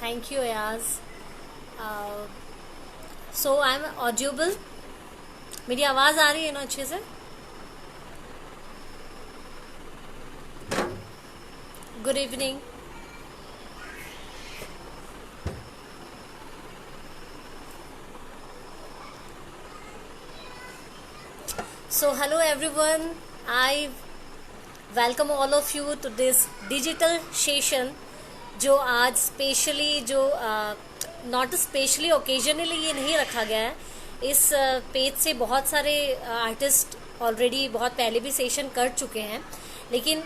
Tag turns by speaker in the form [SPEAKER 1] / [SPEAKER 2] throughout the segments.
[SPEAKER 1] Thank you, Ayaz. So I'm audible. मेरी आवाज़ आ रही है ना अच्छे से? Good evening. So hello everyone. I welcome all of you to this digital session जो आज स्पेशली जो नॉट स्पेशली ओकेजनली ये नहीं रखा गया है. इस पेज से बहुत सारे आर्टिस्ट ऑलरेडी बहुत पहले भी सेशन कर चुके हैं, लेकिन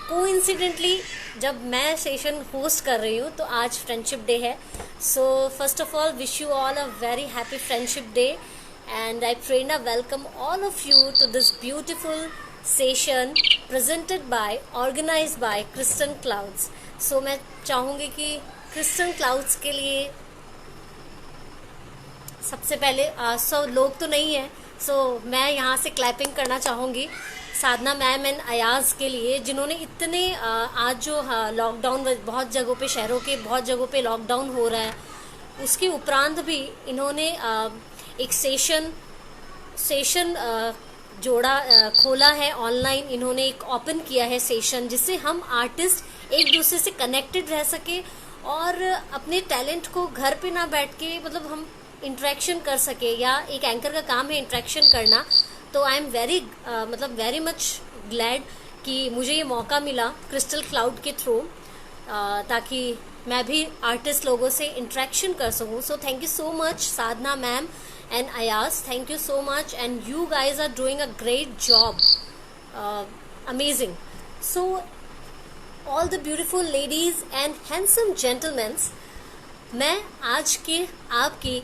[SPEAKER 1] कोइंसिडेंटली जब मैं सेशन होस्ट कर रही हूँ तो आज फ्रेंडशिप डे है. So first of all wish you all a very happy friendship day and I Prerna welcome all of you to this beautiful session presented by organized by Crystal Clouds. So मैं चाहूँगी कि Crystal Clouds के लिए सबसे पहले सब लोग तो नहीं है, सो मैं यहाँ से क्लैपिंग करना चाहूँगी साधना मैम एंड अयाज के लिए, जिन्होंने इतने आज जो लॉकडाउन बहुत जगहों पे शहरों के बहुत जगहों पे लॉकडाउन हो रहा है, उसके उपरांत भी इन्होंने एक सेशन खोला है ऑनलाइन. इन्होंने एक ओपन किया है सेशन जिससे हम आर्टिस्ट एक दूसरे से कनेक्टेड रह सके और अपने टैलेंट को घर पे ना बैठ के मतलब हम इंटरेक्शन कर सके, या एक एंकर का काम है इंटरेक्शन करना. तो I am very much glad कि मुझे ये मौका मिला क्रिस्टल क्लाउड के थ्रू, ताकि मैं भी आर्टिस्ट लोगों से इंटरेक्शन कर सकूँ. So thank you so much Sadhana ma'am and Ayaz, thank you so much, and you guys are doing a great job, amazing. So all the beautiful ladies and handsome gentlemen, मैं आज के आपकी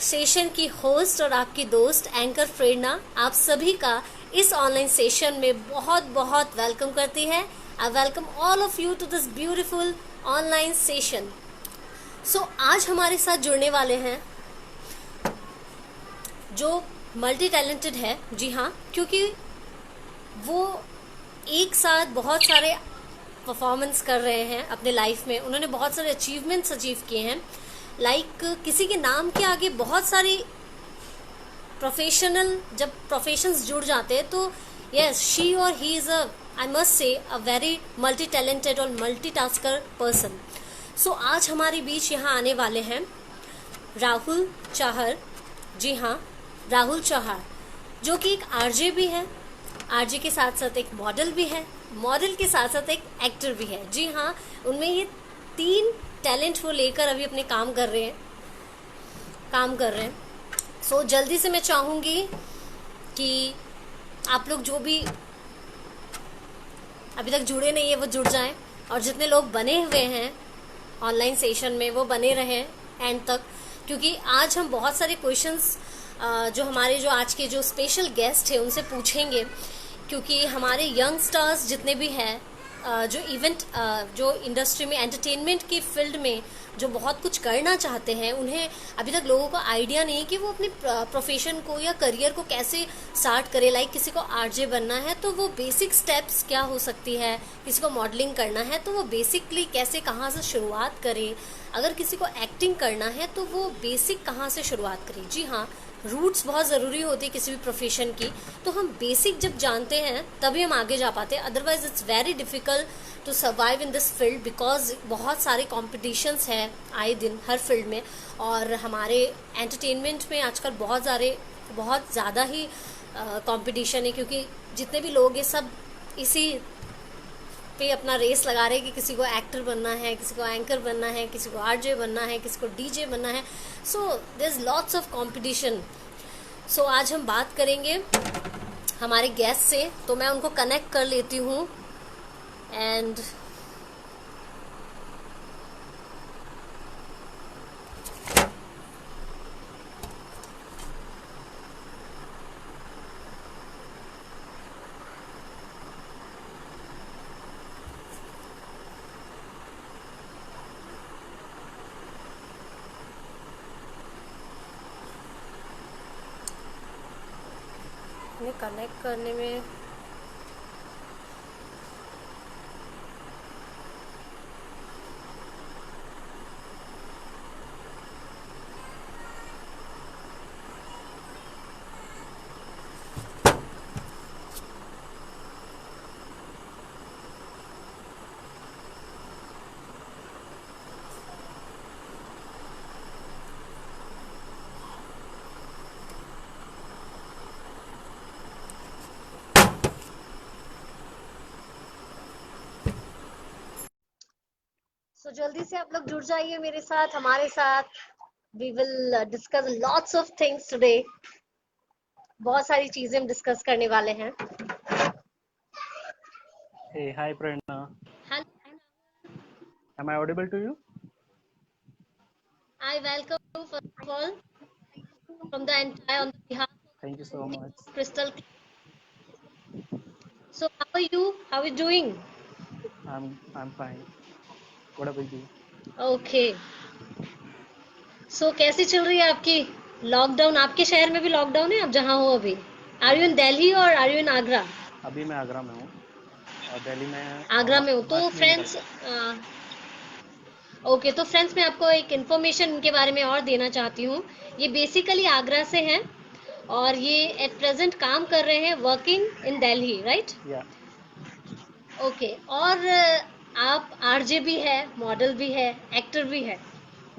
[SPEAKER 1] session की host और आपकी दोस्त anchor प्रेरणा आप सभी का इस ऑनलाइन सेशन में बहुत बहुत वेलकम करती है. I welcome all of you to this beautiful online session. So आज हमारे साथ जुड़ने वाले हैं जो मल्टी टैलेंटेड है. जी हाँ, क्योंकि वो एक साथ बहुत सारे परफॉर्मेंस कर रहे हैं अपने लाइफ में. उन्होंने बहुत सारे अचीवमेंट्स अचीव किए हैं. लाइक किसी के नाम के आगे बहुत सारी जब प्रोफेशंस जुड़ जाते हैं तो यस, शी और he is I must say a very multi talented और मल्टी टास्कर पर्सन. सो आज हमारे बीच यहाँ आने वाले हैं राहुल चाहर. जी हाँ, राहुल चौहान, जो कि एक आरजे भी है, आरजे के साथ साथ एक मॉडल भी है, मॉडल के साथ साथ एक एक्टर भी है. जी हाँ, उनमें ये 3 टैलेंट वो लेकर अभी अपने काम कर रहे हैं. सो जल्दी से मैं चाहूँगी कि आप लोग जो भी अभी तक जुड़े नहीं है वो जुड़ जाएं, और जितने लोग बने हुए हैं ऑनलाइन सेशन में वो बने रहें एंड तक, क्योंकि आज हम बहुत सारे क्वेश्चंस जो हमारे जो आज के जो स्पेशल गेस्ट है उनसे पूछेंगे. क्योंकि हमारे यंग स्टार्स जितने भी हैं जो इंडस्ट्री में एंटरटेनमेंट की फील्ड में जो बहुत कुछ करना चाहते हैं, उन्हें अभी तक लोगों को आइडिया नहीं कि वो अपने प्रोफेशन को या करियर को कैसे स्टार्ट करे. लाइक किसी को आरजे बनना है तो वो बेसिक स्टेप्स क्या हो सकती है, किसी को मॉडलिंग करना है तो वो बेसिकली कैसे कहाँ से शुरुआत करे, अगर किसी को एक्टिंग करना है तो वो बेसिक कहाँ से शुरुआत करे. जी हाँ, रूट्स बहुत ज़रूरी होती है किसी भी प्रोफेशन की. तो हम बेसिक जब जानते हैं तभी हम आगे जा पाते हैं. Otherwise it's very difficult to survive in this field, because बहुत सारे कॉम्पिटिशन्स हैं आए दिन हर फील्ड में. और हमारे एंटरटेनमेंट में आजकल बहुत ज़्यादा ही कंपटीशन है, क्योंकि जितने भी लोग हैं सब इसी पे अपना रेस लगा रहे हैं कि किसी को एक्टर बनना है, किसी को एंकर बनना है, किसी को आरजे बनना है, किसी को डीजे बनना है. So there is lots of competition. So आज हम बात करेंगे हमारे गेस्ट से, तो मैं उनको कनेक्ट कर लेती हूँ. एंड कनेक्ट करने में सो जल्दी से आप लोग जुड़ जाइए मेरे साथ, हमारे साथ। We will discuss lots of things today. बहुत सारी चीजें हम डिस्कस करने वाले हैं।
[SPEAKER 2] Hey, hi Prerna.
[SPEAKER 1] Hello,
[SPEAKER 2] Am I audible to you?
[SPEAKER 1] I welcome first of all from the entire on behalf
[SPEAKER 2] Thank you so much.
[SPEAKER 1] Of crystal. So how are you, how are you doing?
[SPEAKER 2] I'm fine. What about you?
[SPEAKER 1] Okay. So कैसी चल रही है आपकी lockdown? आपके शहर में भी lockdown है आप जहाँ हो अभी? आर यू इन दिल्ली और आर यू इन आगरा?
[SPEAKER 2] अभी मैं आगरा में हूँ और दिल्ली में
[SPEAKER 1] आगरा में हो तो
[SPEAKER 2] मार्च में निकल
[SPEAKER 1] फ्रेंड्स,
[SPEAKER 2] गया।
[SPEAKER 1] ओके, तो फ्रेंड्स मैं आपको एक इन्फॉर्मेशन इनके बारे में और देना चाहती हूँ। ये बेसिकली आगरा से हैं और ये एट प्रेजेंट काम कर रहे हैं वर्किंग इन दिल्ली, राइट?
[SPEAKER 2] या
[SPEAKER 1] ओके। और आप आरजे भी है, मॉडल भी है, एक्टर भी है,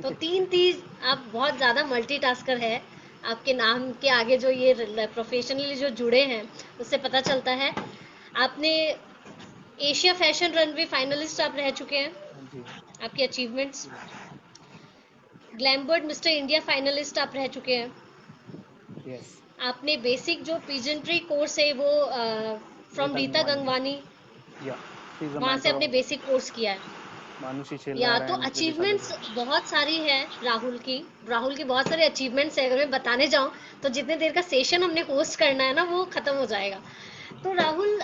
[SPEAKER 1] तो तीन तीज आप बहुत ज़्यादा मल्टीटास्कर है। आपके नाम के आगे जो ये प्रोफेशनली जो जुड़े हैं उससे पता चलता है। आपने एशिया फैशन रनवे फाइनलिस्ट आप रह चुके हैं।
[SPEAKER 2] जी
[SPEAKER 1] आपके achievements, Glambird mister India finalist आप रह चुके हैं।
[SPEAKER 2] यस
[SPEAKER 1] आपने बेसिक जो पीजेंट्री कोर्स है वो फ्रॉम
[SPEAKER 2] रीता
[SPEAKER 1] रीता
[SPEAKER 2] गंगवानी
[SPEAKER 1] गंगवानी,
[SPEAKER 2] या शी इज अ
[SPEAKER 1] वहाँ से
[SPEAKER 2] मेंटर
[SPEAKER 1] आपने
[SPEAKER 2] ऑफ
[SPEAKER 1] बेसिक कोर्स किया है।
[SPEAKER 2] मानुषी
[SPEAKER 1] या
[SPEAKER 2] शेलर
[SPEAKER 1] तो
[SPEAKER 2] एंड विदिशा
[SPEAKER 1] अचीवमेंट्स
[SPEAKER 2] देवी।
[SPEAKER 1] बहुत सारी है राहुल की बहुत सारे अचीवमेंट्स है। अगर मैं बताने जाऊँ तो जितने देर का सेशन हमने होस्ट करना है ना वो खत्म हो जाएगा। तो राहुल,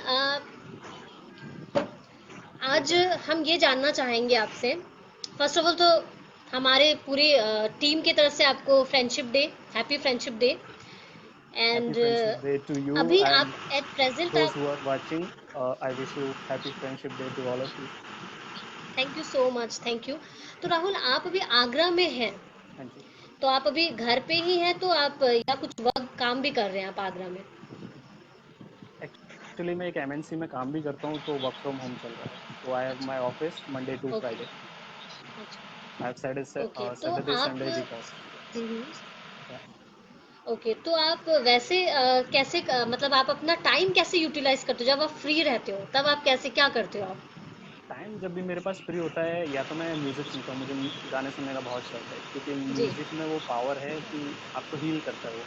[SPEAKER 1] आज
[SPEAKER 2] बताइए।
[SPEAKER 1] हम ये जानना चाहेंगे आपसे, फर्स्ट ऑफ ऑल तो हमारे पूरी टीम की तरफ से आपको friendship day, happy friendship day.
[SPEAKER 2] Happy
[SPEAKER 1] and
[SPEAKER 2] Friendship Day to you
[SPEAKER 1] अभी
[SPEAKER 2] and
[SPEAKER 1] आप एट प्रेजेंट
[SPEAKER 2] those
[SPEAKER 1] आप,
[SPEAKER 2] who are watching. I wish you Happy Friendship Day to all of you.
[SPEAKER 1] Thank you so much, thank you. तो राहुल, आप अभी आगरा में हैं,
[SPEAKER 2] हाँ जी।
[SPEAKER 1] तो आप अभी घर पे ही हैं तो आप या कुछ वर्क काम भी कर रहे हैं आप आगरा में?
[SPEAKER 2] एक्चुअली मैं एक एमएनसी में काम भी करता हूँ तो वर्क फ्रॉम होम चल रहा है। तो आई हैव
[SPEAKER 1] अच्छा,
[SPEAKER 2] my office Monday to
[SPEAKER 1] okay,
[SPEAKER 2] Friday.
[SPEAKER 1] अच्छा,
[SPEAKER 2] आई हैव
[SPEAKER 1] ओके। तो
[SPEAKER 2] सैटरडे
[SPEAKER 1] आप,
[SPEAKER 2] Sunday week off.
[SPEAKER 1] Hmm, okay, तो आप वैसे कैसे मतलब आप अपना टाइम कैसे यूटिलाइज करते हो? जब आप फ्री रहते हो तब आप कैसे क्या करते हो आप?
[SPEAKER 2] टाइम जब भी मेरे पास फ्री होता है या तो मैं म्यूज़िक सुनता हूँ। मुझे गाने सुनने का बहुत शौक है क्योंकि
[SPEAKER 1] जी।
[SPEAKER 2] म्यूज़िक में वो पावर है कि आपको हील करता है वो।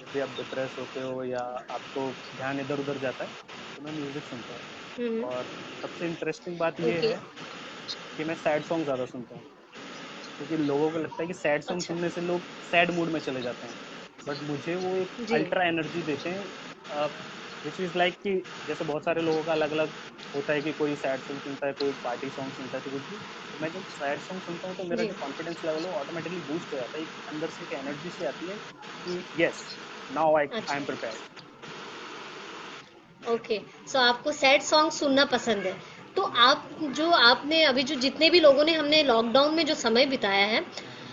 [SPEAKER 2] जब भी आप डिप्रेस होते हो या आपको ध्यान इधर उधर जाता है तो मैं म्यूज़िक सुनता हूँ।
[SPEAKER 1] हम्म।
[SPEAKER 2] और सबसे इंटरेस्टिंग बात ये
[SPEAKER 1] ओके।
[SPEAKER 2] है कि मैं सैड सॉन्ग ज़्यादा सुनता हूँ क्योंकि लोगों को लगता है कि सैड सॉन्ग
[SPEAKER 1] अच्छा।
[SPEAKER 2] सुनने से लोग सैड मूड में चले जाते हैं। बट मुझे वो एक
[SPEAKER 1] जी।
[SPEAKER 2] अल्ट्रा एनर्जी देते हैं विच इज़ लाइक कि जैसे बहुत सारे लोगों का अलग अलग होता है कि कोई सैड सॉन्ग सुनता है, कोई पार्टी सॉन्ग सुनता है, तो कुछ भी। तो मैं जब सैड सॉन्ग सुनता हूँ तो मेरा
[SPEAKER 1] जी।
[SPEAKER 2] जो कॉन्फिडेंस लेवल है वो ऑटोमेटिकली बूस्ट हो जाता है। एक अंदर से एक एनर्जी सी आती है कि यस, नाउ आई एम
[SPEAKER 1] अच्छा।
[SPEAKER 2] प्रिपेयर्ड।
[SPEAKER 1] ओके। सो आपको सैड सॉन्ग सुनना पसंद है। तो
[SPEAKER 2] या
[SPEAKER 1] आप, जो आपने अभी जो जितने भी लोगों ने हमने लॉकडाउन में जो समय बिताया है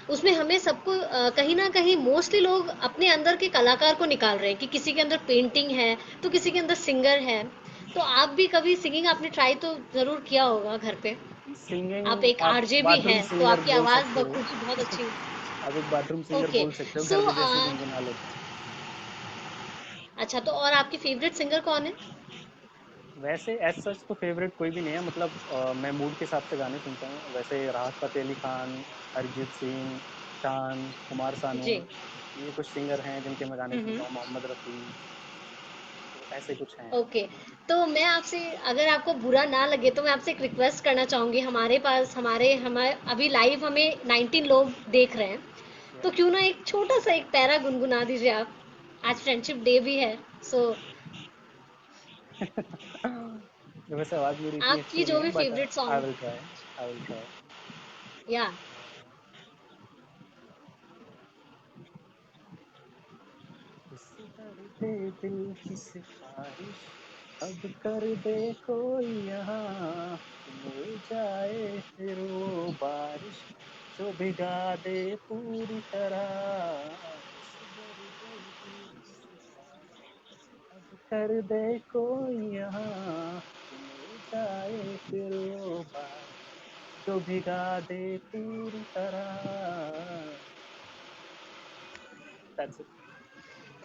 [SPEAKER 1] उसमें हमें सबको कहीं ना कहीं मोस्टली लोग अपने अंदर के कलाकार को निकाल रहे हैं कि किसी के अंदर पेंटिंग है तो किसी के अंदर सिंगर है। तो आप भी कभी सिंगिंग आपने ट्राई तो जरूर किया होगा घर पे? आप
[SPEAKER 2] सिंगिंग
[SPEAKER 1] एक
[SPEAKER 2] आप
[SPEAKER 1] आरजे भी
[SPEAKER 2] बाथरूम
[SPEAKER 1] हैं तो
[SPEAKER 2] सिंगर
[SPEAKER 1] आपकी
[SPEAKER 2] बोल
[SPEAKER 1] आवाज
[SPEAKER 2] सकते हो।
[SPEAKER 1] बखूबी बहुत अच्छी।
[SPEAKER 2] आप एक बाथरूम सिंगर
[SPEAKER 1] ओके।
[SPEAKER 2] बोल सकते हो,
[SPEAKER 1] सो
[SPEAKER 2] घर पे जैसे ही गुनगुना लेते हैं।
[SPEAKER 1] अच्छा, तो और आपकी फेवरेट सिंगर कौन है?
[SPEAKER 2] वैसे एज सच तो फेवरेट कोई भी नहीं है, मतलब मैं मूड के हिसाब से गाने सुनता हूँ। वैसे राहत फ़तेह अली खान, अरिजीत सिंह, शान, कुमार सानू,
[SPEAKER 1] जी।
[SPEAKER 2] ये कुछ सिंगर हैं जिनके मैं गाने
[SPEAKER 1] हम्म।
[SPEAKER 2] सुनता हूँ, मोहम्मद रफ़ी। तो ऐसे कुछ हैं।
[SPEAKER 1] ओके। तो मैं आपसे, अगर आपको बुरा ना लगे तो मैं आपसे एक रिक्वेस्ट करना चाहूंगी। हमारे पास हमारे हमारे अभी लाइव हमें 19 लोग देख रहे हैं,
[SPEAKER 2] या
[SPEAKER 1] तो क्यों ना एक छोटा सा एक पैरा गुनगुना दीजिए आप। आज फ्रेंडशिप डे भी है, सो
[SPEAKER 2] वैसे आवाज़ मेरी इतनी
[SPEAKER 1] आपकी
[SPEAKER 2] अच्छी नहीं
[SPEAKER 1] जो
[SPEAKER 2] है,
[SPEAKER 1] भी
[SPEAKER 2] but
[SPEAKER 1] favourite
[SPEAKER 2] I
[SPEAKER 1] song.
[SPEAKER 2] Will try. I will try.
[SPEAKER 1] या।
[SPEAKER 2] इस दर्द दिल की सिफारिश अब कर दे कोई यहाँ, मिल जाए फिर वो बारिश जो भिगा दे पूरी तरह। इस दर्द दिल की सिफारिश अब कर दे कोई यहाँ, मिल जाए फिर वो बारिश जो भिगा दे पूरी तरह। That's it.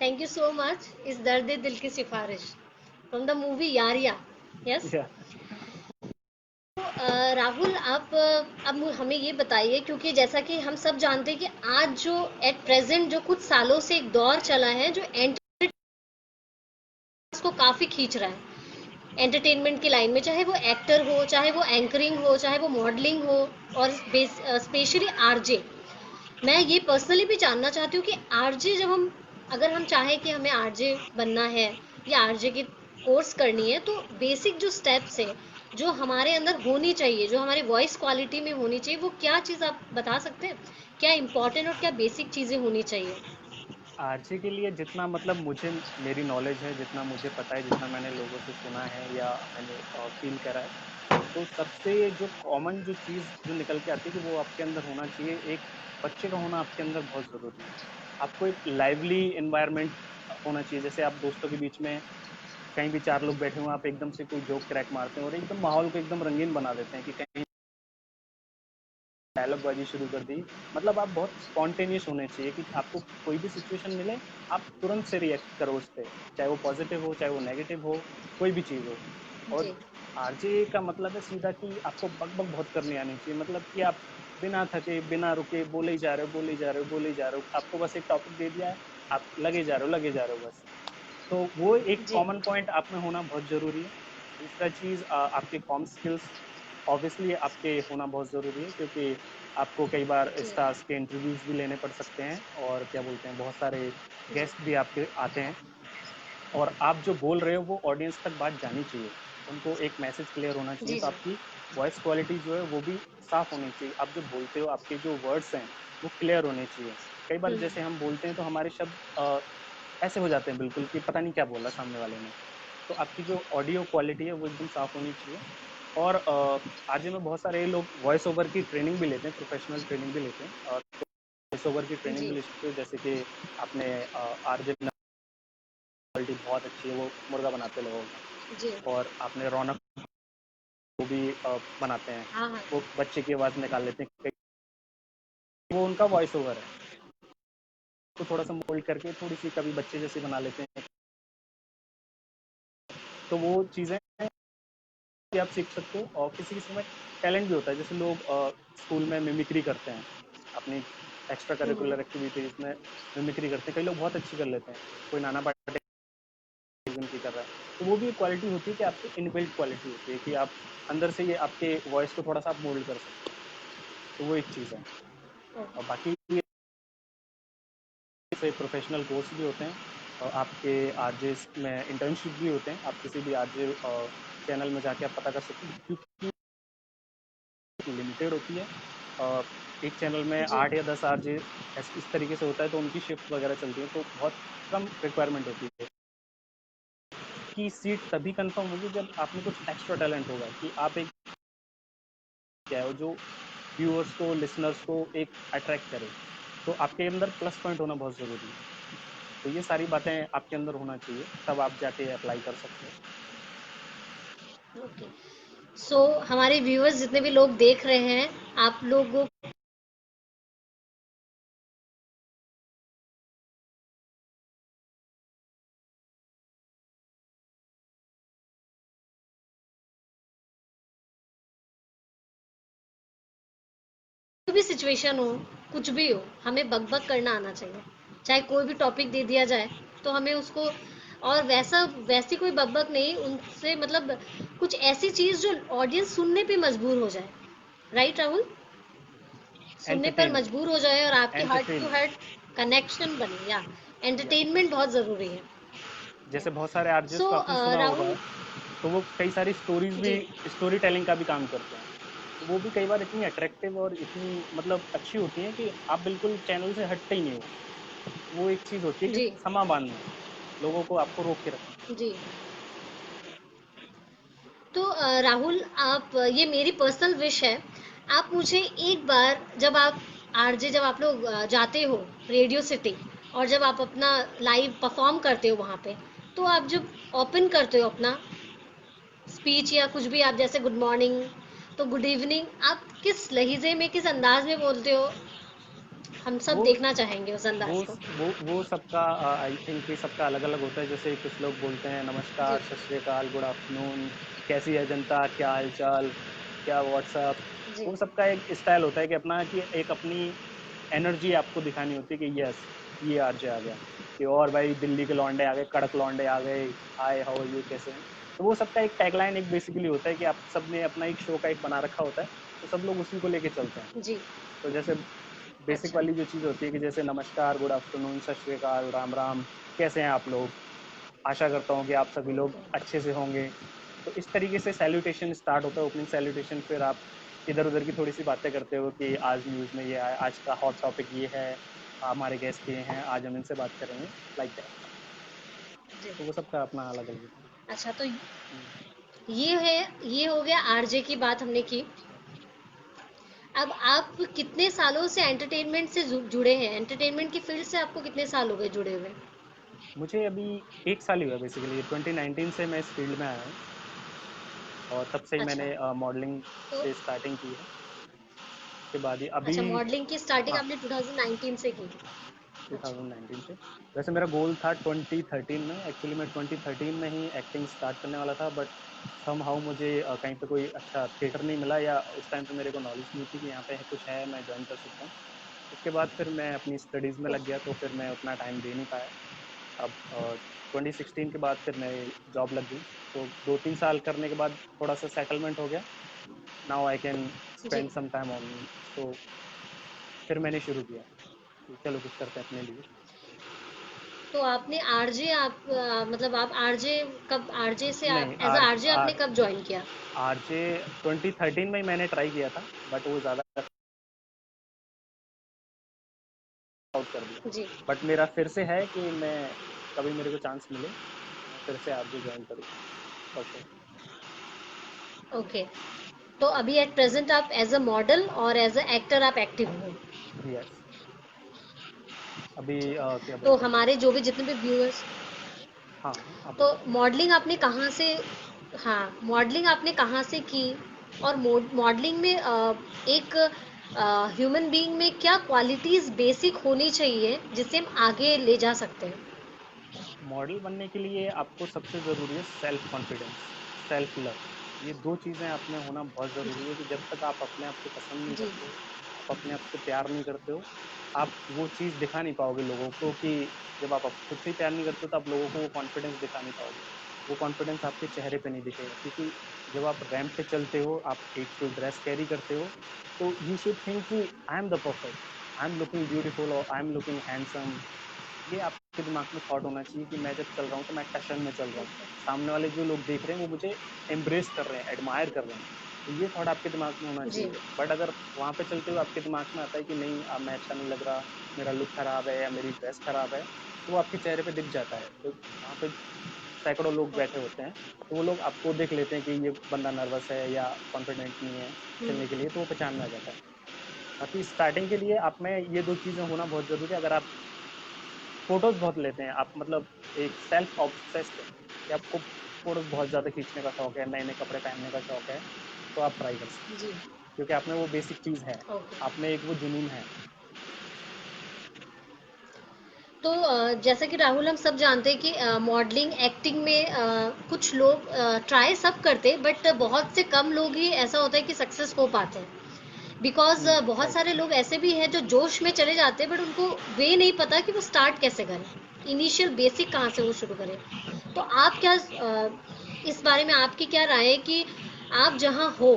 [SPEAKER 1] Thank you so much. इस दर्द दिल की सिफारिश from the movie Yaariyan. Yes.
[SPEAKER 2] Yeah.
[SPEAKER 1] Rahul, आप अब हमें ये बताइए, क्योंकि जैसा कि हम सब जानते हैं कि आज जो एट प्रेजेंट जो कुछ सालों से एक दौर चला है जो को काफी खींच रहा है एंटरटेनमेंट की लाइन में, चाहे वो एक्टर हो, चाहे वो एंकरिंग हो, चाहे वो मॉडलिंग हो, और स्पेशली आरजे। मैं ये पर्सनली भी जानना चाहती हूँ कि आरजे जब हम, अगर हम चाहें कि हमें आरजे बनना है या आरजे की कोर्स करनी है, तो बेसिक जो स्टेप्स है जो हमारे अंदर होनी चाहिए, जो हमारी वॉइस क्वालिटी में होनी चाहिए, वो क्या चीज़ आप बता सकते हैं? क्या इंपॉर्टेंट और क्या बेसिक चीज़ें होनी चाहिए?
[SPEAKER 2] आरजे के लिए जितना मतलब मुझे मेरी नॉलेज है, जितना मुझे पता है, जितना मैंने लोगों से सुना है या मैंने फील करा है, तो सबसे जो कॉमन जो चीज़ जो निकल के आती है कि वो आपके अंदर होना चाहिए, एक बच्चे का होना आपके अंदर बहुत ज़रूरी है। आपको एक लाइवली एनवायरनमेंट होना चाहिए। जैसे आप दोस्तों के बीच में कहीं भी 4 लोग बैठे हुए हैं, आप एकदम से कोई जोक क्रैक मारते हैं और एकदम माहौल को एकदम रंगीन बना देते हैं कि कहीं डायलॉग बाजी शुरू कर दी। मतलब आप बहुत स्पॉन्टेनियस होने चाहिए कि आपको कोई भी सिचुएशन मिले, आप तुरंत से रिएक्ट करो उस पे, चाहे वो पॉजिटिव हो, चाहे वो नेगेटिव हो, कोई भी चीज़ हो। और
[SPEAKER 1] जी।
[SPEAKER 2] आरजे का मतलब है सीधा कि आपको बक-बक बहुत करनी आनी चाहिए। मतलब कि आप बिना थके, बिना रुके बोले ही जा रहे हो, बोले ही जा रहे हो, बोले ही जा रहे हो। आपको बस एक टॉपिक दे दिया है, आप लगे जा रहे हो, लगे जा रहे हो बस। तो वो एक
[SPEAKER 1] जी।
[SPEAKER 2] कॉमन पॉइंट आप में होना बहुत ज़रूरी है। दूसरा चीज़ आपके कॉम स्किल्स ऑब्वियसली आपके होना बहुत ज़रूरी है, क्योंकि आपको कई बार
[SPEAKER 1] जी।
[SPEAKER 2] स्टार्स के इंटरव्यूज़ भी लेने पड़ सकते हैं और क्या बोलते हैं, बहुत सारे
[SPEAKER 1] जी।
[SPEAKER 2] गेस्ट भी आपके आते हैं और आप जो बोल रहे हो वो ऑडियंस तक बात जानी चाहिए। उनको एक मैसेज क्लियर होना चाहिए,
[SPEAKER 1] जी।
[SPEAKER 2] तो
[SPEAKER 1] जी।
[SPEAKER 2] आपकी वॉइस क्वालिटी जो है वो भी साफ़ होनी चाहिए। आप जो बोलते हो, आपके जो वर्ड्स हैं, वो क्लियर होने चाहिए। कई बार
[SPEAKER 1] हम्म।
[SPEAKER 2] जैसे हम बोलते हैं तो हमारे शब्द ऐसे हो जाते हैं बिल्कुल कि पता नहीं क्या बोला सामने वाले ने। तो आपकी जो ऑडियो क्वालिटी है वो एकदम साफ़ होनी चाहिए। और आरजे में बहुत सारे लोग वॉइस ओवर की ट्रेनिंग भी लेते हैं, प्रोफेशनल ट्रेनिंग भी लेते हैं और वॉइस ओवर की ट्रेनिंग
[SPEAKER 1] जी।
[SPEAKER 2] भी ले सकते हो। जैसे कि आपने आरजे क्वालिटी बहुत अच्छी है, वो मुर्गा बनाते हैं लोगों
[SPEAKER 1] जी।
[SPEAKER 2] का। और आपने रौनक वो भी बनाते हैं,
[SPEAKER 1] हाँ, हाँ।
[SPEAKER 2] वो बच्चे की आवाज़ निकाल लेते हैं, वो उनका वॉइस ओवर है। तो थोड़ा सा मोल्ड करके थोड़ी सी कभी बच्चे जैसे बना लेते हैं, तो वो चीज़ें कि आप सीख सकते हो। और किसी किसी में टैलेंट भी होता है, जैसे लोग स्कूल में मिमिक्री करते हैं, अपनी एक्स्ट्रा
[SPEAKER 1] हम्म।
[SPEAKER 2] करिकुलर एक्टिविटीज़ में मिमिक्री करते हैं, कई लोग बहुत अच्छी कर लेते हैं। कोई नाना पाटेकर की कर रहा है, तो वो भी एक क्वालिटी होती है कि आपकी इनबिल्ट क्वालिटी होती है कि आप अंदर से ये आपके वॉइस को थोड़ा सा आप मोल्ड कर सकते हो। तो वो एक चीज़ है। और बाकी से प्रोफेशनल कोर्स भी होते हैं और आपके आरजे में इंटर्नशिप भी होते हैं। आप किसी भी आरजे चैनल में जाके आप पता कर सकते हैं, क्योंकि लिमिटेड होती है। एक चैनल में
[SPEAKER 1] जी।
[SPEAKER 2] 8 या 10 आरजे इस तरीके से होता है, तो उनकी शिफ्ट वगैरह चलती है, तो बहुत कम रिक्वायरमेंट होती है कि सीट तभी कंफर्म होगी जब आप में कुछ एक्स्ट्रा टैलेंट होगा कि आप एक क्या है जो व्यूअर्स को, लिसनर्स को एक अट्रैक्ट करे। तो आपके अंदर प्लस पॉइंट होना बहुत ज़रूरी है। तो ये सारी बातें आपके अंदर होना चाहिए, तब आप जाके अप्लाई कर सकते हो।
[SPEAKER 1] ओके। सो हमारे व्यूअर्स जितने भी लोग देख रहे हैं, आप लोगों कोई भी सिचुएशन हो, कुछ भी हो, हमें बक-बक करना आना चाहिए। चाहे कोई भी टॉपिक दे दिया जाए, तो हमें उसको, और वैसी कोई बक-बक नहीं, उनसे मतलब कुछ ऐसी चीज़ जो ऑडियंस सुनने पे मजबूर हो जाए। राइट राहुल? सुनने पर
[SPEAKER 2] एंटरटेन
[SPEAKER 1] मजबूर हो जाए और आपके heart to
[SPEAKER 2] entertain
[SPEAKER 1] heart connection बने, या
[SPEAKER 2] या
[SPEAKER 1] एंटरटेनमेंट बहुत ज़रूरी है।
[SPEAKER 2] जैसे बहुत सारे आरजेस
[SPEAKER 1] सो
[SPEAKER 2] को आपने सुना होगा,
[SPEAKER 1] राहुल।
[SPEAKER 2] तो वो कई सारी स्टोरीज भी,
[SPEAKER 1] जी।
[SPEAKER 2] स्टोरी टेलिंग का भी काम करते हैं। तो वो भी कई बार इतनी अट्रैक्टिव और इतनी मतलब अच्छी होती हैं कि आप बिल्कुल चैनल से हटते ही नहीं हो। वो एक चीज़ होती है कि
[SPEAKER 1] जी।
[SPEAKER 2] समा बांधना, लोगों को आपको रोक के रखना।
[SPEAKER 1] जी। तो राहुल, आप ये मेरी पर्सनल विश है, आप मुझे एक बार, जब आप आरजे, जब आप लोग जाते हो रेडियो सिटी, और जब आप अपना लाइव परफॉर्म करते हो वहाँ पे, तो आप जब ओपन करते हो अपना स्पीच या कुछ भी, आप जैसे गुड मॉर्निंग, तो गुड इवनिंग, आप किस लहजे में, किस अंदाज में बोलते हो? हम सब
[SPEAKER 2] वो
[SPEAKER 1] देखना चाहेंगे उस
[SPEAKER 2] वो
[SPEAKER 1] अंदाज को।
[SPEAKER 2] वो सबका आई थिंक कि सबका अलग अलग होता है। जैसे कुछ लोग बोलते हैं
[SPEAKER 1] जी।
[SPEAKER 2] नमस्कार, सत श्री अकाल, गुड आफ्टरनून, कैसी है जनता, क्या हाल चाल। क्या व्हाट्सएप,
[SPEAKER 1] जी।
[SPEAKER 2] वो सबका एक स्टाइल होता है कि अपना कि एक अपनी एनर्जी आपको दिखानी होती है कि यस ये आरजे आ गया, कि और भाई दिल्ली के लौंडे आ गए, कड़क लौंडे आ गए, हाय हाउ आर यू, कैसे हैं। तो वो सबका एक टैगलाइन एक बेसिकली होता है कि आप सब ने अपना एक शो का एक बना रखा होता है, तो सब लोग उसी को लेके चलते हैं।
[SPEAKER 1] जी।
[SPEAKER 2] तो जैसे बेसिक
[SPEAKER 1] अच्छा।
[SPEAKER 2] वाली जो चीज़ होती है कि जैसे नमस्कार, गुड आफ्टरनून, सत श्री अकाल, राम राम, कैसे हैं आप लोग, आशा करता हूँ कि आप सभी लोग
[SPEAKER 1] ओके।
[SPEAKER 2] अच्छे से होंगे। तो इस तरीके से सैल्यूटेशन स्टार्ट होता है, ओपनिंग सैल्यूटेशन। फिर आप इधर उधर की थोड़ी सी बातें करते हो कि आज न्यूज़ में ये आया, आज का हॉट टॉपिक ये है, हमारे गेस्ट ये हैं, आज हम इनसे बात करेंगे, लाइक दैट।
[SPEAKER 1] जी।
[SPEAKER 2] तो वो सबका अपना अलग अलग होता
[SPEAKER 1] अच्छा, तो
[SPEAKER 2] है।
[SPEAKER 1] ये है, ये हो गया आरजे की बात हमने की। अब आप कितने सालों से एंटरटेनमेंट से जुड़े हैं? एंटरटेनमेंट की फील्ड से आपको कितने साल हो गए जुड़े हुए?
[SPEAKER 2] मुझे अभी 1 साल ही हुआ बेसिकली, 2019 से मैं इस फील्ड में आया हूँ, और तब से ही
[SPEAKER 1] अच्छा।
[SPEAKER 2] मैंने मॉडलिंग
[SPEAKER 1] तो
[SPEAKER 2] से स्टार्टिंग की है। उसके बाद ही अभी,
[SPEAKER 1] अच्छा, मॉडलिंग की स्टार्टिंग
[SPEAKER 2] हाँ,
[SPEAKER 1] आपने 2019 से की? अच्छा।
[SPEAKER 2] 2019 से। वैसे मेरा गोल था 2013 में, एक्चुअली मैं 2013 में ही एक्टिंग स्टार्ट करने वाला था, बट समहाउ मुझे कहीं पे कोई अच्छा थिएटर नहीं मिला, या उस टाइम पे मेरे को नॉलेज नहीं थी कि यहाँ पे कुछ है मैं ज्वाइन कर सकता हूँ। उसके बाद फिर मैं अपनी स्टडीज़ में लग
[SPEAKER 1] ओके।
[SPEAKER 2] गया, तो फिर मैं उतना टाइम दे नहीं पाया। अब 2016 के बाद फिर मेरी जॉब लग गई, तो 2-3 साल करने के बाद थोड़ा सा सेटलमेंट हो गया। नाउ आई कैन
[SPEAKER 1] जी।
[SPEAKER 2] Spend some time on me, तो फिर मैंने शुरू किया कि चलो कुछ करते हैं अपने लिए।
[SPEAKER 1] तो आपने आरजे, आप मतलब आप आरजे कब, आरजे से
[SPEAKER 2] नहीं,
[SPEAKER 1] आप एज अ
[SPEAKER 2] आर
[SPEAKER 1] आरजे आपने कब ज्वाइन किया?
[SPEAKER 2] आरजे 2013 में ही मैंने ट्राई किया था, बट वो ज़्यादा आउट कर दिया।
[SPEAKER 1] जी।
[SPEAKER 2] बट मेरा फिर से है कि मैं कभी मेरे को चांस मिले, मैं फिर से आरजे ज्वाइन करूँ, फॉर श्योर।
[SPEAKER 1] ओके। तो अभी एट प्रेजेंट आप एज अ मॉडल और एज अ एक्टर आप एक्टिव हो?
[SPEAKER 2] यस। अभी
[SPEAKER 1] ठीक है।
[SPEAKER 2] क्या
[SPEAKER 1] तो
[SPEAKER 2] बोलते हैं।
[SPEAKER 1] हमारे जो भी जितने भी व्यूअर्स,
[SPEAKER 2] हाँ, आप
[SPEAKER 1] तो
[SPEAKER 2] बताओ।
[SPEAKER 1] मॉडलिंग आपने कहाँ से, हाँ, मॉडलिंग आपने कहाँ से की? और मॉडलिंग में एक ह्यूमन बीइंग में क्या क्वालिटीज बेसिक होनी चाहिए जिससे हम आगे ले जा सकते हैं?
[SPEAKER 2] मॉडल बनने के लिए आपको सबसे ज़रूरी है सेल्फ कॉन्फिडेंस, सेल्फ लव। ये दो चीज़ें आप में होना बहुत ज़रूरी है, कि जब तक आप अपने आप को पसंद नहीं
[SPEAKER 1] जी।
[SPEAKER 2] करते हो, आप अपने आप से प्यार नहीं करते हो, आप वो चीज़ दिखा नहीं पाओगे लोगों को। कि जब आप खुद से ही प्यार नहीं करते हो, तो आप लोगों को वो कॉन्फिडेंस दिखा नहीं पाओगे। वो कॉन्फिडेंस आपके चेहरे पे नहीं दिखेगा, क्योंकि जब आप रैंप पे चलते हो, आप एक कोई ड्रेस कैरी करते हो, तो यू शुड थिंक कि I am the perfect, I am looking beautiful और आई एम लुकिंग हैंडसम। ये आपके दिमाग में थॉट होना चाहिए कि मैं जब चल रहा हूँ तो मैं टशन में चल रहा हूँ, सामने वाले जो लोग देख रहे हैं वो मुझे एम्ब्रेस कर रहे हैं, एडमायर कर रहे हैं। तो ये थॉट आपके दिमाग में होना
[SPEAKER 1] जी।
[SPEAKER 2] चाहिए। बट अगर वहाँ पे चलते हुए आपके दिमाग में आता है कि नहीं, अब मैं अच्छा नहीं लग रहा, मेरा लुक खराब है या मेरी ड्रेस खराब है, तो वो आपके चेहरे पे दिख जाता है। तो वहाँ पे सैकड़ों लोग बैठे
[SPEAKER 1] ओके।
[SPEAKER 2] होते हैं, तो वो लोग आपको देख लेते हैं कि ये बंदा नर्वस है या कॉन्फिडेंट नहीं है चलने के लिए, तो वो पहचान में आ जाता है। बाकी स्टार्टिंग के लिए आप में ये दो चीज़ें होना बहुत ज़रूरी है। अगर आप फोटोज बहुत लेते हैं, आप मतलब एक सेल्फ ऑब्सेस्ड है कि आपको फोटोज बहुत ज़्यादा खींचने का शौक है, नए नए कपड़े पहनने का शौक है, तो आप ट्राई कर सकते हैं,
[SPEAKER 1] जी।
[SPEAKER 2] क्योंकि आप में वो बेसिक चीज़ है,
[SPEAKER 1] ओके।
[SPEAKER 2] आप में एक वो जुनून है।
[SPEAKER 1] तो जैसा कि राहुल, हम सब जानते हैं कि मॉडलिंग एक्टिंग में कुछ लोग ट्राई सब करते, बट बहुत से कम लोग ही ऐसा होता है कि सक्सेस हो पाते हैं। बिकॉज बहुत
[SPEAKER 2] राइट।
[SPEAKER 1] सारे लोग ऐसे भी हैं जो जोश में चले जाते हैं, बट उनको वे नहीं पता कि वो स्टार्ट कैसे करें, इनिशियल बेसिक कहाँ से वो शुरू करें। तो आप क्या, इस बारे में आपकी क्या राय है कि आप जहाँ हो,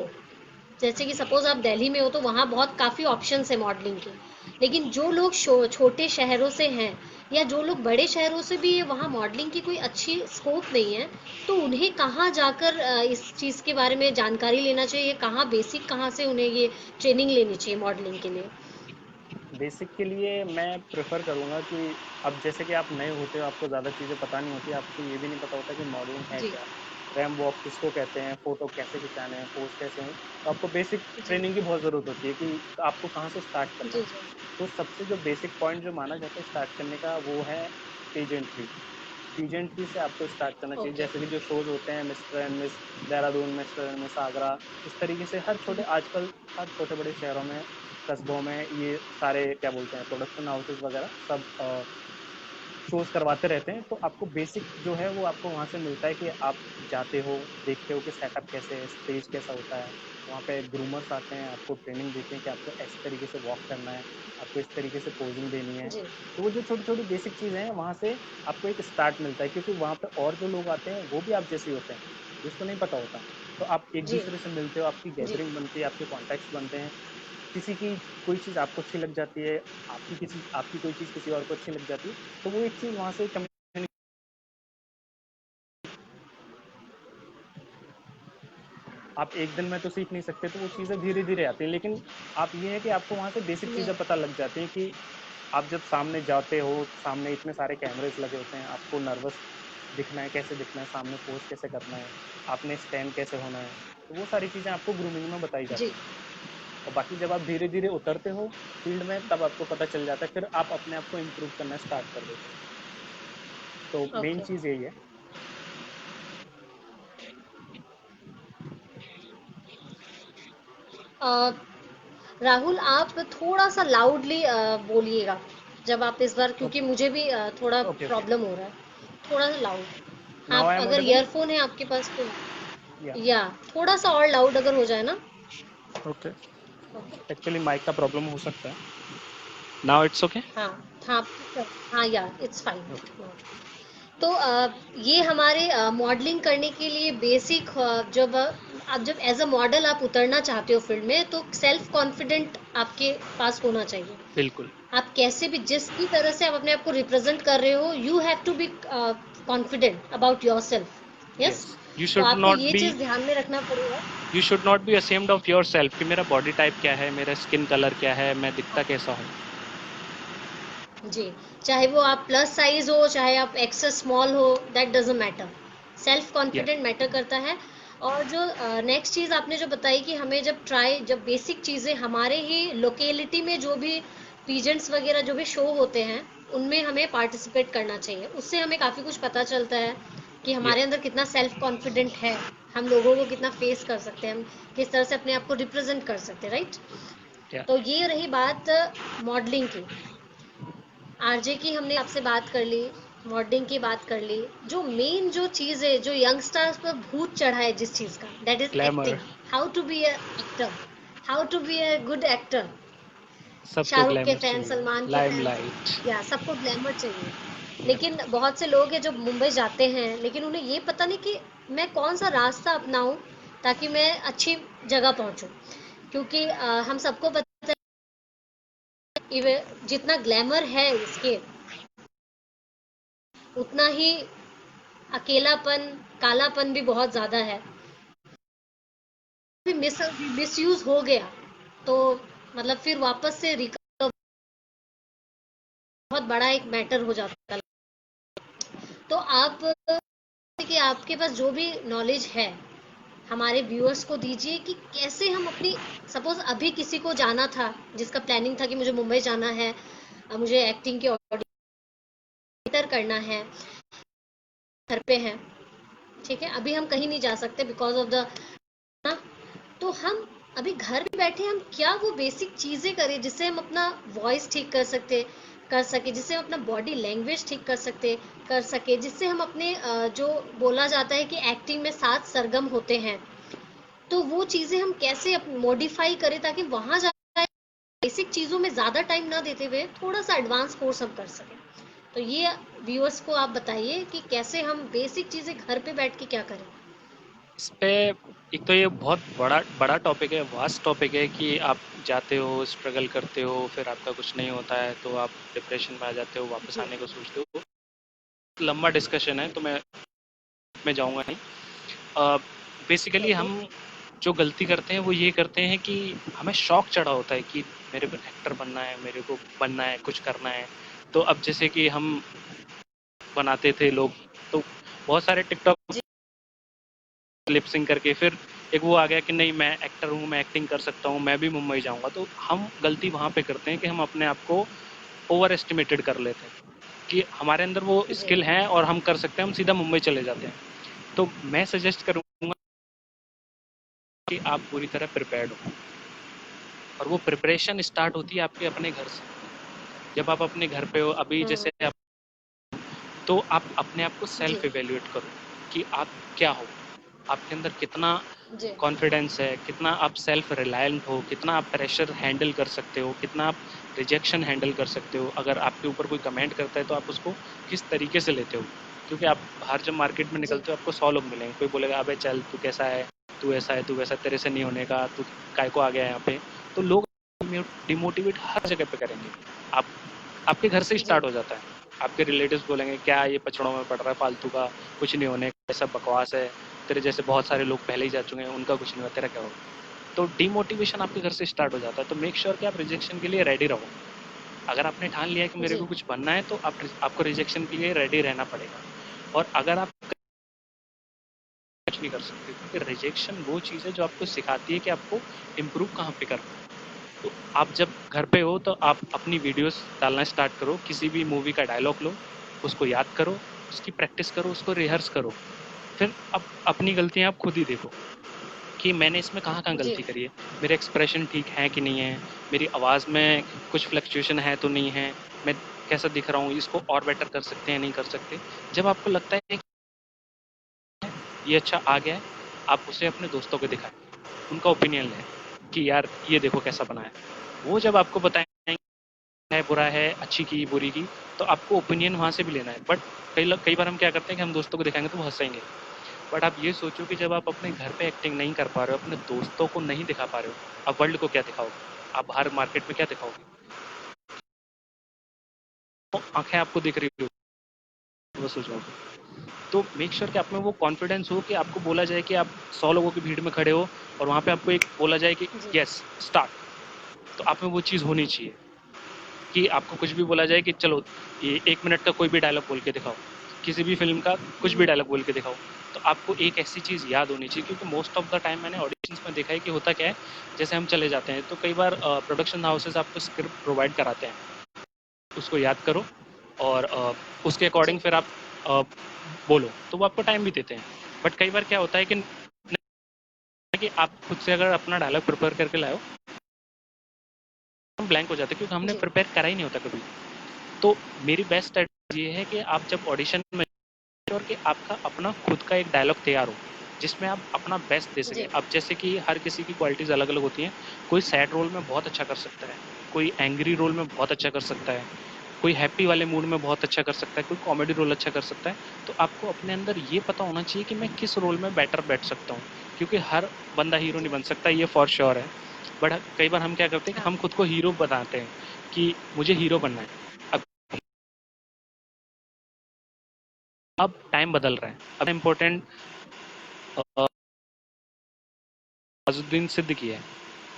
[SPEAKER 1] जैसे कि सपोज आप दिल्ली में हो तो वहाँ बहुत काफ़ी ऑप्शंस है मॉडलिंग के, लेकिन जो लोग छोटे शहरों से हैं या जो लोग बड़े शहरों से भी है, वहाँ मॉडलिंग की कोई अच्छी स्कोप नहीं है, तो उन्हें कहाँ जाकर इस चीज़ के बारे में जानकारी लेना चाहिए? कहाँ बेसिक, कहाँ से उन्हें ये ट्रेनिंग लेनी चाहिए मॉडलिंग के लिए?
[SPEAKER 2] बेसिक के लिए मैं प्रेफर करूँगा कि अब जैसे कि आप नए होते हो, आपको ज़्यादा चीज़ें पता नहीं होती, आपको ये भी नहीं पता होता कि मॉडलिंग है
[SPEAKER 1] जी।
[SPEAKER 2] क्या, रैम वॉक किसको कहते हैं, फ़ोटो कैसे खिंचाने हैं, पोज कैसे हैं। तो आपको बेसिक
[SPEAKER 1] जी।
[SPEAKER 2] ट्रेनिंग की बहुत ज़रूरत होती है कि आपको कहाँ से स्टार्ट करना
[SPEAKER 1] जी।
[SPEAKER 2] है।
[SPEAKER 1] जी।
[SPEAKER 2] तो सबसे जो बेसिक पॉइंट जो माना जाता है स्टार्ट करने का, वो है पेजेंट्री। पेजेंट्री से आपको स्टार्ट करना चाहिए।
[SPEAKER 1] ओके।
[SPEAKER 2] जैसे कि जो शोज़ होते हैं, mister and miss Dehradun, mister and miss Agra, इस तरीके से हर छोटे, आजकल हर छोटे बड़े शहरों में, कस्बों में ये सारे क्या बोलते हैं, प्रोडक्शन हाउसेस वगैरह सब शोज़ करवाते रहते हैं। तो आपको बेसिक जो है वो आपको वहाँ से मिलता है कि आप जाते हो, देखते हो कि सेटअप कैसे है, स्टेज कैसा होता है, वहाँ पे ग्रूमर्स आते हैं, आपको ट्रेनिंग देते हैं कि आपको इस तरीके से वॉक करना है, आपको इस तरीके से पोजिंग देनी है।
[SPEAKER 1] जी,
[SPEAKER 2] तो वो जो छोटी छोटी बेसिक चीज़ें हैं, वहाँ से आपको एक स्टार्ट मिलता है, क्योंकि वहाँ पे और जो लोग आते हैं वो भी आप जैसे ही होते हैं, जिसको नहीं पता होता। तो आप एक
[SPEAKER 1] जी,
[SPEAKER 2] दूसरे से मिलते हो, आपकी
[SPEAKER 1] जी।
[SPEAKER 2] गैदरिंग बनती है, आपके कॉन्टैक्ट्स बनते हैं। किसी की कोई चीज़ आपको अच्छी लग जाती है, आपकी कोई चीज़ किसी और को अच्छी लग जाती है, तो वो एक चीज़ वहाँ से कम्युनि आप एक दिन में तो सीख नहीं सकते, तो वो चीज़ें धीरे-धीरे आती हैं। लेकिन आप ये है कि आपको वहाँ से बेसिक
[SPEAKER 1] नहीं,
[SPEAKER 2] चीज़ें पता लग जाती हैं कि आप जब सामने जाते हो, सामने इतने सारे कैमरेज़ लगे होते हैं, आपको नर्वस दिखना है, कैसे दिखना है, सामने पोज़ कैसे करना है, आपने स्टैंड कैसे होना है, तो वो सारी चीज़ें आपको ग्रूमिंग में बताई
[SPEAKER 1] जी,
[SPEAKER 2] जाती हैं। और बाकी जब आप धीरे-धीरे उतरते हो फील्ड में, तब आपको पता चल जाता है, फिर आप अपने आप को इम्प्रूव करना स्टार्ट कर देते हो। तो मेन
[SPEAKER 1] ओके।
[SPEAKER 2] चीज़ यही है।
[SPEAKER 1] अ, राहुल, आप थोड़ा-सा लाउडली बोलिएगा, जब आप इस बार, क्योंकि
[SPEAKER 2] ओके,
[SPEAKER 1] मुझे भी थोड़ा
[SPEAKER 2] ओके, ओके।
[SPEAKER 1] प्रॉब्लम हो रहा है। थोड़ा-सा लाउड।
[SPEAKER 2] नाउ
[SPEAKER 1] आप
[SPEAKER 2] आई एम
[SPEAKER 1] अगर
[SPEAKER 2] ऑडिबल?
[SPEAKER 1] ईयरफ़ोन है आपके पास तो,
[SPEAKER 2] या
[SPEAKER 1] या थोड़ा-सा और लाउड अगर हो जाए ना।
[SPEAKER 2] ओके।
[SPEAKER 1] ओके।
[SPEAKER 2] एक्चुअली माइक का प्रॉब्लम हो सकता है। Now it's okay?
[SPEAKER 1] हाँ, हाँ, हाँ, या इट्स
[SPEAKER 2] ओके।
[SPEAKER 1] फाइन। तो ये हमारे मॉडलिंग करने के लिए बेसिक, जब आप जब एज अ मॉडल आप उतरना चाहते हो फील्ड में, तो सेल्फ कॉन्फिडेंट आपके पास होना चाहिए।
[SPEAKER 2] बिल्कुल।
[SPEAKER 1] आप कैसे भी, जिस भी तरह से आप अपने आप को रिप्रेजेंट कर रहे हो, you have to be confident about yourself. Yes.
[SPEAKER 2] Yes, you
[SPEAKER 1] तो
[SPEAKER 2] शुड
[SPEAKER 1] आपको
[SPEAKER 2] नॉट
[SPEAKER 1] ये
[SPEAKER 2] बी
[SPEAKER 1] चीज ध्यान में रखना पड़ेगा।
[SPEAKER 2] You should not be ashamed of yourself कि मेरा बॉडी टाइप क्या है, मेरा स्किन कलर क्या है, मैं दिखता कैसा हूँ।
[SPEAKER 1] जी, चाहे वो आप प्लस साइज हो, चाहे आप एक्सेस स्मॉल हो, that doesn't matter. Self
[SPEAKER 2] yes,
[SPEAKER 1] confident matter करता है। और जो नेक्स्ट चीज़ आपने जो बताई कि हमें जब बेसिक चीज़ें हमारे ही लोकेलिटी में जो भी पीजेंट्स वगैरह जो भी शो होते हैं, उनमें हमें पार्टिसिपेट करना चाहिए। उससे हमें काफ़ी कुछ पता चलता है कि हमारे
[SPEAKER 2] यस,
[SPEAKER 1] अंदर कितना सेल्फ कॉन्फिडेंट है, हम लोगों को कितना फेस कर सकते हैं, हम किस तरह से अपने आप को रिप्रेजेंट कर सकते हैं, राइट।
[SPEAKER 2] या
[SPEAKER 1] तो ये रही बात मॉडलिंग की। आरजे की हमने आपसे बात कर ली, मॉडलिंग की बात कर ली। जो मेन जो चीज़ है, जो यंगस्टर्स पर भूत चढ़ा है जिस चीज़ का, that is
[SPEAKER 2] glamour.
[SPEAKER 1] Acting. How to be a actor, how to be a good actor.
[SPEAKER 2] सबको
[SPEAKER 1] शाहरुख के
[SPEAKER 2] ग्लैमर
[SPEAKER 1] फैन,
[SPEAKER 2] चाहिए,
[SPEAKER 1] सलमान के फैन,
[SPEAKER 2] लाइमलाइट।
[SPEAKER 1] या सबको ग्लैमर चाहिए। लेकिन बहुत से लोग हैं जो मुंबई जाते हैं, लेकिन उन्हें ये पता नहीं कि मैं कौन सा रास्ता अपनाऊं ताकि मैं अच्छी जगह पहुंचूं। क्योंकि हम सबको पता है, जितना ग्लैमर है इसके, उतना ही अकेलापन, कालापन भी बहुत ज्यादा है। भी मिस यूज हो गया तो मतलब फिर वापस से रिकवर बहुत बड़ा एक मैटर हो जाता है। तो आप, कि आपके पास जो भी नॉलेज है, हमारे व्यूअर्स को दीजिए कि कैसे हम अपनी, सपोज अभी किसी को जाना था, जिसका प्लानिंग था कि मुझे मुंबई जाना है, मुझे एक्टिंग के ऑडिटर करना है, घर पे है, ठीक है, अभी हम कहीं नहीं जा सकते बिकॉज ऑफ द ना। तो हम अभी घर पे बैठे हम क्या वो बेसिक चीजें करें जिससे हम अपना वॉइस ठीक कर सके, जिससे हम अपना बॉडी लैंग्वेज ठीक कर सके, जिससे हम अपने जो बोला जाता है कि एक्टिंग में 7 सरगम होते हैं, तो वो चीजें हम कैसे मॉडिफाई करें ताकि वहां जाए बेसिक चीजों में ज्यादा टाइम ना देते हुए थोड़ा सा एडवांस कोर्स हम कर सकें। तो ये व्यूअर्स को आप बताइए कि कैसे हम बेसिक चीजें घर पे बैठ के क्या करें।
[SPEAKER 2] इस पे एक तो ये बहुत बड़ा बड़ा टॉपिक है, वास्ट टॉपिक है कि आप जाते हो, स्ट्रगल करते हो, फिर आपका कुछ नहीं होता है, तो आप डिप्रेशन में आ जाते हो, वापस
[SPEAKER 1] जी,
[SPEAKER 2] आने को सोचते हो। लंबा डिस्कशन है, तो मैं जाऊंगा नहीं। बेसिकली
[SPEAKER 1] ओके,
[SPEAKER 2] हम जो गलती करते हैं वो ये करते हैं कि हमें शौक चढ़ा होता है कि मेरे को एक्टर बनना है, मेरे को बनना है, कुछ करना है। तो अब जैसे कि हम बनाते थे लोग, तो बहुत सारे टिकटॉक
[SPEAKER 1] जी,
[SPEAKER 2] लिपसिंग करके फिर एक वो आ गया कि नहीं, मैं एक्टर हूँ, मैं एक्टिंग कर सकता हूँ, मैं भी मुंबई जाऊंगा। तो हम गलती वहाँ पे करते हैं कि हम अपने आप को ओवर एस्टिमेटेड कर लेते हैं कि हमारे अंदर वो
[SPEAKER 1] जी,
[SPEAKER 2] स्किल है और हम कर सकते हैं, हम सीधा मुंबई चले जाते हैं। तो मैं सजेस्ट करूँगा कि आप पूरी तरह प्रिपेयर्ड हो, और वो प्रिपरेशन स्टार्ट होती है आपके अपने घर से। जब आप अपने घर पे हो अभी,
[SPEAKER 1] हम्म,
[SPEAKER 2] जैसे आप, तो आप अपने आप को
[SPEAKER 1] जी,
[SPEAKER 2] सेल्फ इवेल्युएट करो कि आप क्या हो।
[SPEAKER 3] आपके अंदर कितना
[SPEAKER 1] जी
[SPEAKER 3] कॉन्फिडेंस है, कितना आप सेल्फ रिलायंट हो, कितना आप प्रेशर हैंडल कर सकते हो, कितना आप रिजेक्शन हैंडल कर सकते हो। अगर आपके ऊपर कोई कमेंट करता है तो आप उसको किस तरीके से लेते हो, क्योंकि आप बाहर जब मार्केट में
[SPEAKER 1] जी
[SPEAKER 3] निकलते हो आपको 100 लोग मिलेंगे। कोई बोलेगा अबे चल तू कैसा है, तू ऐसा है, तू वैसा, तेरे से नहीं होने का, तू काय को आ गया यहाँ पे। तो लोग डिमोटिवेट हर जगह पे करेंगे। आप आपके घर से
[SPEAKER 1] जी
[SPEAKER 3] स्टार्ट हो जाता है। आपके रिलेटिव्स बोलेंगे क्या ये पचड़ों में पड़ रहा है फालतू का, कुछ नहीं होने का, ऐसा बकवास है, तेरे जैसे बहुत सारे लोग पहले ही जा चुके हैं, उनका कुछ नहीं हुआ, तेरा क्या होगा। तो डिमोटिवेशन आपके घर से स्टार्ट हो जाता है। तो मेक श्योर कि आप रिजेक्शन के लिए रेडी रहो। अगर आपने ठान लिया है कि मेरे
[SPEAKER 1] जी
[SPEAKER 3] को कुछ बनना है तो आपको रिजेक्शन के लिए रेडी रहना पड़ेगा। और अगर आप कुछ नहीं कर सकते, क्योंकि रिजेक्शन वो चीज़ है जो आपको सिखाती है कि आपको इम्प्रूव कहाँ पे करना है। तो आप जब घर पे हो तो आप अपनी वीडियोस डालना स्टार्ट करो, किसी भी मूवी का डायलॉग लो, उसको याद करो, उसकी प्रैक्टिस करो, उसको रिहर्स करो। फिर अब अपनी गलतियाँ आप खुद ही देखो कि मैंने इसमें कहाँ कहाँ
[SPEAKER 1] जी
[SPEAKER 3] गलती करी है, मेरे एक्सप्रेशन ठीक है कि नहीं है, मेरी आवाज़ में कुछ फ्लक्चुएशन है तो नहीं है, मैं कैसा दिख रहा हूँ, इसको और बेटर कर सकते हैं नहीं कर सकते। जब आपको लगता है कि ये अच्छा आ गया है, आप उसे अपने दोस्तों को दिखाएं, उनका ओपिनियन लें कि यार ये देखो कैसा बना है। वो जब आपको बताएंगे है बुरा है, अच्छी की बुरी की, तो आपको ओपिनियन वहाँ से भी लेना है। बट कई बार हम क्या करते हैं कि हम दोस्तों को दिखाएंगे तो वो हंसेंगे। बट आप ये सोचो कि जब आप अपने घर पे एक्टिंग नहीं कर पा रहे हो, अपने दोस्तों को नहीं दिखा पा रहे हो, आप वर्ल्ड को क्या दिखाओगे, आप बाहर मार्केट में क्या दिखाओगे। तो आंखें आपको दिख रही हो, वो सोचोगे। तो मेक श्योर कि आप में वो कॉन्फिडेंस हो कि आपको बोला जाए कि आप 100 लोगों की भीड़ में खड़े हो और वहाँ पे आपको एक बोला जाए कि
[SPEAKER 1] जी
[SPEAKER 3] यस स्टार्ट। तो आप में वो चीज़ होनी चाहिए कि आपको कुछ भी बोला जाए कि चलो ये 1 मिनट का कोई भी डायलॉग बोल के दिखाओ, किसी भी फिल्म का कुछ भी डायलॉग बोल के दिखाओ। तो आपको एक ऐसी चीज़ याद होनी चाहिए, क्योंकि मोस्ट ऑफ द टाइम मैंने ऑडिशंस में देखा है कि होता क्या है, जैसे हम चले जाते हैं तो कई बार प्रोडक्शन हाउसेस आपको स्क्रिप्ट प्रोवाइड कराते हैं, उसको याद करो और उसके
[SPEAKER 1] जी
[SPEAKER 3] अकॉर्डिंग फिर आप अ, बोलो, तो वो आपको टाइम भी देते हैं। बट कई बार क्या होता है कि आप खुद से अगर अपना डायलॉग प्रिपेयर करके लाओ, हम ब्लैंक हो जाते हैं क्योंकि हमने
[SPEAKER 1] जी
[SPEAKER 3] प्रिपेयर करा ही नहीं होता कभी। तो मेरी बेस्ट स्ट्रेटजी ये है कि आप जब ऑडिशन में और कि आपका अपना खुद का एक डायलॉग तैयार हो जिसमें आप अपना बेस्ट दे सकें।
[SPEAKER 1] जी
[SPEAKER 3] अब जैसे कि हर किसी की क्वालिटीज़ अलग अलग होती हैं। कोई सैड रोल में बहुत अच्छा कर सकता है, कोई एंग्री रोल में बहुत अच्छा कर सकता है, कोई हैप्पी वाले मूड में बहुत अच्छा कर सकता है, कोई कॉमेडी रोल अच्छा कर सकता है। तो आपको अपने अंदर ये पता होना चाहिए कि मैं किस रोल में बेटर बैठ सकता हूँ, क्योंकि हर बंदा हीरो नहीं बन सकता, ये फॉर श्योर है। बट कई बार हम क्या करते हैं कि
[SPEAKER 1] हाँ
[SPEAKER 3] हम खुद को हीरो बनाते हैं कि मुझे हीरो बनना है। अब अब टाइम बदल रहा है, अब इम्पोर्टेंट अजुद्दीन सिद्दीकी है,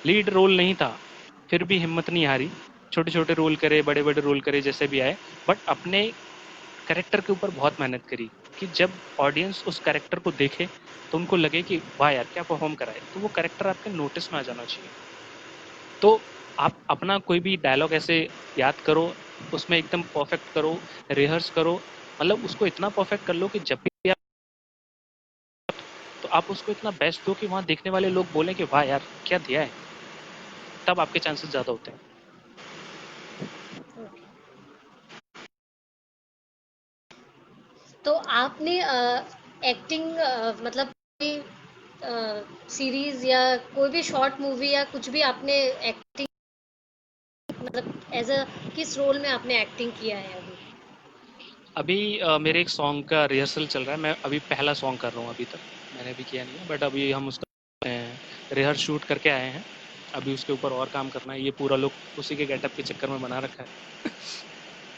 [SPEAKER 3] लीड रोल नहीं था, फिर भी हिम्मत नहीं हारी, छोटे छोटे रोल करे, बड़े बड़े रोल करे, जैसे भी आए, बट अपने कैरेक्टर के ऊपर बहुत मेहनत करी कि जब ऑडियंस उस कैरेक्टर को देखे तो उनको लगे कि वाह यार क्या परफॉर्म करा है। तो वो कैरेक्टर आपके नोटिस में आ जाना चाहिए। तो आप अपना कोई भी डायलॉग ऐसे याद करो, उसमें एकदम परफेक्ट करो, रिहर्स करो, मतलब उसको इतना परफेक्ट कर लो कि जब भी आप, तो आप उसको इतना बेस्ट दो कि वहाँ देखने वाले लोग बोलें कि वाह यार क्या दिया है। तब आपके चांसेस ज़्यादा होते हैं।
[SPEAKER 1] ओके। तो आपने एक्टिंग मतलब सीरीज या कोई भी शॉर्ट मूवी या कुछ भी आपने एक्टिंग मतलब एज अ किस रोल में आपने एक्टिंग किया है अभी?
[SPEAKER 3] अभी मेरे एक सॉन्ग का रिहर्सल चल रहा है, मैं अभी पहला सॉन्ग कर रहा हूँ, अभी तक मैंने भी किया नहीं है, बट अभी हम उसका रिहर्स शूट करके आए हैं। अभी उसके ऊपर और काम करना है, ये पूरा लुक उसी के गेटअप के चक्कर में बना रखा है।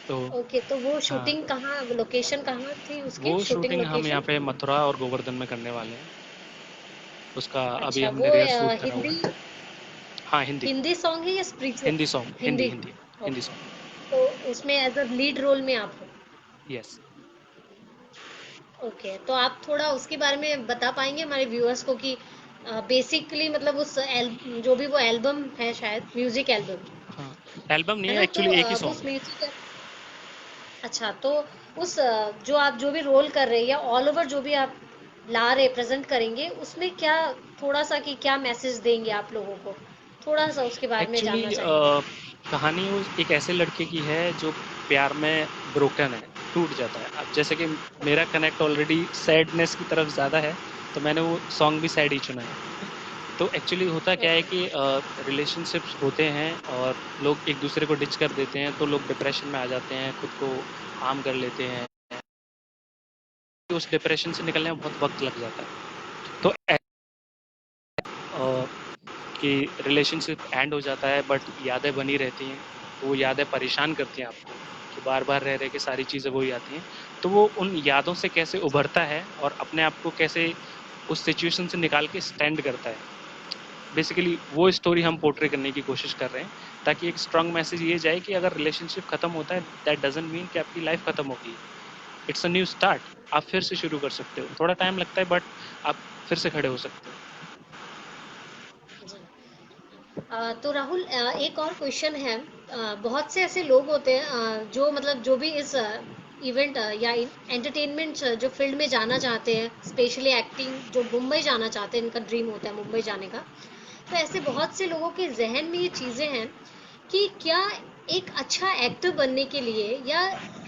[SPEAKER 3] तो
[SPEAKER 1] ओके, तो वो
[SPEAKER 3] हाँ,
[SPEAKER 1] शूटिंग कहाँ, लोकेशन कहाँ थी
[SPEAKER 3] वो
[SPEAKER 1] उसकी शूटिंग
[SPEAKER 3] शूटिंग हम यहाँ
[SPEAKER 1] लोकेशन?
[SPEAKER 3] पे मथुरा और गोवर्धन में करने वाले हैं। उसका अभी
[SPEAKER 1] अच्छा,
[SPEAKER 3] हमने
[SPEAKER 1] वो
[SPEAKER 3] रिहर्स शूट करा हुआ
[SPEAKER 1] हिंदी
[SPEAKER 3] है। हाँ, हिंदी।
[SPEAKER 1] हिंदी सॉन्ग है या spiritual?
[SPEAKER 3] Hindi song, Hindi
[SPEAKER 1] Hindi.
[SPEAKER 3] Hindi. Hindi
[SPEAKER 1] okay,
[SPEAKER 3] song.
[SPEAKER 1] तो उसमें एज अ लीड रोल में आप हो?
[SPEAKER 3] यस।
[SPEAKER 1] ओके, तो आप थोड़ा उसके बारे में बता पाएंगे हमारे व्यूअर्स को कि बेसिकली मतलब जो भी वो एल्बम है, शायद म्यूजिक एल्बम
[SPEAKER 3] हाँ, एल्बम नहीं
[SPEAKER 1] है
[SPEAKER 3] है
[SPEAKER 1] ना, तो
[SPEAKER 3] एक्चुअली, एक ही
[SPEAKER 1] वो
[SPEAKER 3] सॉन्ग
[SPEAKER 1] उस
[SPEAKER 3] है।
[SPEAKER 1] म्यूजिक, अच्छा, तो उस जो आप जो भी रोल कर रहे हैं या ऑल ओवर जो भी आप ला रहे प्रेजेंट करेंगे, उसमें क्या थोड़ा सा कि क्या मैसेज देंगे आप लोगों को, थोड़ा सा उसके बारे में
[SPEAKER 3] एक्चुअली
[SPEAKER 1] जानना चाहेंगे।
[SPEAKER 3] कहानी एक ऐसे लड़के की है जो प्यार में ब्रोकन है, टूट जाता है। अब जैसे कि मेरा कनेक्ट ऑलरेडी सैडनेस की तरफ ज़्यादा है, तो मैंने वो सॉन्ग भी सैड ही चुना है। तो एक्चुअली होता क्या है कि रिलेशनशिप्स होते हैं और लोग एक दूसरे को डिच कर देते हैं, तो लोग डिप्रेशन में आ जाते हैं, खुद को हार्म कर लेते हैं। उस डिप्रेशन से निकलने में बहुत वक्त लग जाता है। तो कि रिलेशनशिप एंड हो जाता है बट यादें बनी रहती हैं, तो वो यादें परेशान करती हैं आपको कि बार बार रह रह के सारी चीज़ें वही आती हैं। तो वो उन यादों से कैसे उभरता है और अपने आप को कैसे उस सिचुएशन से निकाल के स्टैंड करता है, बेसिकली वो स्टोरी हम पोर्ट्रे करने की कोशिश कर रहे हैं, ताकि एक स्ट्रांग मैसेज ये जाए कि अगर रिलेशनशिप खत्म होता है दैट डजंट मीन कि आपकी लाइफ खत्म होगी। इट्स अ न्यू स्टार्ट, आप फिर से शुरू कर सकते हो। थोड़ा टाइम लगता है बट आप फिर से खड़े हो सकते हो।
[SPEAKER 1] जी। तो राहुल, एक और क्वेश्चन है। बहुत से ऐसे लोग होते हैं जो मतलब जो भी इस इवेंट या एंटरटेनमेंट जो फील्ड में जाना चाहते हैं, स्पेशली एक्टिंग, जो मुंबई जाना चाहते हैं, इनका ड्रीम होता है मुंबई जाने का। तो ऐसे बहुत से लोगों के जहन में ये चीज़ें हैं कि क्या एक अच्छा एक्टर बनने के लिए या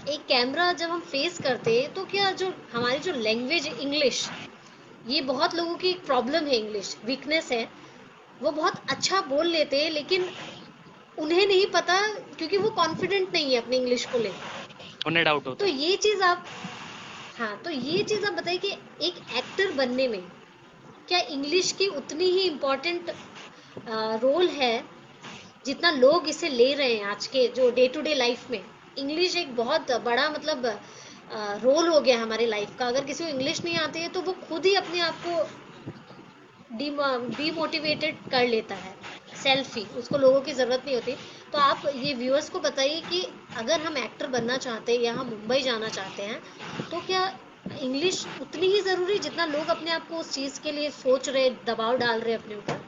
[SPEAKER 1] एक कैमरा जब हम फेस करते हैं, तो क्या जो हमारी जो लैंग्वेज इंग्लिश, ये बहुत लोगों की एक प्रॉब्लम है, इंग्लिश वीकनेस है। वो बहुत अच्छा बोल लेते हैं लेकिन उन्हें नहीं पता, क्योंकि वो कॉन्फिडेंट नहीं है अपनी इंग्लिश को लेकर।
[SPEAKER 3] उन्हें डाउट
[SPEAKER 1] तो
[SPEAKER 3] होता है।
[SPEAKER 1] ये चीज़ आप, हाँ, तो ये चीज़ आप बताइए कि एक एक्टर बनने में क्या इंग्लिश की उतनी ही इम्पोर्टेंट रोल है जितना लोग इसे ले रहे हैं आज के जो डे टू डे लाइफ में? इंग्लिश एक बहुत बड़ा मतलब रोल हो गया हमारे लाइफ का। अगर किसी को इंग्लिश नहीं आती है तो वो खुद ही अपने आप को डीमोटिवेटेड कर लेता है, सेल्फ ही, उसको लोगों की ज़रूरत नहीं होती। तो आप ये व्यूअर्स को बताइए कि अगर हम एक्टर बनना चाहते हैं या हम मुंबई जाना चाहते हैं, तो क्या इंग्लिश उतनी ही ज़रूरी जितना लोग अपने आप को उस चीज़ के लिए सोच रहे, दबाव डाल रहे अपने ऊपर?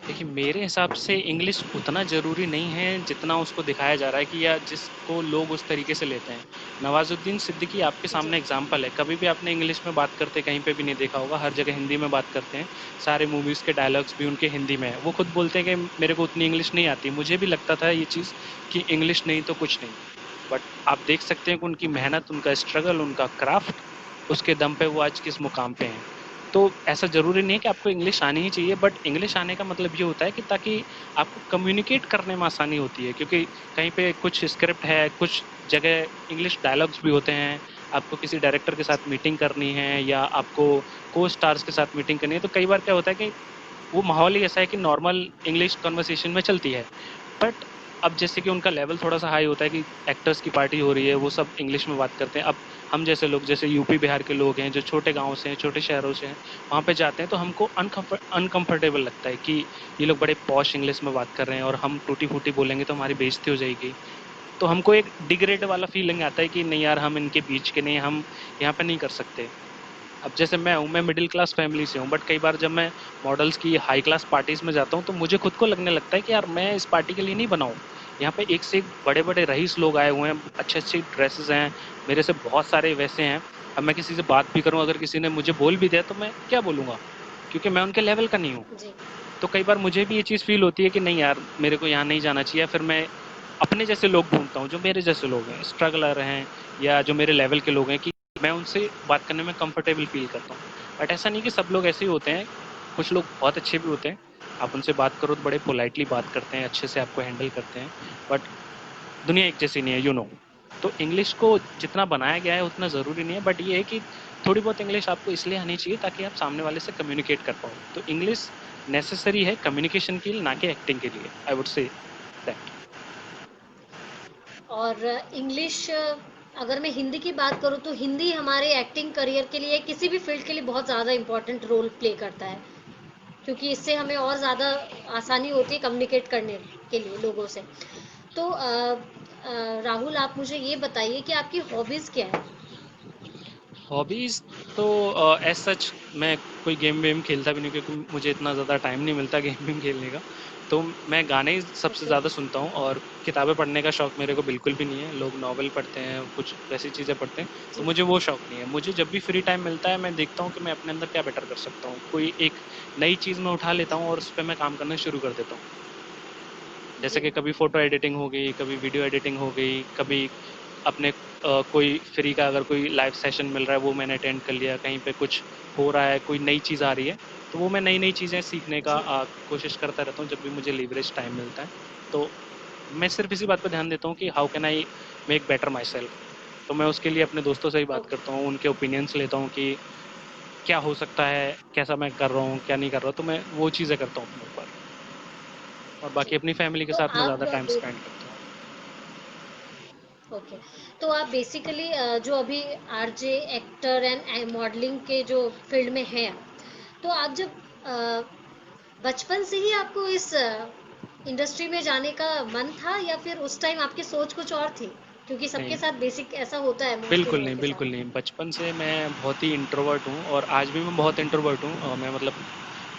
[SPEAKER 3] देखिए, मेरे हिसाब से इंग्लिश उतना ज़रूरी नहीं है जितना उसको दिखाया जा रहा है कि या जिसको लोग उस तरीके से लेते हैं। नवाज़ुद्दीन सिद्दीकी आपके
[SPEAKER 1] जी।
[SPEAKER 3] सामने एग्जाम्पल है। कभी भी आपने इंग्लिश में बात करते कहीं पे भी नहीं देखा होगा, हर जगह हिंदी में बात करते हैं। सारे मूवीज़ के डायलॉग्स भी उनके हिंदी में है। वो खुद बोलते हैं कि मेरे को उतनी इंग्लिश नहीं आती। मुझे भी लगता था ये चीज़ कि इंग्लिश नहीं तो कुछ नहीं। बट आप देख सकते हैं कि उनकी मेहनत, उनका स्ट्रगल, उनका क्राफ्ट, उसके दम पे वो आज किस मुकाम पे हैं। तो ऐसा ज़रूरी नहीं है कि आपको इंग्लिश आनी ही चाहिए, बट इंग्लिश आने का मतलब ये होता है कि ताकि आपको कम्युनिकेट करने में आसानी होती है, क्योंकि कहीं पे कुछ स्क्रिप्ट है, कुछ जगह इंग्लिश डायलॉग्स भी होते हैं। आपको किसी डायरेक्टर के साथ मीटिंग करनी है या आपको को स्टार्स के साथ मीटिंग करनी है, तो कई बार क्या होता है कि वो माहौल ही ऐसा है कि नॉर्मल इंग्लिश कन्वर्सेशन में चलती है। बट अब जैसे कि उनका लेवल थोड़ा-सा हाई होता है कि एक्टर्स की पार्टी हो रही है, वो सब इंग्लिश में बात करते हैं। अब हम जैसे लोग, जैसे यूपी, बिहार के लोग हैं, जो छोटे गाँव से हैं, छोटे शहरों से हैं, वहाँ पे जाते हैं तो हमको अनकम्फर्टेबल लगता है कि ये लोग बड़े पॉश इंग्लिश में बात कर रहे हैं और हम टूटी-फूटी बोलेंगे तो हमारी बेइज़्ज़ती हो जाएगी। तो हमको एक डिग्रेड वाला फीलिंग आता है कि नहीं यार, हम इनके बीच के नहीं, हम यहाँ पे नहीं कर सकते। अब जैसे मैं हूँ, मैं मिडिल क्लास फैमिली से हूँ, बट कई बार जब मैं मॉडल्स की हाई क्लास पार्टीज़ में जाता हूँ, तो मुझे खुद को लगने लगता है कि यार मैं इस पार्टी के लिए नहीं बना हूँ। यहाँ पे एक से एक बड़े-बड़े रईस लोग आए हुए हैं, अच्छे-अच्छे ड्रेसेस हैं, मेरे से बहुत सारे वैसे हैं। अब मैं किसी से बात भी करूँ, अगर किसी ने मुझे बोल भी दिया तो मैं क्या बोलूँगा? क्योंकि मैं उनके लेवल का नहीं हूँ।
[SPEAKER 1] जी।
[SPEAKER 3] तो कई बार मुझे भी ये चीज़ फ़ील होती है कि नहीं यार, मेरे को यहाँ नहीं जाना चाहिए। फिर मैं अपने जैसे लोग ढूँढता हूँ, जो मेरे जैसे लोग हैं, स्ट्रगलर हैं या जो मेरे लेवल के लोग हैं, कि मैं उनसे बात करने में कंफर्टेबल फ़ील करता हूँ। बट ऐसा नहीं कि सब लोग ऐसे ही होते हैं, कुछ लोग बहुत अच्छे भी होते हैं। आप उनसे बात करो तो बड़े पोलाइटली बात करते हैं, अच्छे से आपको हैंडल करते हैं। बट दुनिया एक जैसी नहीं है, तो इंग्लिश को जितना बनाया गया है उतना ज़रूरी नहीं है, बट ये है कि थोड़ी बहुत इंग्लिश आपको इसलिए आनी चाहिए ताकि आप सामने वाले से कम्युनिकेट कर पाओ। तो इंग्लिश नेसेसरी है कम्युनिकेशन के लिए, ना कि एक्टिंग के लिए, आई वुड से दैट।
[SPEAKER 1] और इंग्लिश, अगर मैं हिंदी की बात करूँ तो हिंदी हमारे एक्टिंग करियर के लिए, किसी भी फील्ड के लिए बहुत ज़्यादा इम्पोर्टेंट रोल प्ले करता है, क्योंकि इससे हमें और ज़्यादा आसानी होती है कम्युनिकेट करने के लिए लोगों से। तो राहुल, आप मुझे ये बताइए कि आपकी हॉबीज़ क्या है?
[SPEAKER 3] हॉबीज़ तो एज़ सच मैं कोई गेम वेम खेलता भी नहीं, क्योंकि मुझे इतना ज़्यादा टाइम नहीं मिलता गेम वेम खेलने का। तो मैं गाने ही सबसे
[SPEAKER 1] ओके।
[SPEAKER 3] ज़्यादा सुनता हूँ, और किताबें पढ़ने का शौक़ मेरे को बिल्कुल भी नहीं है। लोग नॉवल पढ़ते हैं, कुछ वैसी चीज़ें पढ़ते हैं, तो
[SPEAKER 1] जी।
[SPEAKER 3] मुझे वो शौक़ नहीं है। मुझे जब भी फ्री टाइम मिलता है, मैं देखता हूँ कि मैं अपने अंदर क्या बेटर कर सकता हूँ। कोई एक नई चीज़ मैं उठा लेता हूँ और उस पे मैं काम करना शुरू कर देता हूँ। जैसे
[SPEAKER 1] जी।
[SPEAKER 3] कि कभी फ़ोटो एडिटिंग हो गई, कभी वीडियो एडिटिंग हो गई, कभी अपने कोई फ्री का अगर कोई लाइव सेशन मिल रहा है वो मैंने अटेंड कर लिया, कहीं पे कुछ हो रहा है, कोई नई चीज़ आ रही है, तो वो मैं नई नई चीज़ें सीखने का
[SPEAKER 1] जी।
[SPEAKER 3] कोशिश करता रहता हूँ जब भी मुझे लीवरेज टाइम मिलता है। तो मैं सिर्फ इसी बात पर ध्यान देता हूँ कि how can I make better my self. तो मैं उसके लिए अपने दोस्तों से ही बात
[SPEAKER 1] ओके।
[SPEAKER 3] करता हूँ, उनके ओपिनियंस लेता हूँ कि क्या हो सकता है, कैसा मैं कर रहा हूँ, क्या नहीं कर रहा हूँ, तो मैं वो चीज़ें करता हूँ अपने ऊपर। और
[SPEAKER 1] जी।
[SPEAKER 3] बाकी अपनी फैमिली के
[SPEAKER 1] तो
[SPEAKER 3] साथ मैं
[SPEAKER 1] आप
[SPEAKER 3] ज़्यादा टाइम स्पेंड करता हूँ।
[SPEAKER 1] ओके, तो आप बेसिकली जो अभी आरजे एक्टर एंड मॉडलिंग के जो फील्ड में हैं, तो आप जब अ, बचपन से ही आपको इस इंडस्ट्री में जाने का मन था या फिर उस टाइम आपकी सोच कुछ और थी? क्योंकि सबके
[SPEAKER 3] नहीं,
[SPEAKER 1] साथ बेसिक ऐसा होता है मोस्टली
[SPEAKER 3] बिल्कुल
[SPEAKER 1] लोगों
[SPEAKER 3] नहीं,
[SPEAKER 1] के
[SPEAKER 3] बिल्कुल
[SPEAKER 1] साथ।
[SPEAKER 3] नहीं। बचपन से मैं बहुत ही इंट्रोवर्ट हूँ और आज भी मैं बहुत इंट्रोवर्ट हूँ। मैं मतलब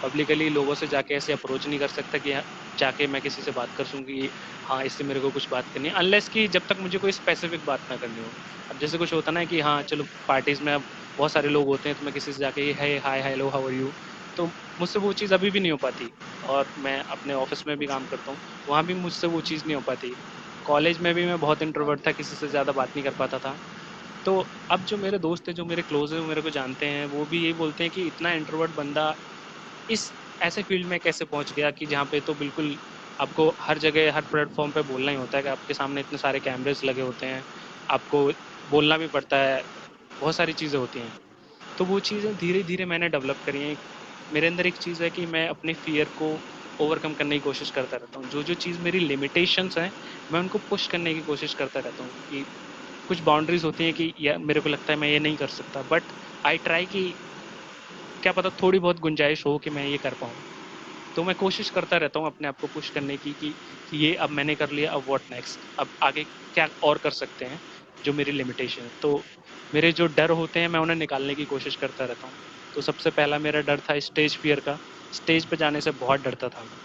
[SPEAKER 3] पब्लिकली लोगों से जाके ऐसे अप्रोच नहीं कर सकता कि जाके मैं किसी से बात कर सकूँ कि हाँ, इससे मेरे को कुछ बात करनी है, अनलेस कि जब तक मुझे कोई स्पेसिफिक बात ना करनी हो। अब जैसे कुछ होता है ना कि हाँ, चलो पार्टीज़ में अब बहुत सारे लोग होते हैं, तो मैं किसी से जाके हे, हाय, हेलो, हाउ आर यू? तो मुझसे वो चीज़ अभी भी नहीं हो पाती। और मैं अपने ऑफ़िस में भी काम करता हूँ, वहाँ भी मुझसे वो चीज़ नहीं हो पाती। कॉलेज में भी मैं बहुत इंट्रोवर्ट था,
[SPEAKER 1] ओके।
[SPEAKER 3] किसी से ज़्यादा बात नहीं कर पाता था। तो अब जो मेरे दोस्त हैं, जो मेरे क्लोज़ हैं, वो मेरे को जानते हैं, वो भी यही बोलते हैं कि इतना इंट्रोवर्ट बंदा इस ऐसे फील्ड में कैसे पहुंच गया कि जहाँ पे तो बिल्कुल आपको हर जगह, हर प्लेटफॉर्म पे बोलना ही होता है कि आपके सामने इतने सारे कैमरेस लगे होते हैं, आपको बोलना भी पड़ता है, बहुत सारी चीज़ें होती हैं। तो वो चीज़ें धीरे धीरे मैंने डेवलप करी हैं। मेरे अंदर एक चीज़ है कि मैं अपने फियर को ओवरकम करने की कोशिश करता रहता हूँ। जो जो चीज़ मेरी लिमिटेशंस हैं, मैं उनको पुश करने की कोशिश करता रहता हूँ कि कुछ बाउंड्रीज होती हैं कि या मेरे को लगता है मैं ये नहीं कर सकता, बट आई ट्राई कि क्या पता थोड़ी बहुत गुंजाइश हो कि मैं ये कर पाऊँ। तो मैं कोशिश करता रहता हूँ अपने आप को पुश करने की कि ये अब मैंने कर लिया, अब व्हाट नेक्स्ट, अब आगे क्या और कर सकते हैं जो मेरी लिमिटेशन है। तो मेरे जो डर होते हैं मैं उन्हें निकालने की कोशिश करता रहता हूँ। तो सबसे पहला मेरा डर था स्टेज फियर का। स्टेज पे जाने से बहुत डरता था मैं।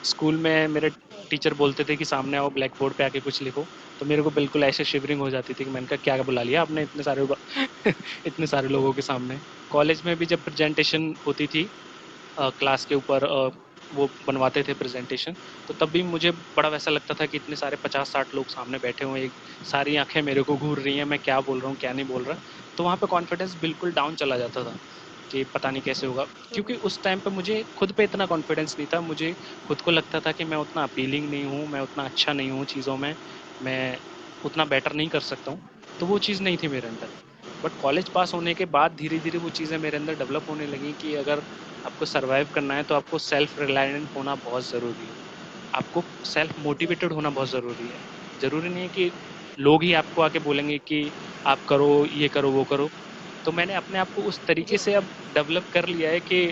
[SPEAKER 3] स्कूल में मेरे टीचर बोलते थे कि सामने आओ, ब्लैक बोर्ड पे आके कुछ लिखो, तो मेरे को बिल्कुल ऐसे शिवरिंग हो जाती थी कि मैंने कहा क्या बुला लिया आपने इतने सारे इतने सारे लोगों के सामने। कॉलेज में भी जब प्रेजेंटेशन होती थी क्लास के ऊपर, वो बनवाते थे प्रेजेंटेशन, तो तब भी मुझे बड़ा वैसा लगता था कि इतने सारे 50-60 लोग सामने बैठे हुए हैं, सारी आंखें मेरे को घूर रही हैं, मैं क्या बोल रहा हूँ क्या नहीं बोल रहा। तो वहाँ पे कॉन्फिडेंस बिल्कुल डाउन चला जाता था कि पता नहीं कैसे होगा, क्योंकि उस टाइम पे मुझे खुद पे इतना कॉन्फिडेंस नहीं था। मुझे खुद को लगता था कि मैं उतना अपीलिंग नहीं हूँ, मैं उतना अच्छा नहीं हूँ चीज़ों में, मैं उतना बेटर नहीं कर सकता हूँ। तो वो चीज़ नहीं थी मेरे अंदर। बट कॉलेज पास होने के बाद धीरे धीरे वो चीज़ें मेरे अंदर डेवलप होने लगी कि अगर आपको सर्वाइव करना है तो आपको सेल्फ रिलायंट होना बहुत ज़रूरी है। आपको सेल्फ मोटिवेटेड
[SPEAKER 1] एग्जैक्टली।
[SPEAKER 3] होना बहुत ज़रूरी है। ज़रूरी नहीं है कि लोग ही आपको आके बोलेंगे कि आप करो, ये करो, वो करो। तो मैंने अपने आप को उस तरीके
[SPEAKER 1] जी।
[SPEAKER 3] से अब डेवलप कर लिया है कि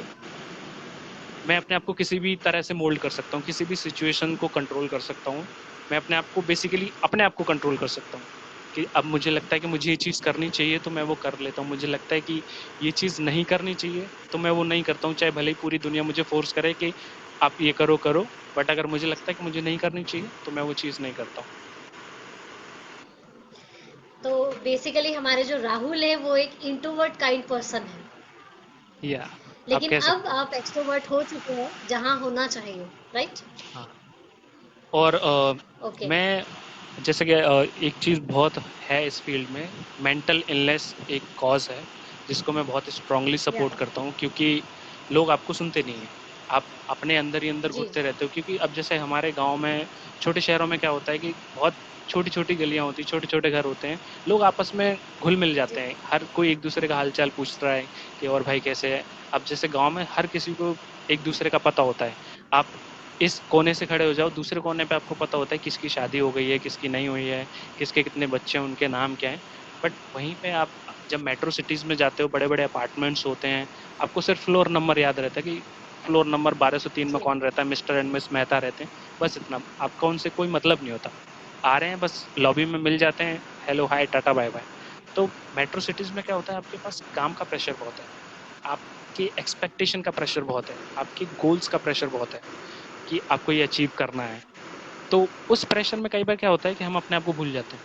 [SPEAKER 3] मैं अपने आप को किसी भी तरह से मोल्ड कर सकता हूँ, किसी भी सिचुएशन को कंट्रोल कर सकता हूँ। मैं अपने आप को बेसिकली अपने आप को कंट्रोल कर सकता हूँ कि अब मुझे लगता है कि मुझे ये चीज़ करनी चाहिए तो मैं वो कर लेता हूँ। मुझे लगता है कि ये चीज़ नहीं करनी चाहिए तो मैं वो नहीं करता हूँ, चाहे भले ही पूरी दुनिया मुझे फ़ोर्स करे कि आप ये करो, करो। बट अगर मुझे लगता है कि मुझे नहीं करनी चाहिए तो मैं वो चीज़ नहीं करता हूँ।
[SPEAKER 1] तो बेसिकली हमारे जो राहुल है वो एक इंट्रोवर्ट काइंड पर्सन है,
[SPEAKER 3] या आप
[SPEAKER 1] लेकिन
[SPEAKER 3] कह
[SPEAKER 1] अब
[SPEAKER 3] सकते हैं।
[SPEAKER 1] आप एक्सट्रोवर्ट हो चुके हैं जहां होना चाहिए, राइट?
[SPEAKER 3] हाँ। और
[SPEAKER 1] ओके।
[SPEAKER 3] मैं जैसे कि एक चीज़ बहुत है इस फील्ड में, मेंटल इलनेस एक कॉज है जिसको मैं बहुत स्ट्रांगली
[SPEAKER 1] या।
[SPEAKER 3] सपोर्ट करता हूँ, क्योंकि लोग आपको सुनते नहीं हैं। आप अपने अंदर ही अंदर
[SPEAKER 1] जी
[SPEAKER 3] घुटते
[SPEAKER 1] जी।
[SPEAKER 3] रहते हो, क्योंकि अब जैसे हमारे गांव में, छोटे शहरों में क्या होता है कि बहुत छोटी छोटी गलियां होती हैं, छोटे छोटे घर होते हैं, लोग आपस में घुल मिल
[SPEAKER 1] जी
[SPEAKER 3] जाते हैं, हर कोई एक दूसरे का हालचाल पूछ रहा है कि और भाई कैसे है। अब जैसे गाँव में हर किसी को एक दूसरे का पता होता है। आप इस कोने से खड़े हो जाओ, दूसरे कोने पे आपको पता होता है किसकी शादी हो गई है, किसकी नहीं हुई है, किसके कितने बच्चे हैं, उनके नाम क्या हैं। बट वहीं पे आप जब मेट्रो सिटीज़ में जाते हो, बड़े-बड़े अपार्टमेंट्स होते हैं, आपको सिर्फ फ्लोर नंबर याद रहता है कि फ्लोर नंबर 1203 में
[SPEAKER 1] जी।
[SPEAKER 3] कौन रहता है, मिस्टर एंड मिस मेहता रहते हैं, बस इतना। आपका उनसे कोई मतलब नहीं होता। आ रहे हैं बस लॉबी में मिल जाते हैं, हेलो, हाय, टाटा, बाय-बाय। तो मेट्रो सिटीज़ में क्या होता है, आपके पास काम का प्रेशर बहुत है, आपकी एक्सपेक्टेशन का प्रेशर बहुत है, आपके गोल्स का प्रेशर बहुत है कि आपको ये अचीव करना है। तो उस प्रेशर में कई बार क्या होता है कि हम अपने आप को भूल जाते हैं।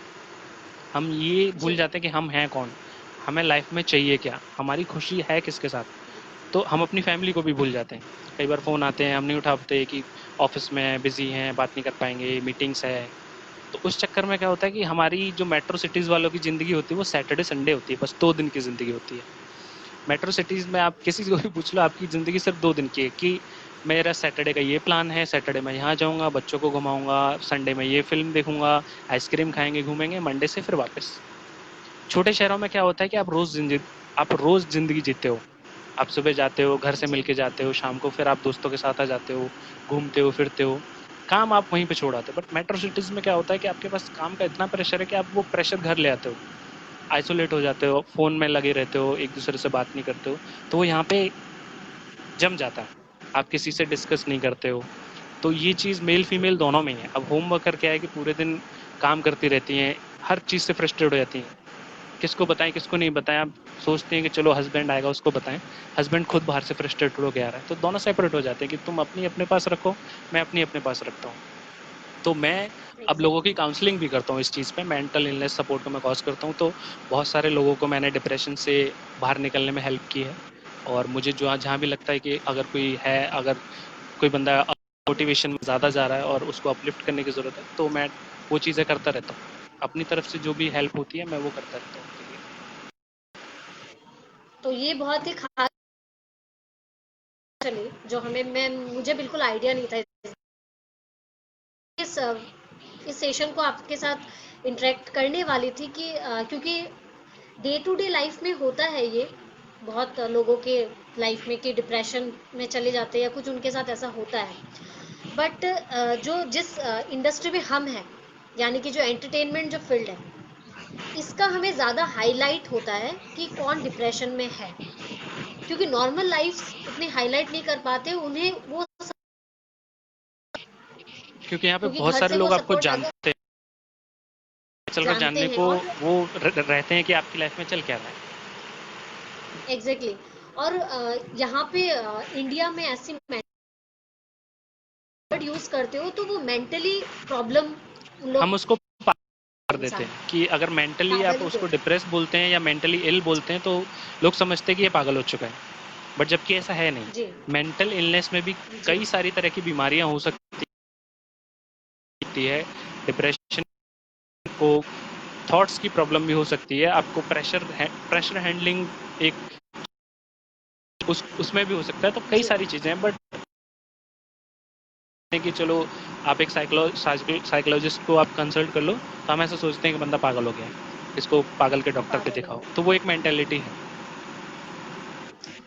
[SPEAKER 3] हम ये भूल
[SPEAKER 1] जी
[SPEAKER 3] जाते हैं कि हम हैं कौन? हमें लाइफ में चाहिए क्या? हमारी खुशी है किसके साथ? तो हम अपनी फैमिली को भी भूल जाते हैं। कई बार फ़ोन आते हैं, हम नहीं उठाते कि ऑफ़िस में हैं, बिज़ी हैं, बात नहीं कर पाएँगे, मीटिंग्स है। तो उस चक्कर में क्या होता है कि हमारी जो मेट्रो सिटीज़ वालों की ज़िंदगी होती है, वो सैटरडे, संडे होती है, बस 2 दिन की ज़िंदगी होती है। मेट्रो सिटीज़ में आप किसी को भी पूछ लो, आपकी ज़िंदगी सिर्फ 2 दिन की है कि मेरा सैटरडे का ये प्लान है, सैटरडे मैं यहाँ जाऊँगा, बच्चों को घुमाऊँगा, संडे में ये फ़िल्म देखूँगा, आइसक्रीम खाएँगे, घूमेंगे, मंडे से फिर वापस। छोटे शहरों में क्या होता है कि आप रोज़ ज़िंदगी जीते हो। आप सुबह जाते हो, घर से मिल
[SPEAKER 1] जी
[SPEAKER 3] के जाते हो, शाम को फिर आप दोस्तों के साथ आ जाते हो, घूमते हो, फिरते हो। काम आप वहीं पे छोड़ आते हो। बट मेट्रो सिटीज़ में क्या होता है कि आपके पास काम का इतना प्रेशर है कि आप वो प्रेशर घर ले आते हो। आइसोलेट हो जाते हो, फ़ोन में लगे रहते हो, एक-दूसरे से बात नहीं करते हो। तो वो यहाँ पे जम जाता है। आप किसी से डिस्कस नहीं करते हो। तो ये चीज़ मेल-फीमेल दोनों में ही है। अब होम वर्कर क्या है कि पूरे दिन काम करती रहती हैं, हर चीज़ से फ्रस्ट्रेट हो जाती हैं। किसको बताएँ, किसको नहीं बताएँ, आप सोचते हैं कि चलो हस्बैंड आएगा उसको बताएँ। हस्बैंड खुद बाहर से फ्रस्ट्रेटेड होके आ रहा है, तो दोनों सेपरेट हो जाते हैं कि तुम अपनी अपने पास रखो, मैं अपनी अपने पास रखता हूँ। तो मैं अब लोगों की
[SPEAKER 1] एग्जैक्टली।
[SPEAKER 3] काउंसलिंग भी करता हूँ इस चीज़ पे, मेंटल इलनेस सपोर्ट को मैं कॉज़ करता हूँ, तो बहुत सारे लोगों को मैंने डिप्रेशन से बाहर निकलने में हेल्प की है। और मुझे जो जहाँ भी लगता है कि अगर कोई बंदा मोटिवेशन में ज़्यादा जा रहा है और उसको अपलिफ्ट करने की ज़रूरत है, तो मैं वो चीज़ें करता रहता हूँ। अपनी तरफ से जो भी हेल्प होती है, मैं वो करता रहता हूँ उनके लिए।
[SPEAKER 1] तो ये बहुत ही खास चली जो हमें मैं मुझे बिल्कुल आइडिया नहीं था इस इस सेशन को आपके साथ इंटरेक्ट करने वाली थी कि क्योंकि डे टू डे लाइफ में होता है ये बहुत लोगों के लाइफ में कि डिप्रेशन में चले जाते हैं या कुछ उनके साथ ऐसा होता है बट जो जिस इंडस्ट्री में हम हैं यानी कि जो एंटरटेनमेंट जो फील्ड है इसका हमें ज़्यादा हाईलाइट होता है कि कौन डिप्रेशन में है क्योंकि नॉर्मल लाइफ उतनी हाईलाइट नहीं कर पाते उन्हें वो
[SPEAKER 3] क्योंकि यहाँ पे
[SPEAKER 1] क्योंकि
[SPEAKER 3] बहुत
[SPEAKER 1] घर
[SPEAKER 3] सारे
[SPEAKER 1] से वो
[SPEAKER 3] लोग आपको
[SPEAKER 1] सपोर्ट अगर
[SPEAKER 3] जानते हैं, चलकर
[SPEAKER 1] जानते
[SPEAKER 3] जानने
[SPEAKER 1] हैं
[SPEAKER 3] को
[SPEAKER 1] और
[SPEAKER 3] वो रहते हैं कि आपकी लाइफ में चल क्या रहा है।
[SPEAKER 1] एग्जैक्टली और यहाँ पे इंडिया में ऐसी मेथड यूज करते हो तो वो मेंटली प्रॉब्लम उन लोग
[SPEAKER 3] हम उसको पागल कर देते
[SPEAKER 1] इंसान
[SPEAKER 3] हैं कि अगर मेंटली आप
[SPEAKER 1] पागल ही
[SPEAKER 3] उसको
[SPEAKER 1] बोलते
[SPEAKER 3] डिप्रेस बोलते हैं या मेंटली इल बोलते हैं, तो लोग समझते हैं कि ये पागल हो चुका है। बट जबकि ऐसा है नहीं।
[SPEAKER 1] हैं जी
[SPEAKER 3] मेंटल इलनेस में भी
[SPEAKER 1] जी
[SPEAKER 3] कई सारी तरह की बीमारियां हो सकती है। डिप्रेशन को थॉट्स की प्रॉब्लम भी हो सकती है। आपको प्रेशर हैंडलिंग एक उसमें भी हो सकता है। तो कई
[SPEAKER 1] जी
[SPEAKER 3] सारी चीज़ें हैं, बट कि चलो आप एक साइकोलॉजिस्ट को आप कंसल्ट कर लो, तो हम ऐसा सोचते हैं कि बंदा पागल हो गया है, इसको पागल के डॉक्टर पे
[SPEAKER 1] पागल
[SPEAKER 3] दिखाओ।
[SPEAKER 1] है
[SPEAKER 3] तो वो एक मेंटेलिटी है।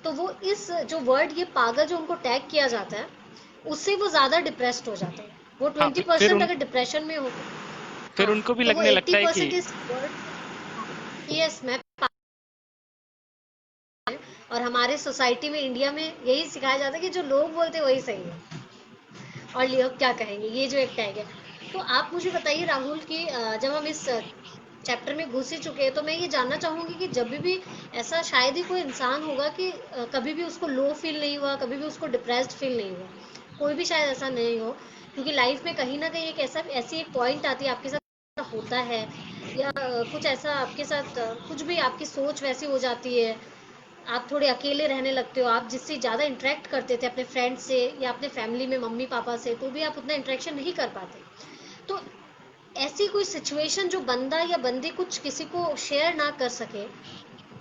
[SPEAKER 1] तो वो इस जो वर्ड ये पागल जो उनको टैग किया जाता है उससे वो ज्यादा डिप्रेस्ड हो जाते हैं वो
[SPEAKER 3] हाँ,
[SPEAKER 1] 20% अगर डिप्रेशन में हो
[SPEAKER 3] फिर
[SPEAKER 1] हाँ
[SPEAKER 3] उनको भी
[SPEAKER 1] तो वो
[SPEAKER 3] लगने लगता है कि
[SPEAKER 1] 80% इस वर्ड यस मैं और हमारे सोसाइटी में इंडिया में यही सिखाया जाता है कि जो लोग बोलते हैं वही सही है और लोग क्या कहेंगे ये जो एक टैग है तो आप मुझे बताइए राहुल कि जब हम इस चैप्टर में घुस ही चुके हैं तो मैं ये जानना चाहूंगी कि जब भी ऐसा शायद ही कोई इंसान होगा कि कभी भी उसको लो फील नहीं हुआ कभी भी उसको डिप्रेस्ड फील नहीं हुआ कोई भी शायद ऐसा नहीं हो क्योंकि लाइफ में कहीं ना कहीं एक ऐसी एक पॉइंट आती है आपके साथ होता है या कुछ ऐसा आपके साथ कुछ भी आपकी सोच वैसी हो जाती है आप थोड़े अकेले रहने लगते हो आप जिससे ज़्यादा इंटरेक्ट करते थे अपने फ्रेंड्स से या अपने फैमिली में मम्मी पापा से तो भी आप उतना इंटरेक्शन नहीं कर पाते तो ऐसी कोई सिचुएशन जो बंदा या बंदी कुछ किसी को शेयर ना कर सके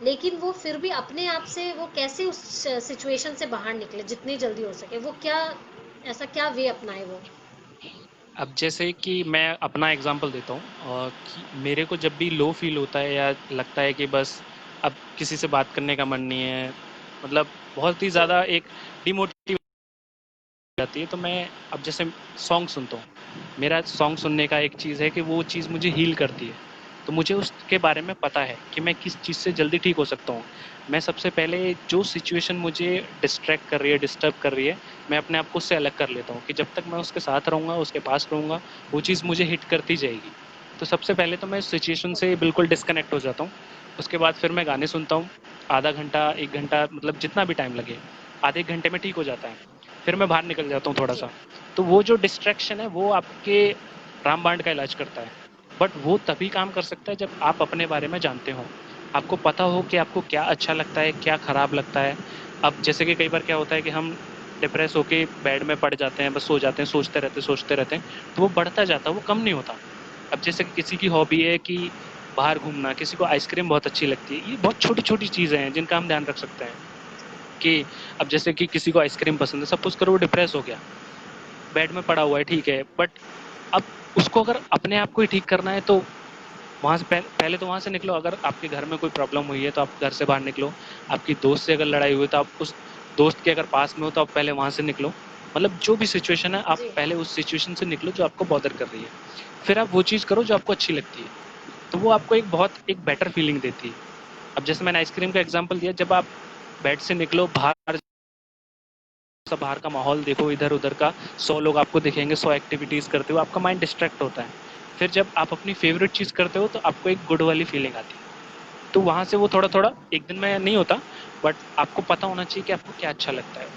[SPEAKER 1] लेकिन वो फिर भी अपने आप से वो कैसे उस सिचुएशन से बाहर निकले जितनी जल्दी हो सके वो क्या ऐसा क्या वे अपनाए वो
[SPEAKER 3] अब जैसे कि मैं अपना एग्जांपल देता हूँ, कि मेरे को जब भी लो फील होता है या लगता है कि बस अब किसी से बात करने का मन नहीं है, मतलब बहुत ही
[SPEAKER 1] जी
[SPEAKER 3] ज़्यादा एक डिमोटिव जाती है, तो मैं अब जैसे सॉन्ग सुनता हूँ। मेरा सॉन्ग सुनने का एक चीज़ है कि वो चीज़ मुझे हील करती है। तो मुझे उसके बारे में पता है कि मैं किस चीज़ से जल्दी ठीक हो सकता हूँ। मैं सबसे पहले जो सिचुएशन मुझे डिस्ट्रैक्ट कर रही है, डिस्टर्ब कर रही है, मैं अपने आप को उससे अलग कर लेता हूँ कि जब तक मैं उसके साथ रहूँगा, उसके पास रहूँगा, वो चीज़ मुझे हिट करती जाएगी। तो सबसे पहले तो मैं उस सिचुएशन से बिल्कुल डिस्कनेक्ट हो जाता हूँ। उसके बाद फिर मैं गाने सुनता हूँ। आधा घंटा, 1 घंटा, मतलब जितना भी टाइम लगे, आधे 1 घंटे में ठीक हो जाता है। फिर मैं बाहर निकल जाता हूँ
[SPEAKER 1] जी
[SPEAKER 3] थोड़ा-सा। तो वो जो डिस्ट्रैक्शन है वो आपके रामबाण का इलाज करता है। बट वो तभी काम कर सकता है जब आप अपने बारे में जानते हो। आपको पता हो कि आपको क्या अच्छा लगता है, क्या खराब लगता है। अब जैसे कि कई बार क्या होता है कि हम डिप्रेस होके बेड में पड़ जाते हैं, बस सो जाते हैं, सोचते रहते हैं, तो वो बढ़ता जाता है, वो कम नहीं होता। अब जैसे कि किसी की हॉबी है कि बाहर घूमना, किसी को आइसक्रीम बहुत अच्छी लगती है। ये बहुत छोटी-छोटी चीज़ें हैं जिनका हम ध्यान रख सकते हैं कि अब जैसे कि किसी को आइसक्रीम पसंद है, सपोज़ करो वो डिप्रेस हो गया, बेड में पड़ा हुआ है, ठीक है, बट अब उसको अगर अपने आप को ही ठीक करना है तो वहाँ से पहले तो वहाँ से निकलो। अगर आपके घर में कोई प्रॉब्लम हुई है तो आप घर से बाहर निकलो। आपकी दोस्त से अगर लड़ाई हुई तो आप उस दोस्त के अगर पास में हो तो आप पहले वहाँ से निकलो। मतलब जो भी सिचुएशन है आप
[SPEAKER 1] जी
[SPEAKER 3] पहले उस सिचुएशन से निकलो जो आपको बॉदर कर रही है। फिर आप वो चीज़ करो जो आपको अच्छी लगती है। तो वो आपको एक बहुत एक बेटर फीलिंग देती है। अब जैसे मैंने आइसक्रीम का एग्जांपल दिया, जब आप बेड से निकलो बाहर, सब बाहर का माहौल देखो, इधर उधर का 100 लोग आपको दिखेंगे, 100 एक्टिविटीज़ करते हो, आपका माइंड डिस्ट्रैक्ट होता है। फिर जब आप अपनी फेवरेट चीज़ करते हो तो आपको एक गुड वाली फीलिंग आती है। तो वहाँ से वो थोड़ा-थोड़ा एक दिन में नहीं होता, बट आपको पता होना चाहिए कि आपको क्या अच्छा लगता है।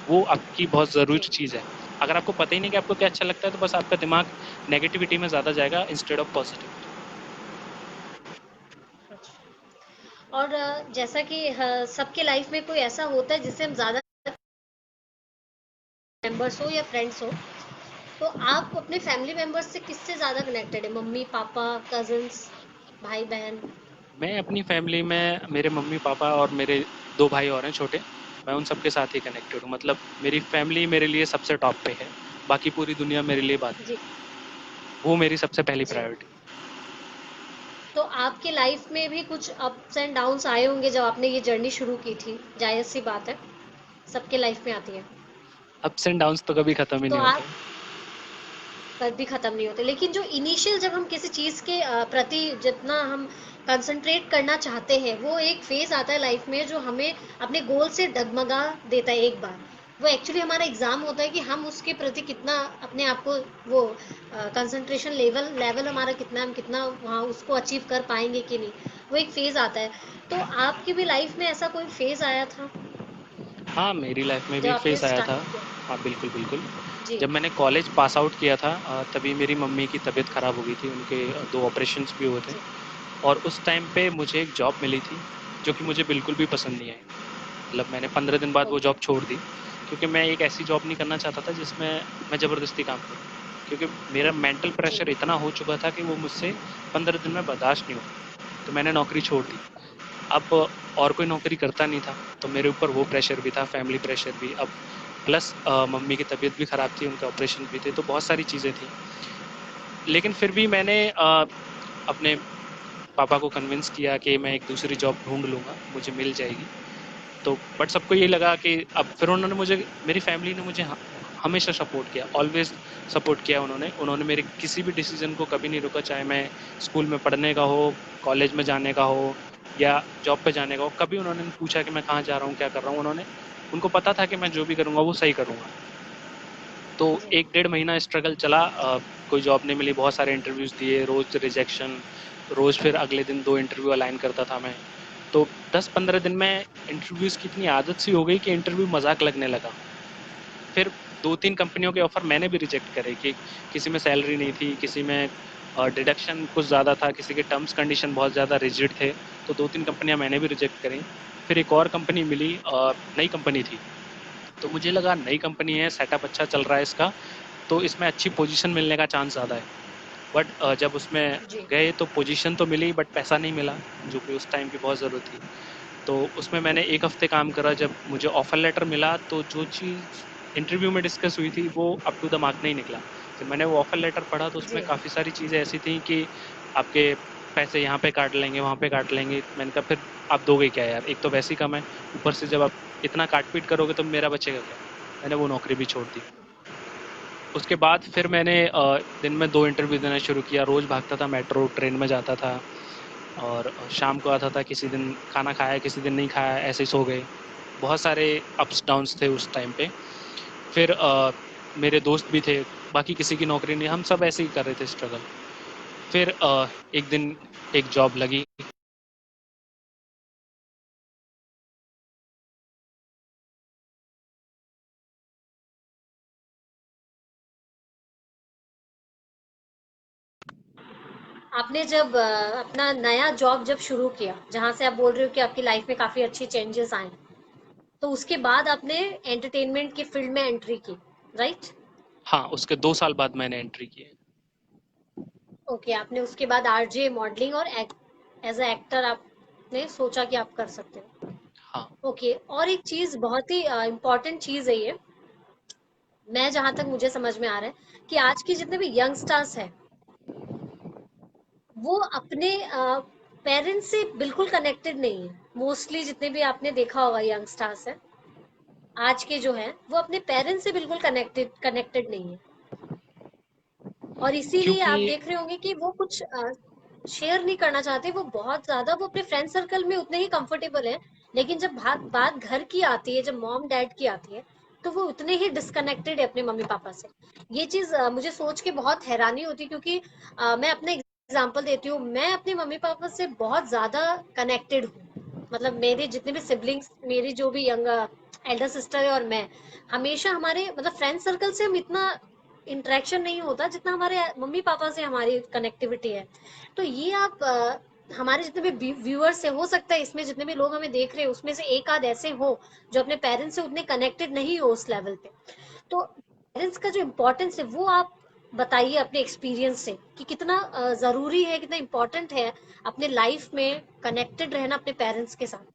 [SPEAKER 3] वो आपकी बहुत ज़रूरी
[SPEAKER 1] जी।
[SPEAKER 3] चीज़ है। अगर आपको पता ही नहीं कि आपको क्या अच्छा लगता है, तो बस आपका दिमाग नेगेटिविटी में ज़्यादा जाएगा इंस्टेड ऑफ पॉजिटिविटी।
[SPEAKER 1] और जैसा कि सबके लाइफ में कोई ऐसा होता है जिससे हम ज़्यादा मेंबर्स हो या फ्रेंड्स हो, तो आप अपने फैमिली मेंबर्स से किससे ज़्यादा कनेक्टेड है? मम्मी पापा, कजन्स, भाई बहन?
[SPEAKER 3] मैं अपनी फैमिली में मेरे मम्मी-पापा और मेरे 2 भाई और हैं छोटे, मैं उन सबके साथ ही कनेक्टेड हूँ। मतलब मेरी फैमिली मेरे लिए सबसे टॉप पे है, बाकी पूरी दुनिया मेरे लिए बाद में।
[SPEAKER 1] जी
[SPEAKER 3] वो मेरी सबसे पहली
[SPEAKER 1] जी।
[SPEAKER 3] प्रायोरिटी।
[SPEAKER 1] तो आपके लाइफ में भी कुछ अप्स एंड डाउन्स आए होंगे जब आपने ये जर्नी शुरू की थी, जायज़ सी बात है, सबके लाइफ में आती है।
[SPEAKER 3] अप्स एंड डाउन्स तो कभी खत्म ही
[SPEAKER 1] तो
[SPEAKER 3] नहीं
[SPEAKER 1] आप
[SPEAKER 3] होते।
[SPEAKER 1] कभी खत्म नहीं होते, लेकिन जो इनिशियल जब हम किसी चीज़ के प्रति जितना हम कंसंट्रेट करना चाहते हैं, वो एक फेज आता है लाइफ में जो हमें अपने गोल से डगमगा देता है एक बार। वो एक्चुअली हमारा एग्जाम होता है कि हम उसके प्रति कितना अपने आप को वो कंसंट्रेशन लेवल लेवल हमारा कितना, हम कितना वहाँ उसको अचीव कर पाएंगे कि नहीं। वो एक फेज आता है। तो आपकी भी लाइफ में ऐसा कोई फेज आया था
[SPEAKER 3] हाँ, मेरी लाइफ में भी
[SPEAKER 1] जब
[SPEAKER 3] एक
[SPEAKER 1] आपने
[SPEAKER 3] फ़ेज़ आया था।
[SPEAKER 1] स्टार्ट किया?
[SPEAKER 3] हाँ, बिल्कुल, बिल्कुल।
[SPEAKER 1] जी
[SPEAKER 3] जब मैंने कॉलेज पास आउट किया था तभी मेरी मम्मी की तबीयत ख़राब हो गई थी, उनके 2 ऑपरेशंस भी हुए थे।
[SPEAKER 1] जी
[SPEAKER 3] और उस टाइम पे मुझे एक जॉब मिली थी, जो कि मुझे बिल्कुल भी पसंद नहीं आई। मतलब मैंने 15 दिन बाद वो
[SPEAKER 1] ओके
[SPEAKER 3] जॉब छोड़ दी, क्योंकि मैं एक ऐसी जॉब नहीं करना चाहता था जिसमें मैं ज़बरदस्ती काम करूँ। क्योंकि मेरा मेंटल
[SPEAKER 1] जी
[SPEAKER 3] प्रेशर इतना हो चुका था कि वो मुझसे 15 दिन में बर्दाश्त नहीं हुआ। तो मैंने नौकरी छोड़ दी। अब और कोई नौकरी करता नहीं था, तो मेरे ऊपर वो प्रेशर भी था, फैमिली प्रेशर भी। अब प्लस मम्मी की तबीयत भी ख़राब थी, उनके ऑपरेशन भी थे, तो बहुत सारी चीज़ें थी। लेकिन फिर भी मैंने अपने पापा को कन्विंस किया कि मैं एक दूसरी जॉब ढूँढ लूँगा, मुझे मिल जाएगी। तो बट सबको ये लगा कि अब फिर उन्होंने मुझे, मेरी फैमिली ने मुझे हमेशा सपोर्ट किया, ऑलवेज़ सपोर्ट किया उन्होंने। उन्होंने मेरे किसी भी डिसीज़न को कभी नहीं रोका, चाहे मैं स्कूल में पढ़ने का हो, कॉलेज में जाने का हो या जॉब पे जाने का हो। कभी उन्होंने नहीं पूछा कि मैं कहाँ जा रहा हूँ, क्या कर रहा हूँ। उनको पता था कि मैं जो भी करूँगा वो सही करूँगा। तो
[SPEAKER 1] जी
[SPEAKER 3] 1 डेढ़ महीना स्ट्रगल चला, कोई जॉब नहीं मिली, बहुत सारे इंटरव्यूज़ दिए, रोज़ रिजेक्शन, रोज़ फिर अगले दिन 2 इंटरव्यू अलाइन करता था मैं। तो 10-15 दिन में इंटरव्यूज़ की इतनी आदत सी हो गई कि इंटरव्यू मज़ाक लगने लगा। फिर 2-3 कंपनियों के ऑफ़र मैंने भी रिजेक्ट करे कि किसी में सैलरी नहीं थी, किसी में डिडक्शन कुछ ज़्यादा था, किसी के टर्म्स कंडीशन बहुत ज़्यादा रिजिड थे, तो 2-3 कंपनियाँ मैंने भी रिजेक्ट करी। फिर एक और कंपनी मिली, नई कंपनी थी, तो मुझे लगा नई कंपनी है, सेटअप अच्छा चल रहा है इसका, तो इसमें अच्छी पोजीशन मिलने का चांस ज़्यादा है। बट जब उसमें
[SPEAKER 1] जी
[SPEAKER 3] गए तो पोजीशन तो मिली बट पैसा नहीं मिला, जो कि उस टाइम की बहुत ज़रूरत थी। तो उसमें मैंने 1 हफ़्ते काम करा, जब मुझे ऑफ़र लेटर मिला तो जो चीज़ इंटरव्यू में डिस्कस हुई थी वो अप टू द मार्क नहीं निकला। जब मैंने वो ऑफ़र लेटर पढ़ा तो उसमें
[SPEAKER 1] जी
[SPEAKER 3] काफ़ी सारी चीज़ें ऐसी थी कि आपके पैसे यहाँ पे काट लेंगे, वहाँ पे काट लेंगे। मैंने कहा फिर आप दोगे क्या यार? एक तो वैसे ही कम है, ऊपर से जब आप इतना काट-पीट करोगे तो मेरा बचेगा क्या? मैंने वो नौकरी भी छोड़ दी। उसके बाद फिर मैंने दिन में 2 इंटरव्यू देना शुरू किया, रोज़ भागता था, मेट्रो ट्रेन में जाता था और शाम को आता था, किसी दिन खाना खाया, किसी दिन नहीं खाया, ऐसे ही सो गए। बहुत सारे अप्स डाउन्स थे उस टाइम पे। फिर मेरे दोस्त भी थे, बाकी किसी की नौकरी नहीं, हम सब ऐसे ही कर रहे थे स्ट्रगल। फिर एक दिन एक जॉब लगी।
[SPEAKER 1] आपने जब अपना नया जॉब जब शुरू किया, जहाँ से आप बोल रहे हो कि आपकी लाइफ में काफ़ी अच्छी चेंजेस आए, तो उसके बाद आपने एंटरटेनमेंट की फील्ड में एंट्री की, राइट?
[SPEAKER 3] हाँ, उसके 2 साल बाद मैंने एंट्री की है।
[SPEAKER 1] ओके, आपने उसके बाद आरजे मॉडलिंग और एज अ एक्टर आपने सोचा कि आप कर सकते हो।
[SPEAKER 3] हाँ।
[SPEAKER 1] ओके, और एक चीज बहुत ही इम्पोर्टेंट चीज है ये, मैं जहां तक मुझे समझ में आ रहा है कि आज के जितने भी यंगस्टर्स हैं वो अपने पेरेंट्स से बिल्कुल कनेक्टेड नहीं है। मोस्टली जितने भी आपने देखा होगा यंगस्टर्स है आज के जो हैं वो अपने पेरेंट्स से बिल्कुल कनेक्टेड नहीं है, और इसीलिए
[SPEAKER 3] क्योंकि
[SPEAKER 1] आप देख रहे होंगे कि वो कुछ शेयर नहीं करना चाहते। वो बहुत ज्यादा वो अपने फ्रेंड सर्कल में उतने ही कंफर्टेबल है, लेकिन जब बात बात घर की आती है, जब मॉम डैड की आती है, तो वो उतने ही डिस्कनेक्टेड है अपने मम्मी पापा से। ये चीज मुझे सोच के बहुत हैरानी होती है, क्योंकि मैं अपने एग्जांपल देती हूँ, मैं अपने मम्मी पापा से बहुत ज्यादा कनेक्टेड हूँ। मतलब मेरे जितने भी सिबलिंग्स, मेरी जो भी यंग एल्डर सिस्टर है और मैं, हमेशा हमारे मतलब फ्रेंड सर्कल से हम इतना इंटरेक्शन नहीं होता जितना हमारे मम्मी पापा से हमारी कनेक्टिविटी है। तो ये आप हमारे जितने भी व्यूअर्स है, हो सकता है इसमें जितने भी लोग हमें देख रहे हैं उसमें से एक आध ऐसे हो जो अपने पेरेंट्स से उतने कनेक्टेड नहीं हो उस लेवल पे। तो पेरेंट्स का जो इम्पोर्टेंस है वो आप बताइए अपने एक्सपीरियंस से कि कितना जरूरी है, कितना इम्पोर्टेंट है अपने लाइफ में कनेक्टेड रहना अपने पेरेंट्स के साथ।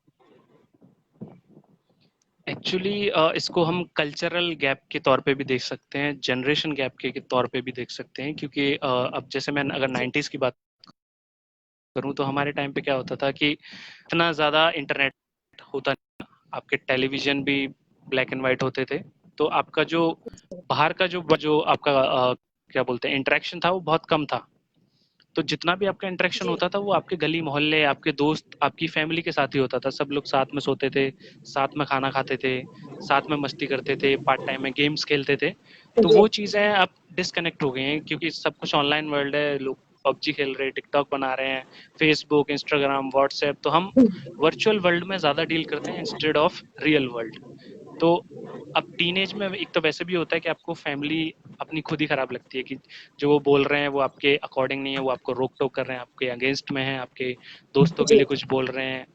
[SPEAKER 3] एक्चुअली इसको हम कल्चरल गैप के तौर पे भी देख सकते हैं, जनरेशन गैप के तौर पे भी देख सकते हैं, क्योंकि अब जैसे मैं अगर
[SPEAKER 1] जी
[SPEAKER 3] 90s की बात करूं तो हमारे टाइम पे क्या होता था कि इतना ज़्यादा इंटरनेट होता नहीं था। आपके टेलीविज़न भी ब्लैक एंड व्हाइट होते थे, तो आपका जो बाहर का जो आपका क्या बोलते हैं इंटरेक्शन था वो बहुत कम था। तो जितना भी आपका इंटरेक्शन
[SPEAKER 1] जी
[SPEAKER 3] होता था वो आपके गली मोहल्ले, आपके दोस्त, आपकी फैमिली के साथ ही होता था। सब लोग साथ में सोते थे, साथ में खाना खाते थे, साथ में मस्ती करते थे, पार्ट टाइम में गेम्स खेलते थे। तो
[SPEAKER 1] जी
[SPEAKER 3] वो चीज़ें अब डिस्कनेक्ट हो गई हैं, क्योंकि सब कुछ ऑनलाइन वर्ल्ड है। लोग पबजी खेल रहे हैं, टिकटॉक बना रहे हैं, फेसबुक, इंस्टाग्राम, व्हाट्सएप। तो हम वर्चुअल वर्ल्ड में ज़्यादा डील करते हैं इंस्टेड ऑफ रियल वर्ल्ड। तो अब टीनेज में एक तो वैसे भी होता है कि आपको फैमिली अपनी खुद ही खराब लगती है, कि जो वो बोल रहे हैं वो आपके अकॉर्डिंग नहीं है, वो आपको रोक टोक कर रहे हैं, आपके अगेंस्ट में हैं, आपके दोस्तों के
[SPEAKER 1] जी
[SPEAKER 3] लिए कुछ बोल रहे हैं।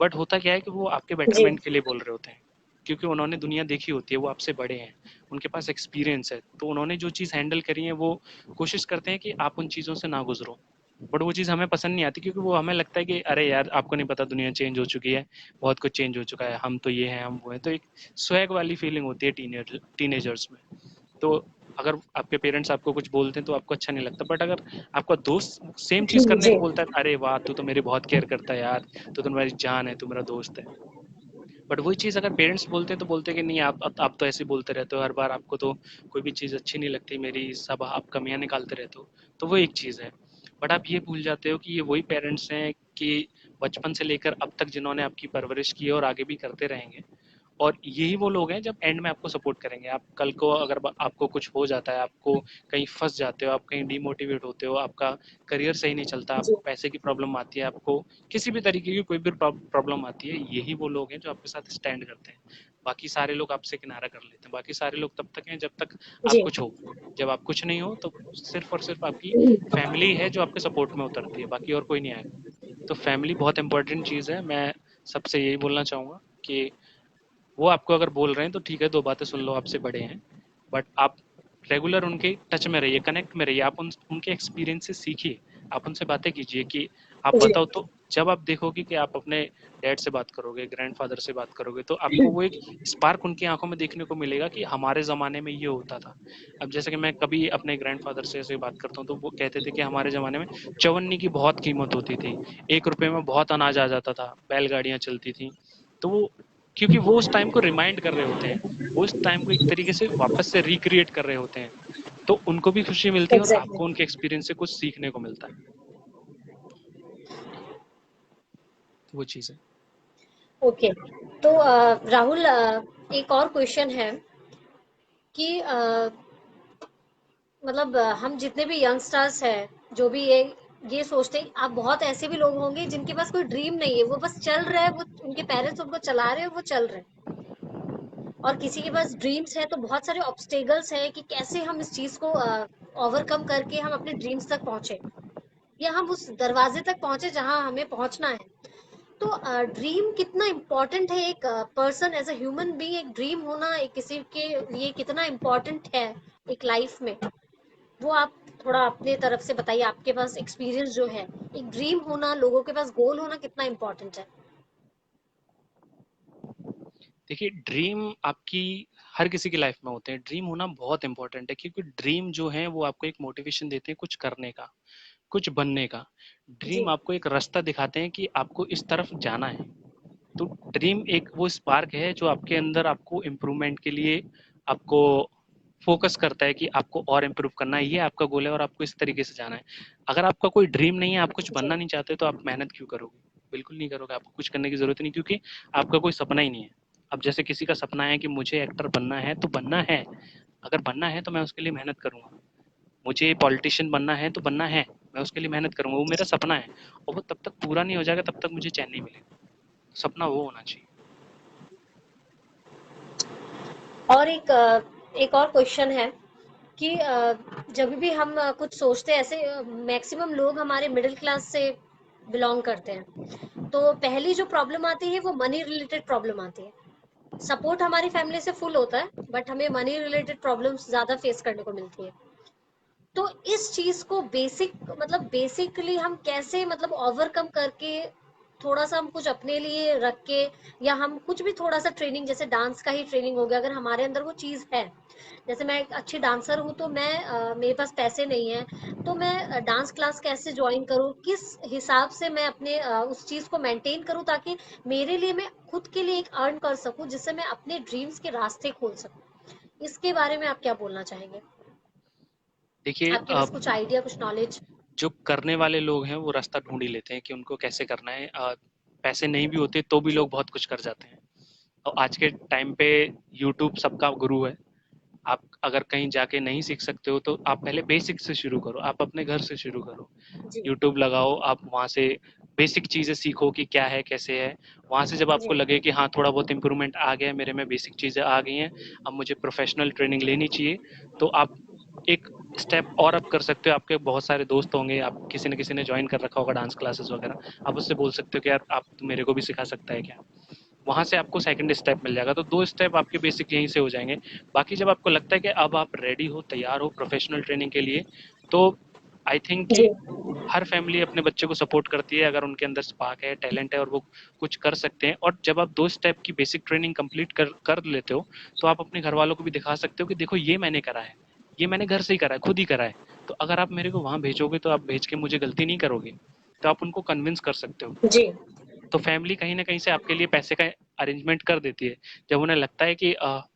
[SPEAKER 3] बट होता क्या है कि वो आपके
[SPEAKER 1] जी
[SPEAKER 3] बेटरमेंट के लिए बोल रहे होते हैं, क्योंकि उन्होंने दुनिया देखी होती है, वो आपसे बड़े हैं, उनके पास एक्सपीरियंस है, तो उन्होंने जो चीज़ हैंडल करी है वो कोशिश करते हैं कि आप उन चीज़ों से ना गुजरो। बट वो चीज़ हमें पसंद नहीं आती, क्योंकि वो हमें लगता है कि अरे यार आपको नहीं पता, दुनिया चेंज हो चुकी है, बहुत कुछ चेंज हो चुका है, हम तो ये हैं, हम वो हैं। तो एक स्वैग वाली फीलिंग होती है टीनेजर्स में। तो अगर आपके पेरेंट्स आपको कुछ बोलते हैं तो आपको अच्छा नहीं लगता, बट अगर आपका दोस्त सेम चीज़ करने
[SPEAKER 1] जी
[SPEAKER 3] को बोलता है, अरे वाह तू तो मेरी बहुत केयर करता है यार, तो मेरी जान है, तू मेरा दोस्त है। बट वही चीज़ अगर पेरेंट्स बोलते हैं तो बोलते हैं कि नहीं, आप तो ऐसे बोलते रहते हो हर बार, आपको तो कोई भी चीज़ अच्छी नहीं लगती मेरी, सब आप कमियां निकालते रहते हो। तो वो एक चीज़ है। बट आप ये भूल जाते हो कि ये वही पेरेंट्स हैं कि बचपन से लेकर अब तक जिन्होंने आपकी परवरिश की है और आगे भी करते रहेंगे। और यही वो लोग हैं जब एंड में आपको सपोर्ट करेंगे। आप कल को अगर आपको कुछ हो जाता है, आपको कहीं फंस जाते हो, आप कहीं डिमोटिवेट होते हो, आपका करियर सही नहीं चलता,
[SPEAKER 1] जी
[SPEAKER 3] आपको पैसे की प्रॉब्लम आती है, आपको किसी भी तरीके की कोई भी प्रॉब्लम आती है, यही वो लोग हैं जो आपके साथ स्टैंड करते हैं। बाकी सारे लोग आपसे किनारा कर लेते हैं। बाकी सारे लोग तब तक हैं जब तक आप
[SPEAKER 1] जी
[SPEAKER 3] कुछ हो। जब आप कुछ नहीं हो तो सिर्फ और सिर्फ आपकी फैमिली है जो आपके सपोर्ट में उतरती है, बाकी और कोई नहीं आएगा। तो फैमिली बहुत इंपॉर्टेंट चीज़ है। मैं सबसे यही बोलना चाहूँगा कि वो आपको अगर बोल रहे हैं तो ठीक है, दो बातें सुन लो, आपसे बड़े हैं, बट आप रेगुलर उनके टच में रहिए, कनेक्ट में रहिए, आप उनके एक्सपीरियंस से सीखिए, आप उनसे बातें कीजिए कि आप
[SPEAKER 1] जी
[SPEAKER 3] बताओ। तो जब आप देखोगे कि आप अपने डैड से बात करोगे, ग्रैंडफादर से बात करोगे, तो आपको वो एक स्पार्क उनकी आंखों में देखने को मिलेगा कि हमारे ज़माने में ये होता था। अब जैसे कि मैं कभी अपने ग्रैंडफादर से ऐसे बात करता हूँ तो वो कहते थे कि हमारे ज़माने में चवन्नी की बहुत कीमत होती थी, 1 रुपए में बहुत अनाज आ जाता था, बैलगाड़ियाँ चलती थी। तो वो, क्योंकि वो उस टाइम को रिमाइंड कर रहे होते हैं, वो उस टाइम को एक तरीके से वापस से रिक्रिएट कर रहे होते हैं, तो उनको भी खुशी मिलती है और
[SPEAKER 1] एग्जैक्टली।
[SPEAKER 3] आपको उनके एक्सपीरियंस से कुछ सीखने को मिलता है। वो चीज़ है।
[SPEAKER 1] ओके, तो राहुल, एक और क्वेश्चन है कि मतलब हम जितने भी यंगस्टर्स हैं, जो भी ये सोचते हैं, आप बहुत ऐसे भी लोग होंगे जिनके पास कोई ड्रीम नहीं है, वो बस चल रहा है, वो उनके पेरेंट्स उनको चला रहे हैं, वो चल रहे हैं। और किसी के पास ड्रीम्स है तो बहुत सारे ऑब्स्टेकल्स हैं कि कैसे हम इस चीज को ओवरकम करके हम अपने ड्रीम्स तक पहुंचे, या हम उस दरवाजे तक पहुंचे जहां हमें पहुंचना है। तो ड्रीम कितना इम्पोर्टेंट है, एक person as a human being, एक ड्रीम होना एक किसी के लिए कितना इम्पोर्टेंट है एक लाइफ में। वो आप थोड़ा अपने तरफ से बताइए, आपके पास एक्सपीरियंस जो है, एक ड्रीम होना, लोगों के पास गोल होना कितना इम्पोर्टेंट है?
[SPEAKER 3] देखिए, ड्रीम आपकी हर किसी की लाइफ में होते हैं। ड्रीम होना बहुत इंपॉर्टेंट है, क्योंकि ड्रीम जो है वो आपको एक मोटिवेशन देते हैं कुछ करने का, कुछ बनने का।
[SPEAKER 1] जी।
[SPEAKER 3] ड्रीम आपको एक रास्ता दिखाते हैं कि आपको इस तरफ जाना है। तो ड्रीम एक वो स्पार्क है जो आपके अंदर आपको इम्प्रूवमेंट के लिए आपको फोकस करता है कि आपको और इम्प्रूव करना है, ये आपका गोल है और आपको इस तरीके से जाना है। अगर आपका कोई ड्रीम नहीं है, आप कुछ
[SPEAKER 1] जी।
[SPEAKER 3] बनना नहीं चाहते, तो आप मेहनत क्यों करोगे? बिल्कुल नहीं करोगे। आपको कुछ करने की जरूरत नहीं, क्योंकि आपका कोई सपना ही नहीं है। अब जैसे किसी का सपना है कि मुझे एक्टर बनना है, तो बनना है। अगर बनना है तो मैं उसके लिए मेहनत करूंगा। मुझे पॉलिटिशियन बनना है तो बनना है, मैं उसके लिए मेहनत करूंगा। वो मेरा सपना है, और वो तब तक पूरा नहीं हो जाएगा, तब तक मुझे चैन नहीं मिलेगा। सपना वो होना चाहिए।
[SPEAKER 1] और एक और क्वेश्चन है कि जब भी हम कुछ सोचते हैं, ऐसे मैक्सिमम लोग हमारे मिडिल क्लास से बिलोंग करते हैं, तो पहली जो प्रॉब्लम आती है वो मनी रिलेटेड प्रॉब्लम आती है। सपोर्ट हमारी फैमिली से फुल होता है, बट हमें मनी रिलेटेड प्रॉब्लम्स ज्यादा फेस करने को मिलती है। तो इस चीज को बेसिकली हम कैसे ओवरकम करके, थोड़ा सा हम कुछ अपने लिए रख के, या हम कुछ भी थोड़ा सा ट्रेनिंग, जैसे डांस का ही ट्रेनिंग हो गया, अगर हमारे अंदर वो चीज है, जैसे मैं एक अच्छी डांसर हूँ, तो मैं मेरे पास पैसे नहीं है, तो मैं डांस क्लास कैसे ज्वाइन करूँ, किस हिसाब से मैं अपने उस चीज को मेंटेन करूँ, ताकि मेरे लिए, मैं खुद के लिए एक अर्न कर सकूँ, जिससे मैं अपने ड्रीम्स के रास्ते खोल सकूँ। इसके बारे में आप क्या बोलना चाहेंगे?
[SPEAKER 3] देखिए,
[SPEAKER 1] आपके पास कुछ आइडिया, कुछ नॉलेज?
[SPEAKER 3] जो करने वाले लोग हैं वो रास्ता ढूंढ ही लेते हैं कि उनको कैसे करना है। पैसे नहीं भी होते तो भी
[SPEAKER 1] जी।
[SPEAKER 3] लोग बहुत कुछ कर जाते हैं। और आज के टाइम पे यूट्यूब सबका गुरु है। आप अगर कहीं जाके नहीं सीख सकते हो, तो आप पहले बेसिक से शुरू करो, आप अपने घर से शुरू करो।
[SPEAKER 1] जी।
[SPEAKER 3] यूट्यूब लगाओ, आप वहाँ से बेसिक चीज़ें सीखो कि क्या है, कैसे है। वहाँ से जब आपको
[SPEAKER 1] जी।
[SPEAKER 3] लगे कि हाँ, थोड़ा बहुत इम्प्रूवमेंट आ गया है मेरे में, बेसिक चीज़ें आ गई हैं, अब मुझे प्रोफेशनल ट्रेनिंग लेनी चाहिए, तो आप एक स्टेप और अप कर सकते हो। आपके बहुत सारे दोस्त होंगे, आप किसी न किसी ने ज्वाइन कर रखा होगा डांस क्लासेस वगैरह, आप उससे बोल सकते हो कि यार आप मेरे को भी सिखा सकता है क्या। वहाँ से आपको सेकंड स्टेप मिल जाएगा। तो 2 स्टेप आपके बेसिक यहीं से हो जाएँगे। बाकी जब आपको लगता है कि अब आप रेडी हो, तैयार हो प्रोफेशनल ट्रेनिंग के लिए, तो आई थिंक कि
[SPEAKER 1] जी।
[SPEAKER 3] हर फैमिली अपने बच्चे को सपोर्ट करती है अगर उनके अंदर स्पार्क है, टैलेंट है और वो कुछ कर सकते हैं। और जब आप 2 स्टेप की बेसिक ट्रेनिंग कंप्लीट कर कर लेते हो, तो आप अपने घरवालों को भी दिखा सकते हो कि देखो ये मैंने करा है, ये मैंने घर से ही करा है, खुद ही करा है। तो अगर आप मेरे को वहाँ भेजोगे, तो आप भेज के मुझे गलती नहीं करोगे, तो आप उनको कन्विंस कर सकते हो।
[SPEAKER 1] जी।
[SPEAKER 3] तो फैमिली कहीं न कहीं से आपके लिए पैसे का अरेंजमेंट कर देती है। जब उन्हें लगता है कि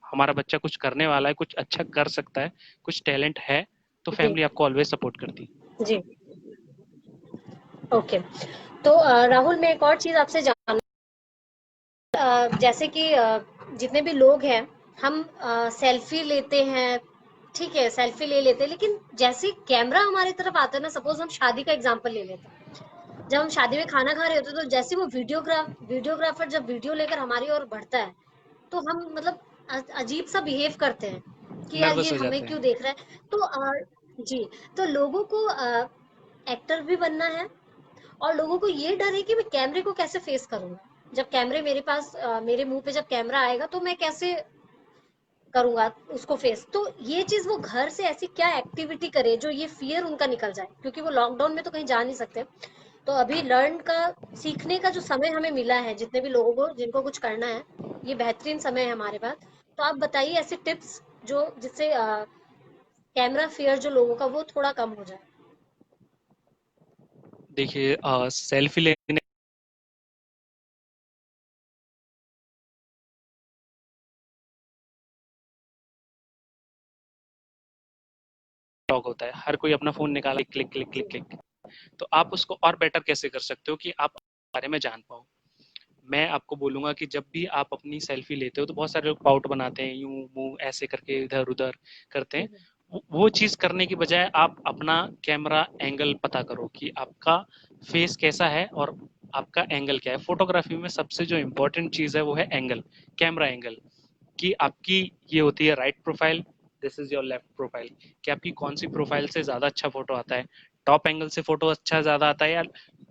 [SPEAKER 3] हमारा बच्चा कुछ करने वाला है, कुछ अच्छा कर सकता है, कुछ टैलेंट है, तो
[SPEAKER 1] जी।
[SPEAKER 3] फैमिली आपको ऑलवेज़ सपोर्ट करती है।
[SPEAKER 1] जी। ओके। तो राहुल, मैं एक और चीज आपसे जान, जैसे कि जितने भी लोग हैं, हम सेल्फी लेते हैं, ठीक है, सेल्फी ले लेते हैं, लेकिन जैसे ही कैमरा हमारी तरफ आता है ना, सपोज हम शादी का एग्जांपल ले लेते हैं, जब हम शादी में खाना खा रहे होते हैं, तो जैसे वो वीडियोग्राफर जब वीडियो लेकर हमारी ओर बढ़ता है, तो हम अजीब सा बिहेव करते हैं कि यार
[SPEAKER 3] नर्वस
[SPEAKER 1] ये
[SPEAKER 3] हो
[SPEAKER 1] हमें
[SPEAKER 3] जाते
[SPEAKER 1] क्यों
[SPEAKER 3] हैं।
[SPEAKER 1] देख रहा है। तो जी, तो लोगों को एक्टर भी बनना है, और लोगों को ये डर है कि मैं कैमरे को कैसे फेस करूंगा, जब कैमरे मेरे पास, मेरे मुंह पे जब कैमरा आएगा, तो मैं कैसे करूंगा उसको फेस। तो ये चीज वो घर से ऐसी क्या एक्टिविटी करे जो ये फियर उनका निकल जाए, क्योंकि वो लॉकडाउन में तो कहीं जा नहीं सकते। तो अभी लर्न का, सीखने का जो समय हमें मिला है, जितने भी लोगों को जिनको कुछ करना है, ये बेहतरीन समय है हमारे पास। तो आप बताइए ऐसे टिप्स जो जिससे कैमरा फियर जो लोगों का, वो थोड़ा कम हो जाए।
[SPEAKER 3] देखिए, सेल्फी लेने का शौक होता है, हर कोई अपना फ़ोन निकाला, क्लिक, क्लिक,
[SPEAKER 1] जी।
[SPEAKER 3] Click, click. तो आप उसको और बेटर कैसे कर सकते हो कि आप बारे में जान पाओ। मैं आपको बोलूँगा कि जब भी आप अपनी सेल्फी लेते हो, तो बहुत सारे लोग पाउट बनाते हैं, यूँ मुँह ऐसे करके इधर-उधर करते हैं।
[SPEAKER 1] हम्म।
[SPEAKER 3] वो चीज़ करने की बजाय आप अपना कैमरा एंगल पता करो कि आपका फेस कैसा है और आपका एंगल क्या है। फ़ोटोग्राफ़ी में सबसे जो इम्पोर्टेंट चीज़ है वो है एंगल, कैमरा एंगल। कि आपकी ये होती है right profile, this is your left profile, कि आपकी कौन सी प्रोफाइल से ज़्यादा अच्छा फोटो आता है। टॉप एंगल से फोटो अच्छा ज़्यादा आता है, या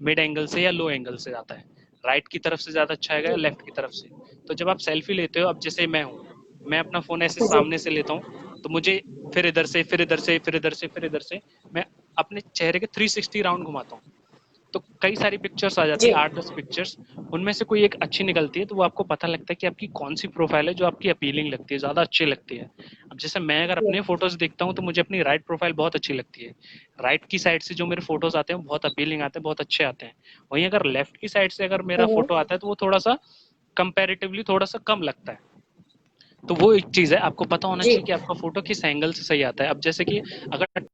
[SPEAKER 3] मिड एंगल से, या लो एंगल से आता है। राइट की तरफ से ज़्यादा अच्छा आएगा या
[SPEAKER 1] जी।
[SPEAKER 3] लेफ्ट की तरफ से। तो जब आप सेल्फी लेते हो, अब जैसे मैं हूँ, मैं अपना फ़ोन ऐसे
[SPEAKER 1] जी।
[SPEAKER 3] सामने से लेता हूँ, तो मुझे फिर इधर से फिर इधर से फिर इधर से फिर इधर से मैं अपने चेहरे के 360 राउंड घुमाता हूँ। तो कई सारी पिक्चर्स आ जाती
[SPEAKER 1] जी
[SPEAKER 3] है, 8-10 पिक्चर्स, उनमें से कोई एक अच्छी निकलती है तो वो आपको पता लगता है कि आपकी कौन सी प्रोफाइल है जो आपकी अपीलिंग लगती है, ज्यादा अच्छी लगती है। अब जैसे मैं अगर
[SPEAKER 1] जी।
[SPEAKER 3] अपने फोटोज देखता हूँ तो मुझे अपनी राइट प्रोफाइल बहुत अच्छी लगती है। राइट की साइड से जो मेरे फोटोज आते हैं वो बहुत अपीलिंग आते हैं, बहुत अच्छे आते हैं। वहीं अगर लेफ्ट की साइड से अगर मेरा
[SPEAKER 1] हम्म।
[SPEAKER 3] फोटो आता है तो वो थोड़ा सा कंपेरेटिवली थोड़ा सा कम लगता है। तो वो एक चीज है, आपको पता होना
[SPEAKER 1] जी
[SPEAKER 3] चाहिए कि आपका फोटो किस एंगल से सही आता है। अब जैसे कि अगर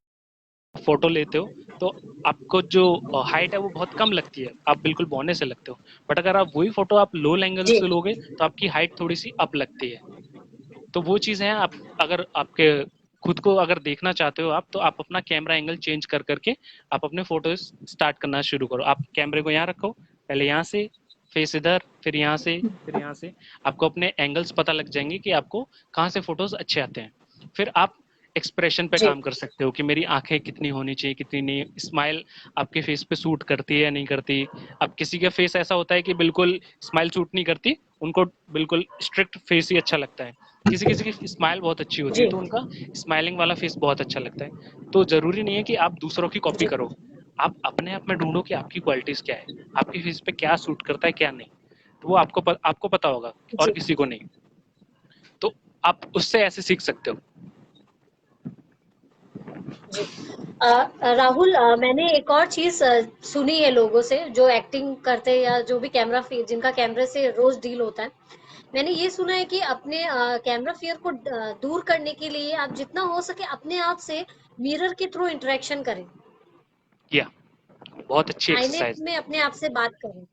[SPEAKER 3] फोटो लेते हो तो आपको जो हाइट है वो बहुत कम लगती है, आप बिल्कुल बौने से लगते हो। बट अगर आप वही फोटो आप लो एंगल
[SPEAKER 1] जी
[SPEAKER 3] से लोगे तो आपकी हाइट थोड़ी सी अप लगती है। तो वो चीज़ है, आप अगर आपके खुद को अगर देखना चाहते हो आप, तो आप अपना कैमरा एंगल चेंज कर करके आप अपने फोटोज स्टार्ट करना शुरू करो। आप कैमरे को यहाँ रखो, पहले यहाँ से फेस इधर, फिर यहाँ से, फिर यहाँ से। आपको अपने एंगल्स पता लग जाएंगे कि आपको कहाँ से फोटोज अच्छे आते हैं। फिर आप एक्सप्रेशन पे
[SPEAKER 1] जी
[SPEAKER 3] काम कर सकते हो कि मेरी आंखें कितनी होनी चाहिए, कितनी नहीं, स्माइल आपके फेस पे सूट करती है या नहीं करती। अब किसी का फेस ऐसा होता है कि बिल्कुल स्माइल सूट नहीं करती, उनको बिल्कुल स्ट्रिक्ट फेस ही अच्छा लगता है। किसी किसी की स्माइल बहुत अच्छी होती है
[SPEAKER 1] जी
[SPEAKER 3] तो उनका स्माइलिंग वाला फेस बहुत अच्छा लगता है। तो जरूरी नहीं है कि आप दूसरों की कॉपी
[SPEAKER 1] जी
[SPEAKER 3] करो, आप अपने आप में ढूंढो कि आपकी क्वालिटीज क्या है, आपके फेस पे क्या सूट करता है क्या नहीं। तो वो आपको पता होगा और
[SPEAKER 1] जी
[SPEAKER 3] किसी को नहीं। तो आप उससे ऐसे सीख सकते हो।
[SPEAKER 1] जी। राहुल, मैंने एक और चीज सुनी है लोगों से जो एक्टिंग करते हैं या जो भी जिनका कैमरे से रोज डील होता है। मैंने ये सुना है कि अपने कैमरा फियर को दूर करने के लिए आप जितना हो सके अपने आप से मिरर के थ्रू इंटरेक्शन करें,
[SPEAKER 3] या बहुत अच्छी
[SPEAKER 1] आईने
[SPEAKER 3] एक्सरसाइज है।
[SPEAKER 1] में अपने आप से बात करें।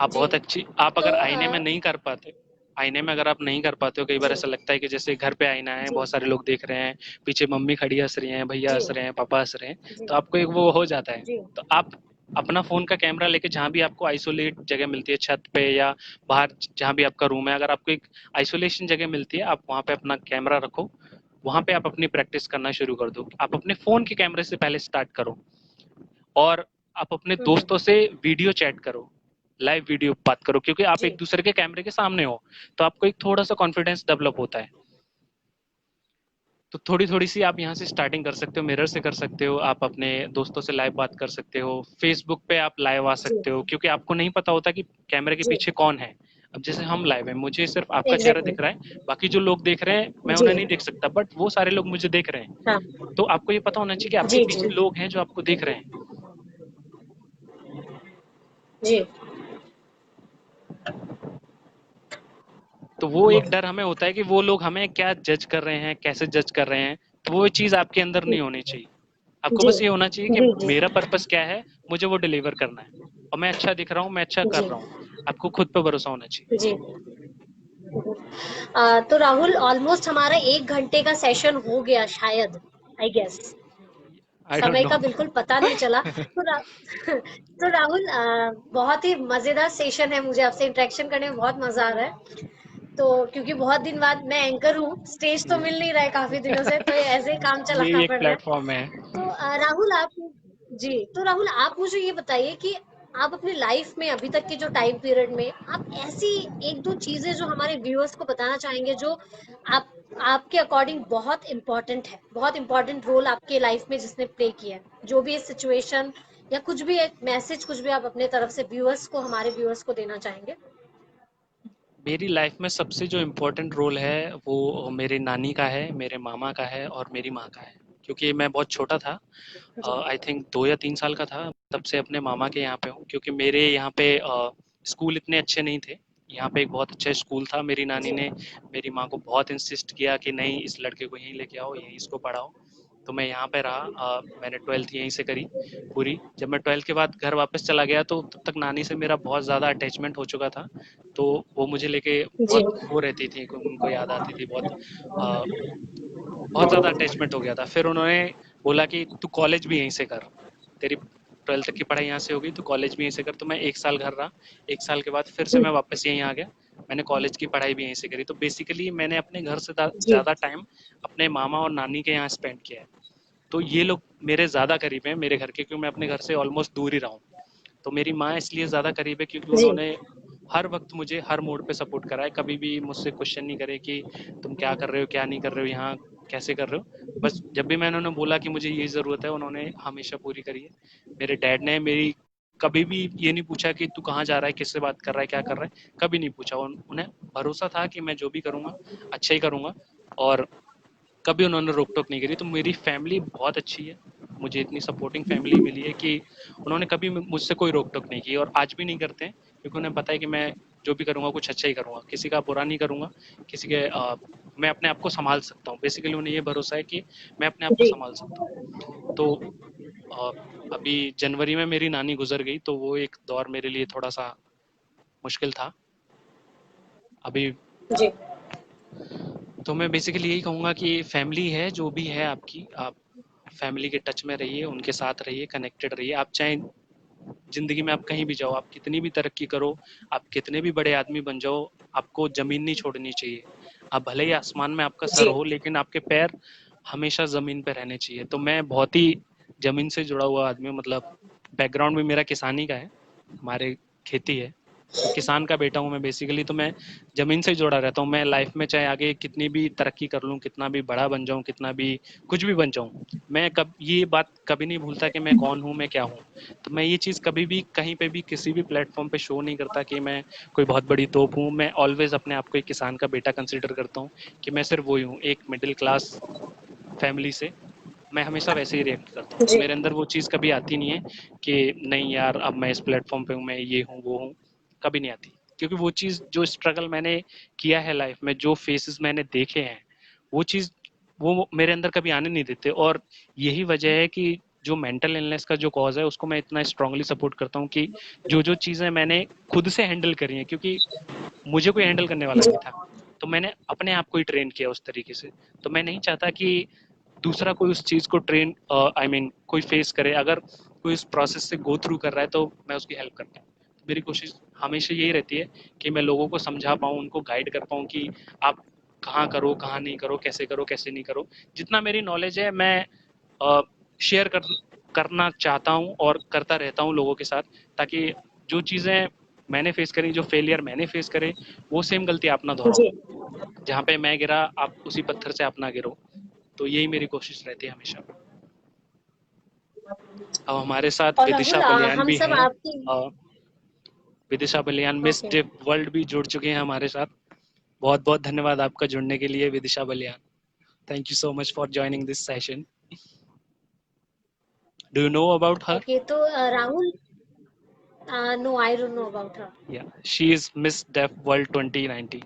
[SPEAKER 3] आप
[SPEAKER 1] जी।
[SPEAKER 3] बहुत अच्छी, आप
[SPEAKER 1] तो
[SPEAKER 3] अगर आईने में नहीं कर पाते, आईने में अगर आप नहीं कर पाते हो, कई बार
[SPEAKER 1] जी
[SPEAKER 3] ऐसा लगता है कि जैसे घर पे आईना है,
[SPEAKER 1] जी
[SPEAKER 3] बहुत सारे लोग देख रहे हैं, पीछे मम्मी खड़ी हंस रही हैं, भैया
[SPEAKER 1] जी
[SPEAKER 3] हंस रहे हैं, पापा हंस रहे हैं,
[SPEAKER 1] जी
[SPEAKER 3] तो आपको एक वो हो जाता है।
[SPEAKER 1] जी
[SPEAKER 3] तो आप अपना फोन का कैमरा लेके जहां भी आपको आइसोलेट जगह मिलती है, छत पे या बाहर जहां भी आपका रूम है, अगर आपको एक आइसोलेशन जगह मिलती है, आप वहां पे अपना कैमरा रखो, वहां पे आप अपनी प्रैक्टिस करना शुरू कर दो। आप अपने फोन के कैमरे से पहले स्टार्ट करो और आप अपने
[SPEAKER 1] हम्म।
[SPEAKER 3] दोस्तों से वीडियो चैट करो, लाइव वीडियो बात करो, क्योंकि आप एक
[SPEAKER 1] जी
[SPEAKER 3] दूसरे के कैमरे के सामने हो, तो आपको एक थोड़ा सा कॉन्फिडेंस डेवलप होता है। तो थोड़ी थोड़ी सी आप यहाँ से स्टार्टिंग कर सकते हो, मिरर से कर सकते हो, आप अपने दोस्तों से लाइव बात कर सकते हो, फेसबुक पे आप लाइव आ
[SPEAKER 1] जी
[SPEAKER 3] सकते हो, क्योंकि आपको नहीं पता होता कि कैमरे के
[SPEAKER 1] जी
[SPEAKER 3] पीछे कौन है। अब जैसे हम लाइव हैं, मुझे सिर्फ आपका चेहरा
[SPEAKER 1] एग्जैक्टली
[SPEAKER 3] दिख रहा है, बाकी जो लोग देख रहे हैं मैं
[SPEAKER 1] जी
[SPEAKER 3] उन्हें नहीं देख सकता, बट वो सारे लोग मुझे देख रहे
[SPEAKER 1] हाँ
[SPEAKER 3] हैं। तो आपको ये पता होना चाहिए कि आपके
[SPEAKER 1] जी जी
[SPEAKER 3] पीछे लोग हैं जो आपको देख रहे हैं।
[SPEAKER 1] जी
[SPEAKER 3] तो वो एक डर हमें होता है कि वो लोग हमें क्या जज कर रहे हैं, कैसे जज कर रहे हैं, तो वो चीज़ आपके अंदर नहीं होनी चाहिए। आपको
[SPEAKER 1] जी
[SPEAKER 3] बस ये होना चाहिए कि
[SPEAKER 1] जी जी
[SPEAKER 3] मेरा पर्पस क्या है, मुझे वो डिलीवर करना है और मैं अच्छा दिख रहा हूँ, मैं अच्छा कर
[SPEAKER 1] जी
[SPEAKER 3] रहा हूँ। आपको खुद पे भरोसा होना चाहिए।
[SPEAKER 1] जी तो राहुल, ऑलमोस्ट हमारा 1 घंटे का सेशन हो गया शायद, आई गेस।
[SPEAKER 3] आई डोंट
[SPEAKER 1] समय
[SPEAKER 3] नो।
[SPEAKER 1] का बिल्कुल पता नहीं चला। तो राहुल, बहुत ही मजेदार सेशन है, मुझे आपसे इंटरेक्शन करने में बहुत मजा आ रहा है। तो क्योंकि बहुत दिन बाद मैं एंकर हूँ, स्टेज तो मिल नहीं रहा है काफी दिनों से, तो ये ऐसे ही काम चलाना
[SPEAKER 3] यही एक
[SPEAKER 1] पड़ रहा है।
[SPEAKER 3] प्लेटफॉर्म है।
[SPEAKER 1] तो राहुल आप जी, तो राहुल आप मुझे ये बताइए कि आप अपनी लाइफ में अभी तक के जो टाइम पीरियड में आप ऐसी एक दो चीजें जो हमारे व्यूअर्स को बताना चाहेंगे जो आप आपके अकॉर्डिंग बहुत इम्पोर्टेंट है, बहुत इम्पोर्टेंट रोल आपके लाइफ में जिसने प्ले किया है, जो भी सिचुएशन या कुछ भी एक मैसेज, कुछ भी आप अपने तरफ से व्यूअर्स को, हमारे व्यूअर्स को देना चाहेंगे।
[SPEAKER 3] मेरी लाइफ में सबसे जो इम्पोर्टेंट रोल है वो मेरे नानी का है, मेरे मामा का है और मेरी माँ का है। क्योंकि मैं बहुत छोटा था,
[SPEAKER 1] जी
[SPEAKER 3] आई थिंक 2 या 3 साल का था, तब से अपने मामा के यहाँ पे हूँ, क्योंकि मेरे यहाँ पे स्कूल इतने अच्छे नहीं थे। यहाँ पे एक बहुत अच्छा स्कूल था, मेरी नानी
[SPEAKER 1] जी
[SPEAKER 3] ने मेरी माँ को बहुत इंसिस्ट किया कि नहीं, इस लड़के को यहीं लेके आओ, यहीं इसको पढ़ाओ। तो मैं यहाँ पे रहा, मैंने 12th यहीं से करी पूरी। जब मैं 12th के बाद घर वापस चला गया तो तब तक नानी से मेरा बहुत ज़्यादा अटैचमेंट हो चुका था। तो वो मुझे लेके
[SPEAKER 1] जी
[SPEAKER 3] बहुत वो रहती थी, उनको याद आती थी बहुत, अ, बहुत ज़्यादा अटैचमेंट हो गया था। फिर उन्होंने बोला कि तू कॉलेज भी यहीं से कर, तेरी 12th तक की पढ़ाई यहाँ से होगी, तो कॉलेज भी यहीं से कर। तो मैं 1 साल घर रहा, 1 साल के बाद फिर से मैं वापस यहीं आ गया, मैंने कॉलेज की पढ़ाई भी यहीं से करी। तो बेसिकली मैंने अपने घर से
[SPEAKER 1] जी
[SPEAKER 3] ज़्यादा टाइम अपने मामा और नानी के यहाँ स्पेंड किया है। तो ये लोग मेरे ज़्यादा करीब हैं मेरे घर के, क्योंकि मैं अपने घर से ऑलमोस्ट दूर ही रहा हूँ। तो मेरी माँ इसलिए ज़्यादा करीब है क्योंकि
[SPEAKER 1] जी
[SPEAKER 3] उन्होंने हर वक्त मुझे हर मोड पे सपोर्ट करा है, कभी भी मुझसे क्वेश्चन नहीं करे कि तुम क्या कर रहे हो क्या नहीं कर रहे हो यहाँ, कैसे कर रहे हो। बस जब भी मैंने उन्हें बोला कि मुझे ये ज़रूरत है, उन्होंने हमेशा पूरी करी है। मेरे डैड ने मेरी कभी भी ये नहीं पूछा कि तू कहाँ जा रहा है, किससे बात कर रहा है, क्या कर रहा है, कभी नहीं पूछा। उन्हें भरोसा था कि मैं जो भी करूँगा अच्छा ही करूँगा, और कभी उन्होंने रोक टोक नहीं करी। तो मेरी फैमिली बहुत अच्छी है, मुझे इतनी सपोर्टिंग फैमिली मिली है कि उन्होंने कभी मुझसे कोई रोक टोक नहीं की, और आज भी नहीं करते हैं, क्योंकि उन्हें पता है कि मैं जो भी करूँगा कुछ अच्छा ही करूँगा, किसी का बुरा नहीं करूँगा, किसी के मैं अपने आप को संभाल सकता हूँ। बेसिकली उन्हें ये भरोसा है कि मैं अपने आप को
[SPEAKER 1] जी।
[SPEAKER 3] संभाल सकता हूँ। तो अ, अभी जनवरी में मेरी नानी गुजर गई, तो वो एक दौर मेरे लिए थोड़ा सा मुश्किल था। अभी
[SPEAKER 1] जी।
[SPEAKER 3] तो मैं बेसिकली यही कहूँगा कि फैमिली है जो भी है आपकी, आप फैमिली के टच में रहिए, उनके साथ रहिए, कनेक्टेड रहिए। आप चाहे ज़िंदगी में आप कहीं भी जाओ, आप कितनी भी तरक्की करो, आप कितने भी बड़े आदमी बन जाओ, आपको ज़मीन नहीं छोड़नी चाहिए। आप भले ही आसमान में आपका सर
[SPEAKER 1] जी।
[SPEAKER 3] हो, लेकिन आपके पैर हमेशा ज़मीन पे रहने चाहिए। तो मैं बहुत ही ज़मीन से जुड़ा हुआ आदमी हूँ, मतलब बैकग्राउंड भी मेरा किसानी का है, हमारे खेती है, तो किसान का बेटा हूँ मैं बेसिकली। तो मैं ज़मीन से जुड़ा रहता हूँ। मैं लाइफ में चाहे आगे कितनी भी तरक्की कर लूँ, कितना भी बड़ा बन जाऊँ, कितना भी कुछ भी बन जाऊँ, मैं कब ये बात कभी नहीं भूलता कि मैं कौन हूँ, मैं क्या हूँ। तो मैं ये चीज़ कभी भी कहीं पे भी किसी भी प्लेटफॉर्म पे शो नहीं करता कि मैं कोई बहुत बड़ी तोप हूँ। मैं ऑलवेज अपने आप को एक किसान का बेटा कंसिडर करता हूँ, कि मैं सिर्फ वही हूँ, एक मिडिल क्लास फैमिली से। मैं हमेशा वैसे ही रिएक्ट करता हूँ, तो
[SPEAKER 1] जी।
[SPEAKER 3] मेरे अंदर वो चीज़ कभी आती नहीं है कि नहीं यार अब मैं इस प्लेटफॉर्म पे हूँ, मैं ये हूँ वो हूँ, कभी नहीं आती। क्योंकि वो चीज़, जो स्ट्रगल मैंने किया है लाइफ में, जो फेसेस मैंने देखे हैं, वो चीज़ वो मेरे अंदर कभी आने नहीं देते। और यही वजह है कि जो मेंटल इलनेस का जो कॉज है, उसको मैं इतना स्ट्रांगली सपोर्ट करता हूँ कि जो जो चीज़ें मैंने खुद से हैंडल करी हैं, क्योंकि मुझे कोई हैंडल करने वाला
[SPEAKER 1] जी।
[SPEAKER 3] नहीं था, तो मैंने अपने आप को ही ट्रेन किया उस तरीके से। तो मैं नहीं चाहता कि दूसरा कोई उस चीज़ को ट्रेन आई मीन कोई फेस करे। अगर कोई उस प्रोसेस से गो थ्रू कर रहा है, तो मैं उसकी हेल्प करता हूँ। तो मेरी कोशिश हमेशा यही रहती है कि मैं लोगों को समझा पाऊँ, उनको गाइड कर पाऊँ कि आप कहाँ करो, कहाँ नहीं करो, कैसे नहीं करो। जितना मेरी नॉलेज है मैं शेयर करना चाहता हूँ और करता रहता हूँ लोगों के साथ, ताकि जो चीज़ें मैंने फेस करी, जो फेलियर मैंने फेस करे, वो सेम गलती आप ना
[SPEAKER 1] जी।
[SPEAKER 3] दोहराओ। जहाँ पे मैं गिरा, आप उसी पत्थर से आप ना गिरो। तो यही मेरी कोशिश रहती है हमेशा। अब हमारे साथ
[SPEAKER 1] और
[SPEAKER 3] विदिशा
[SPEAKER 1] राहुल,
[SPEAKER 3] बलियान
[SPEAKER 1] हम
[SPEAKER 3] भी
[SPEAKER 1] सब
[SPEAKER 3] हैं।
[SPEAKER 1] आपकी।
[SPEAKER 3] Vidisha Baliyan miss
[SPEAKER 1] okay.
[SPEAKER 3] डिप वर्ल्ड भी जुड़ चुके हैं हमारे साथ। बहुत बहुत धन्यवाद आपका जुड़ने के लिए Vidisha Baliyan. Thank you so much for joining this session. Do you know about her?
[SPEAKER 1] Okay, तो Rahul, no, I don't know about her.
[SPEAKER 3] Yeah, she is Miss Deaf World 2019.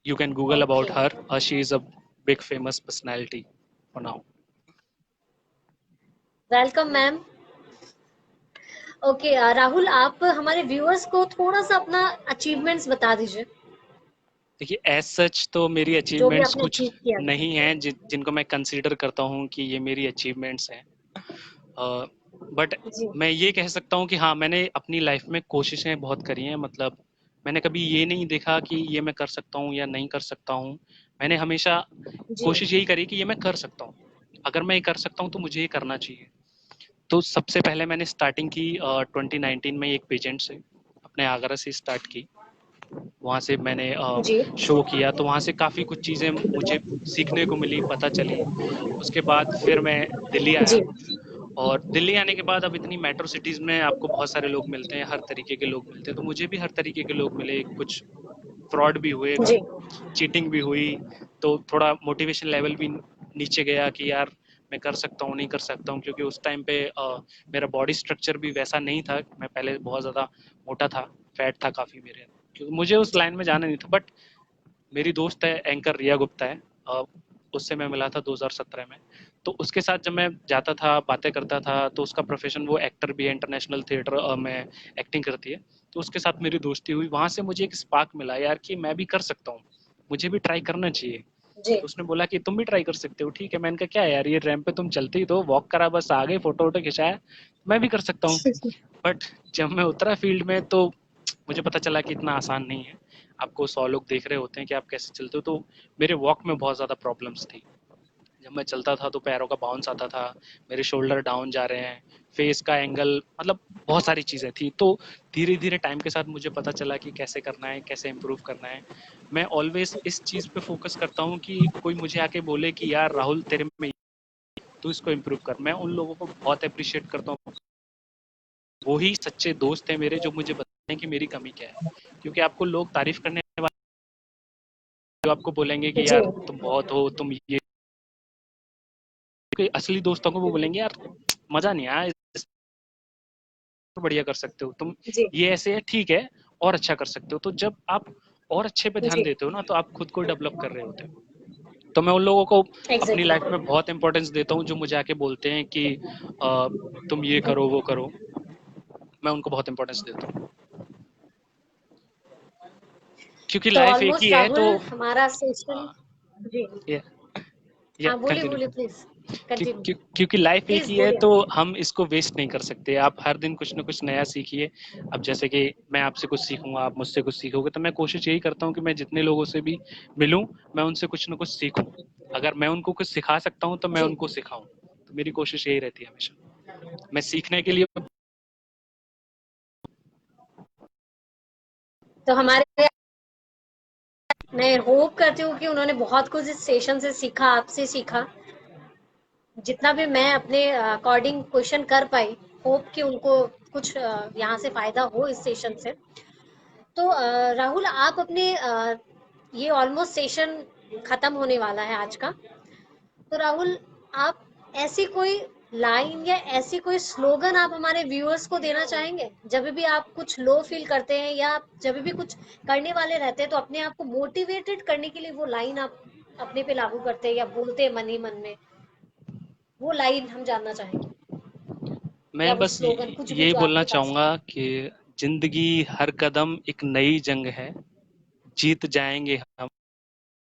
[SPEAKER 3] You can Google about
[SPEAKER 1] okay.
[SPEAKER 3] her. She is a big famous personality for now.
[SPEAKER 1] Welcome ma'am. Okay, Rahul, आप हमारे viewers को थोड़ा सा अपना achievements बता दीजिए,
[SPEAKER 3] देखिए as such तो मेरी
[SPEAKER 1] जो भी
[SPEAKER 3] अचीवमेंट्स
[SPEAKER 1] आपने
[SPEAKER 3] कुछ
[SPEAKER 1] अचीव किया है।
[SPEAKER 3] नहीं हैं जिनको मैं कंसीडर करता हूँ कि ये मेरी अचीवमेंट्स हैं। बट
[SPEAKER 1] जी।
[SPEAKER 3] मैं ये कह सकता हूँ कि हाँ, मैंने अपनी लाइफ में कोशिशें बहुत करी हैं। मतलब मैंने कभी ये नहीं देखा कि ये मैं कर सकता हूँ या नहीं कर सकता हूँ। मैंने हमेशा
[SPEAKER 1] जी।
[SPEAKER 3] कोशिश यही करी कि ये मैं कर सकता हूँ। अगर मैं ये कर सकता हूँ तो मुझे ये करना चाहिए। तो सबसे पहले मैंने स्टार्टिंग की 2019 में एक पेजेंट से, अपने आगरा से स्टार्ट की। वहाँ से मैंने
[SPEAKER 1] जी।
[SPEAKER 3] शो किया, तो वहाँ से काफ़ी कुछ चीज़ें मुझे सीखने को मिली, पता चली। उसके बाद फिर मैं दिल्ली आया,
[SPEAKER 1] जी।
[SPEAKER 3] और दिल्ली आने के बाद अब इतनी मेट्रो सिटीज़ में आपको बहुत सारे लोग मिलते हैं, हर तरीके के लोग मिलते हैं। तो मुझे भी हर तरीके के लोग मिले, कुछ फ्रॉड भी हुए,
[SPEAKER 1] जी।
[SPEAKER 3] चीटिंग भी हुई। तो थोड़ा मोटिवेशन लेवल भी नीचे गया कि यार मैं कर सकता हूँ, नहीं कर सकता हूँ, क्योंकि उस टाइम पे मेरा बॉडी स्ट्रक्चर भी वैसा नहीं था। मैं पहले बहुत ज़्यादा मोटा था, फैट था काफ़ी मेरे, क्योंकि मुझे उस लाइन में जाना नहीं था। बट मेरी दोस्त है एंकर रिया गुप्ता है, उससे मैं मिला था 2017 में। तो उसके साथ जब मैं जाता था, बातें करता था, तो उसका प्रोफेशन, वो एक्टर भी है, इंटरनेशनल थिएटर में एक्टिंग करती है। तो उसके साथ मेरी दोस्ती हुई, वहाँ से मुझे एक स्पार्क मिला यार कि मैं भी कर सकता हूँ, मुझे भी ट्राई करना चाहिए।
[SPEAKER 1] जी।
[SPEAKER 3] तो उसने बोला कि तुम भी ट्राई कर सकते हो। ठीक है, मैंने कहा क्या है यार, ये रैंप पे तुम चलते ही तो वॉक करा, बस आ गए, फोटो वोटो खिंचाया, मैं भी कर सकता हूँ। बट जब मैं उतरा फील्ड में, तो मुझे पता चला कि इतना आसान नहीं है। आपको 100 लोग देख रहे होते हैं कि आप कैसे चलते हो। तो मेरे वॉक में बहुत ज़्यादा प्रॉब्लम्स थी। जब मैं चलता था तो पैरों का बाउंस आता था, मेरे शोल्डर डाउन जा रहे हैं, फेस का एंगल, मतलब बहुत सारी चीज़ें थी। तो धीरे धीरे टाइम के साथ मुझे पता चला कि कैसे करना है, कैसे इम्प्रूव करना है। मैं ऑलवेज इस चीज़ पे फोकस करता हूँ कि कोई मुझे आके बोले कि यार राहुल तेरे में, तू इसको इम्प्रूव कर। मैं उन लोगों को बहुत अप्रिशिएट करता हूँ। वो ही सच्चे दोस्त हैं मेरे जो मुझे बताते हैं कि मेरी कमी क्या है। क्योंकि आपको लोग तारीफ करने वाले जो आपको बोलेंगे कि
[SPEAKER 1] जी
[SPEAKER 3] यार तुम बहुत हो, तुम ये, असली दोस्तों को वो बोलेंगे यार मजा नहीं आया, बढ़िया कर सकते हो तुम,
[SPEAKER 1] जी
[SPEAKER 3] ये ऐसे है ठीक है, और अच्छा कर सकते हो। तो जब आप और अच्छे पे ध्यान
[SPEAKER 1] जी
[SPEAKER 3] देते हो ना, तो आप खुद को डेवलप कर रहे होते हो। तो मैं उन लोगों को अपनी
[SPEAKER 1] एग्जैक्टली
[SPEAKER 3] लाइफ में बहुत इंपॉर्टेंस देता हूँ जो मुझे आके बोलते हैं कि तुम ये करो वो करो। मैं उनको बहुत इंपॉर्टेंस देता हूँ क्योंकि
[SPEAKER 1] तो
[SPEAKER 3] लाइफ एक ही
[SPEAKER 1] ऑलमोस्ट
[SPEAKER 3] है। तो
[SPEAKER 1] राहुल हमारा सेशन। जी
[SPEAKER 3] ये या
[SPEAKER 1] हाँ बोलिए
[SPEAKER 3] कंटिन्यू।
[SPEAKER 1] बोलिए प्लीज कंटिन्यू
[SPEAKER 3] क्योंकि लाइफ एक
[SPEAKER 1] प्लीज
[SPEAKER 3] ही है,
[SPEAKER 1] बोलिए।
[SPEAKER 3] तो हम इसको वेस्ट नहीं कर सकते। आप हर दिन कुछ ना कुछ नया सीखिए। अब जैसे कि मैं आपसे कुछ सीखूंगा, आप मुझसे कुछ सीखोगे, तो मैं कोशिश यही करता हूँ कि मैं जितने लोगों से भी मिलूं, मैं उनसे कुछ ना कुछ सीखूं। अगर मैं उनको कुछ सिखा सकता हूँ तो मैं
[SPEAKER 1] जी
[SPEAKER 3] उनको सिखाऊं। तो मेरी कोशिश यही रहती है हमेशा, मैं सीखने के लिए।
[SPEAKER 1] तो हमारे मैं होप करती हूँ कि उन्होंने बहुत कुछ इस सेशन से सीखा, आपसे सीखा। जितना भी मैं अपने अकॉर्डिंग क्वेश्चन कर पाई, होप कि उनको कुछ यहाँ से फायदा हो इस सेशन से। तो राहुल आप अपने ये ऑलमोस्ट सेशन खत्म होने वाला है आज का। तो राहुल आप ऐसी कोई लाइन या ऐसी कोई स्लोगन आप हमारे व्यूअर्स को देना चाहेंगे जब भी आप कुछ लो फील करते हैं या आप जब भी कुछ करने वाले रहते हैं तो अपने आप को मोटिवेटेड करने के लिए वो लाइन आप अपने पे लागू करते हैं या बोलते हैं मन ही मन में, वो लाइन हम जानना चाहेंगे। या
[SPEAKER 3] मैं
[SPEAKER 1] वो
[SPEAKER 3] बस
[SPEAKER 1] स्लोगन कुछ भी
[SPEAKER 3] यही
[SPEAKER 1] जो
[SPEAKER 3] बोलना
[SPEAKER 1] आपके पास
[SPEAKER 3] चाहूंगा कि जिंदगी हर कदम एक नई जंग है, जीत जाएंगे हम,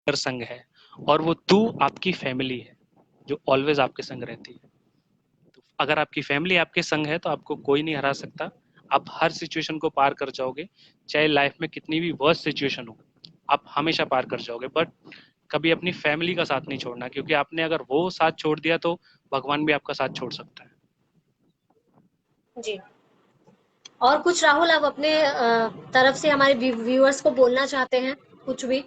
[SPEAKER 3] हर संग है। और वो तू आपकी फैमिली है जो ऑलवेज आपके संग रहती है। तो अगर आपकी फैमिली आपके संग है तो आपको कोई नहीं हरा सकता। आप हर सिचुएशन को पार कर जाओगे, चाहे लाइफ में कितनी भी वर्स्ट सिचुएशन हो, आप हमेशा पार कर जाओगे। बट कभी अपनी फैमिली का साथ नहीं छोड़ना, क्योंकि आपने अगर वो साथ छोड़ दिया तो भगवान भी आपका साथ छोड़ सकता है।
[SPEAKER 1] जी। और कुछ राहुल आप अपने तरफ से हमारे व्यूअर्स को बोलना चाहते हैं कुछ भी?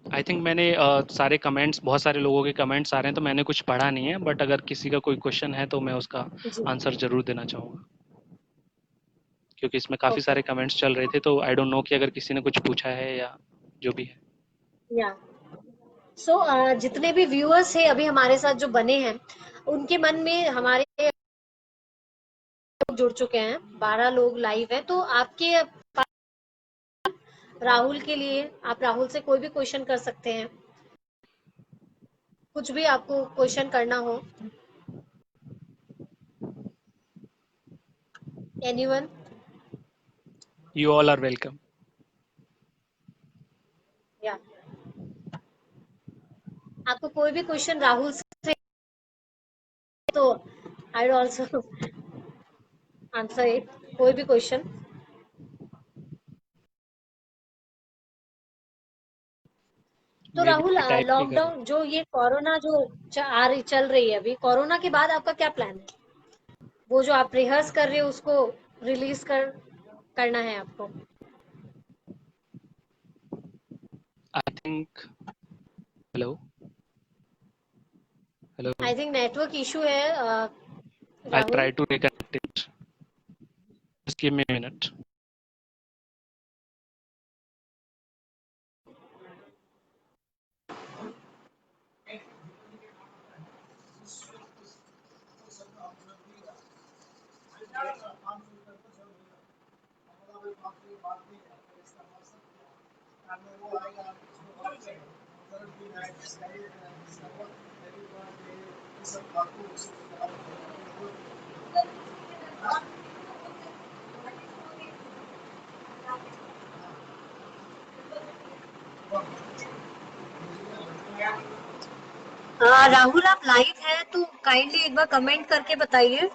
[SPEAKER 3] आई थिंक मैंने सारे कमेंट्स, बहुत सारे लोगों के कमेंट्स आ रहे हैं, तो मैंने कुछ पढ़ा नहीं है। बट अगर किसी का कोई क्वेश्चन है तो मैं उसका
[SPEAKER 1] जी
[SPEAKER 3] आंसर जरूर देना चाहूँगा, क्योंकि इसमें काफ़ी
[SPEAKER 1] ओके
[SPEAKER 3] सारे कमेंट्स चल रहे थे। तो आई डोंट नो कि अगर किसी ने कुछ पूछा है या जो भी है।
[SPEAKER 1] या सो जितने भी व्यूअर्स हैं अभी हमारे साथ जो बने हैं उनके मन में हमारे लोग जुड़ चुके हैं, 12 लोग लाइव हैं। तो आपके राहुल के लिए आप राहुल से कोई भी क्वेश्चन कर सकते हैं, कुछ भी आपको क्वेश्चन करना हो। Anyone?
[SPEAKER 3] You all are welcome.
[SPEAKER 1] या आपको कोई भी क्वेश्चन राहुल से तो आई ऑल्सो आंसर इट, कोई भी क्वेश्चन। तो
[SPEAKER 3] मे
[SPEAKER 1] राहुल
[SPEAKER 3] बी टाइप ही कर।
[SPEAKER 1] लॉकडाउन जो ये कोरोना जो आ रही चल रही है अभी, कोरोना के बाद आपका क्या प्लान है? वो जो आप रिहर्स कर रहे हो उसको रिलीज करना है आपको।
[SPEAKER 3] I think, hello, hello,
[SPEAKER 1] I think network issue है
[SPEAKER 3] आई
[SPEAKER 1] Rahul.
[SPEAKER 3] Try to reconnect it, just give me a minute.
[SPEAKER 1] Rahul आप लाइव हैं तो काइंडली एक बार कमेंट करके बताइए।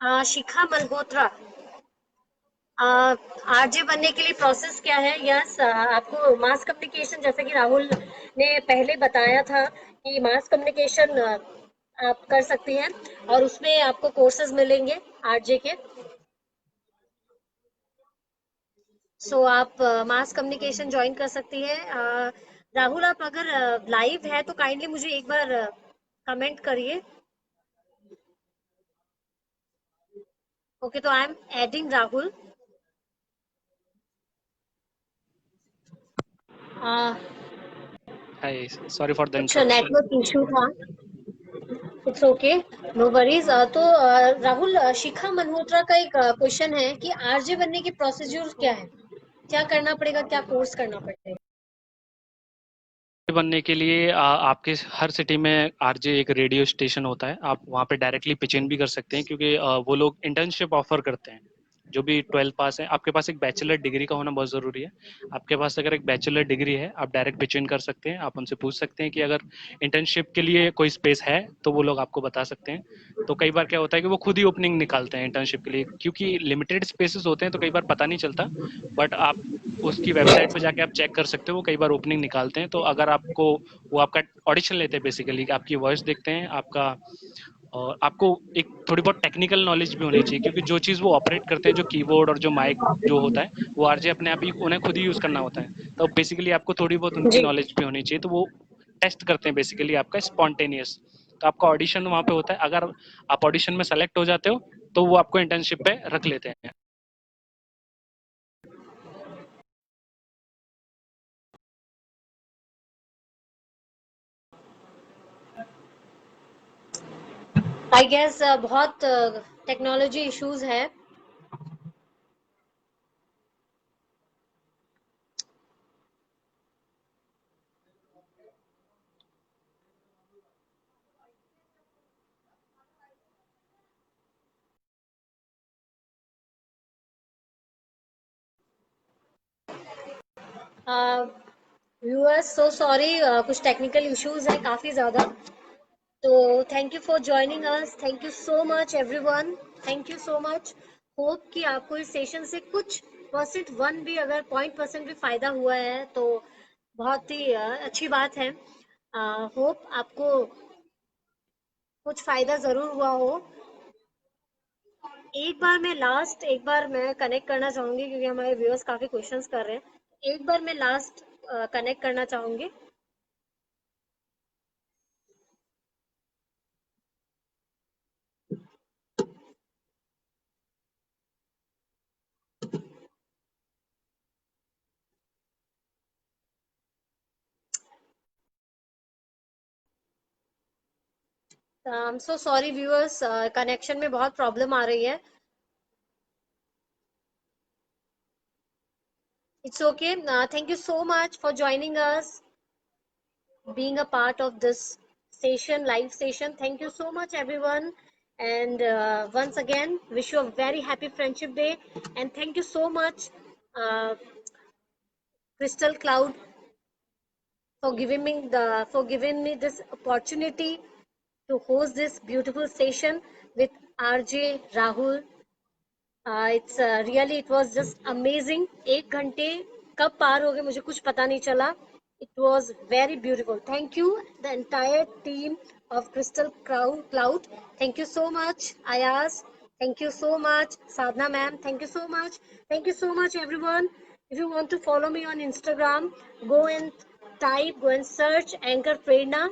[SPEAKER 1] शिखा मल्होत्रा, आरजे बनने के लिए प्रोसेस क्या है? यस, आपको मास कम्युनिकेशन, जैसे कि राहुल ने पहले बताया था कि मास कम्युनिकेशन आप कर सकती हैं और उसमें आपको कोर्सेज मिलेंगे आरजे के। सो आप मास कम्युनिकेशन ज्वाइन कर सकती है। राहुल, आप अगर लाइव है तो काइंडली मुझे एक बार कमेंट करिए। ओके, तो I am adding Rahul.
[SPEAKER 3] Hi, sorry for the
[SPEAKER 1] कुछ
[SPEAKER 3] interruption.
[SPEAKER 1] नेटवर्क इशू था। It's okay, no worries. तो राहुल, शिखा मल्होत्रा का एक क्वेश्चन है कि आरजे बनने की प्रोसीजर क्या है, क्या करना पड़ेगा, क्या कोर्स करना पड़ेगा?
[SPEAKER 3] बनने के लिए आपके हर सिटी में आरजे एक रेडियो स्टेशन होता है, आप वहाँ पे डायरेक्टली पिच इन भी कर सकते हैं, क्योंकि वो लोग इंटर्नशिप ऑफर करते हैं। जो भी 12 पास है, आपके पास एक बैचलर डिग्री का होना बहुत ज़रूरी है। आपके पास अगर एक बैचलर डिग्री है, आप डायरेक्ट पिच इन कर सकते हैं। आप उनसे पूछ सकते हैं कि अगर इंटर्नशिप के लिए कोई स्पेस है, तो वो लोग आपको बता सकते हैं। तो कई बार क्या होता है कि वो खुद ही ओपनिंग निकालते हैं इंटर्नशिप के लिए, क्योंकि लिमिटेड स्पेसेस होते हैं तो कई बार पता नहीं चलता। बट आप उसकी वेबसाइट पे जाके आप चेक कर सकते हो, वो कई बार ओपनिंग निकालते हैं। तो अगर आपको, वो आपका ऑडिशन लेते हैं बेसिकली, आपकी वॉइस देखते हैं आपका, और आपको एक थोड़ी बहुत टेक्निकल नॉलेज भी होनी चाहिए, क्योंकि जो चीज़ वो ऑपरेट करते हैं, जो कीबोर्ड और जो माइक जो होता है, वो आरजे अपने आप ही उन्हें खुद ही यूज़ करना होता है। तो बेसिकली आपको थोड़ी बहुत उनकी
[SPEAKER 1] जी।
[SPEAKER 3] नॉलेज भी होनी चाहिए। तो वो टेस्ट करते हैं बेसिकली आपका स्पॉन्टेनियस। तो आपका ऑडिशन वहाँ पे होता है, अगर आप ऑडिशन में सेलेक्ट हो जाते हो तो वो आपको इंटर्नशिप पे रख लेते हैं।
[SPEAKER 1] आई गेस बहुत टेक्नोलॉजी इश्यूज है। व्यूअर्स, सो सॉरी, कुछ टेक्निकल इश्यूज है काफी ज्यादा। तो thank you for joining us, thank you so much everyone, thank you so much. Hope कि आपको इस सेशन से कुछ परसेंट वन भी, अगर 0.% भी फायदा हुआ है तो बहुत ही अच्छी बात है। होप आपको कुछ फायदा जरूर हुआ हो। एक बार मैं कनेक्ट करना चाहूंगी, क्योंकि हमारे व्यूअर्स काफी क्वेश्चंस कर रहे हैं। एक बार मैं लास्ट कनेक्ट करना चाहूंगी। सो सॉरी व्यूअर्स, कनेक्शन में बहुत प्रॉब्लम आ रही है। It's okay, thank you so much for joining us, being a part of this session, live session. Thank you so much, everyone. And once again, wish you a very happy Friendship Day. And thank you so much, uh, Crystal Cloud, for giving me this opportunity to host this beautiful session with RJ Rahul. It was just amazing. 1 घंटे कब पार हो गए मुझे कुछ पता नहीं चला। It was very beautiful. Thank you, the entire team of Crystal Cloud. Thank you so much, Ayaz. Thank you so much, Sadhna ma'am. Thank you so much. Thank you so much, everyone. If you want to follow me on Instagram, go and search Anchor Prerna,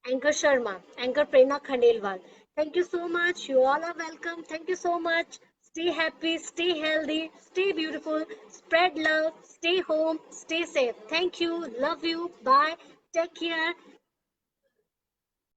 [SPEAKER 1] Anchor Sharma, Anchor Prerna Khandelwal. Thank you so much. You all are welcome. Thank you so much. Stay happy, stay healthy, stay beautiful, spread love, stay home, stay safe. Thank you. Love you. Bye. Take care.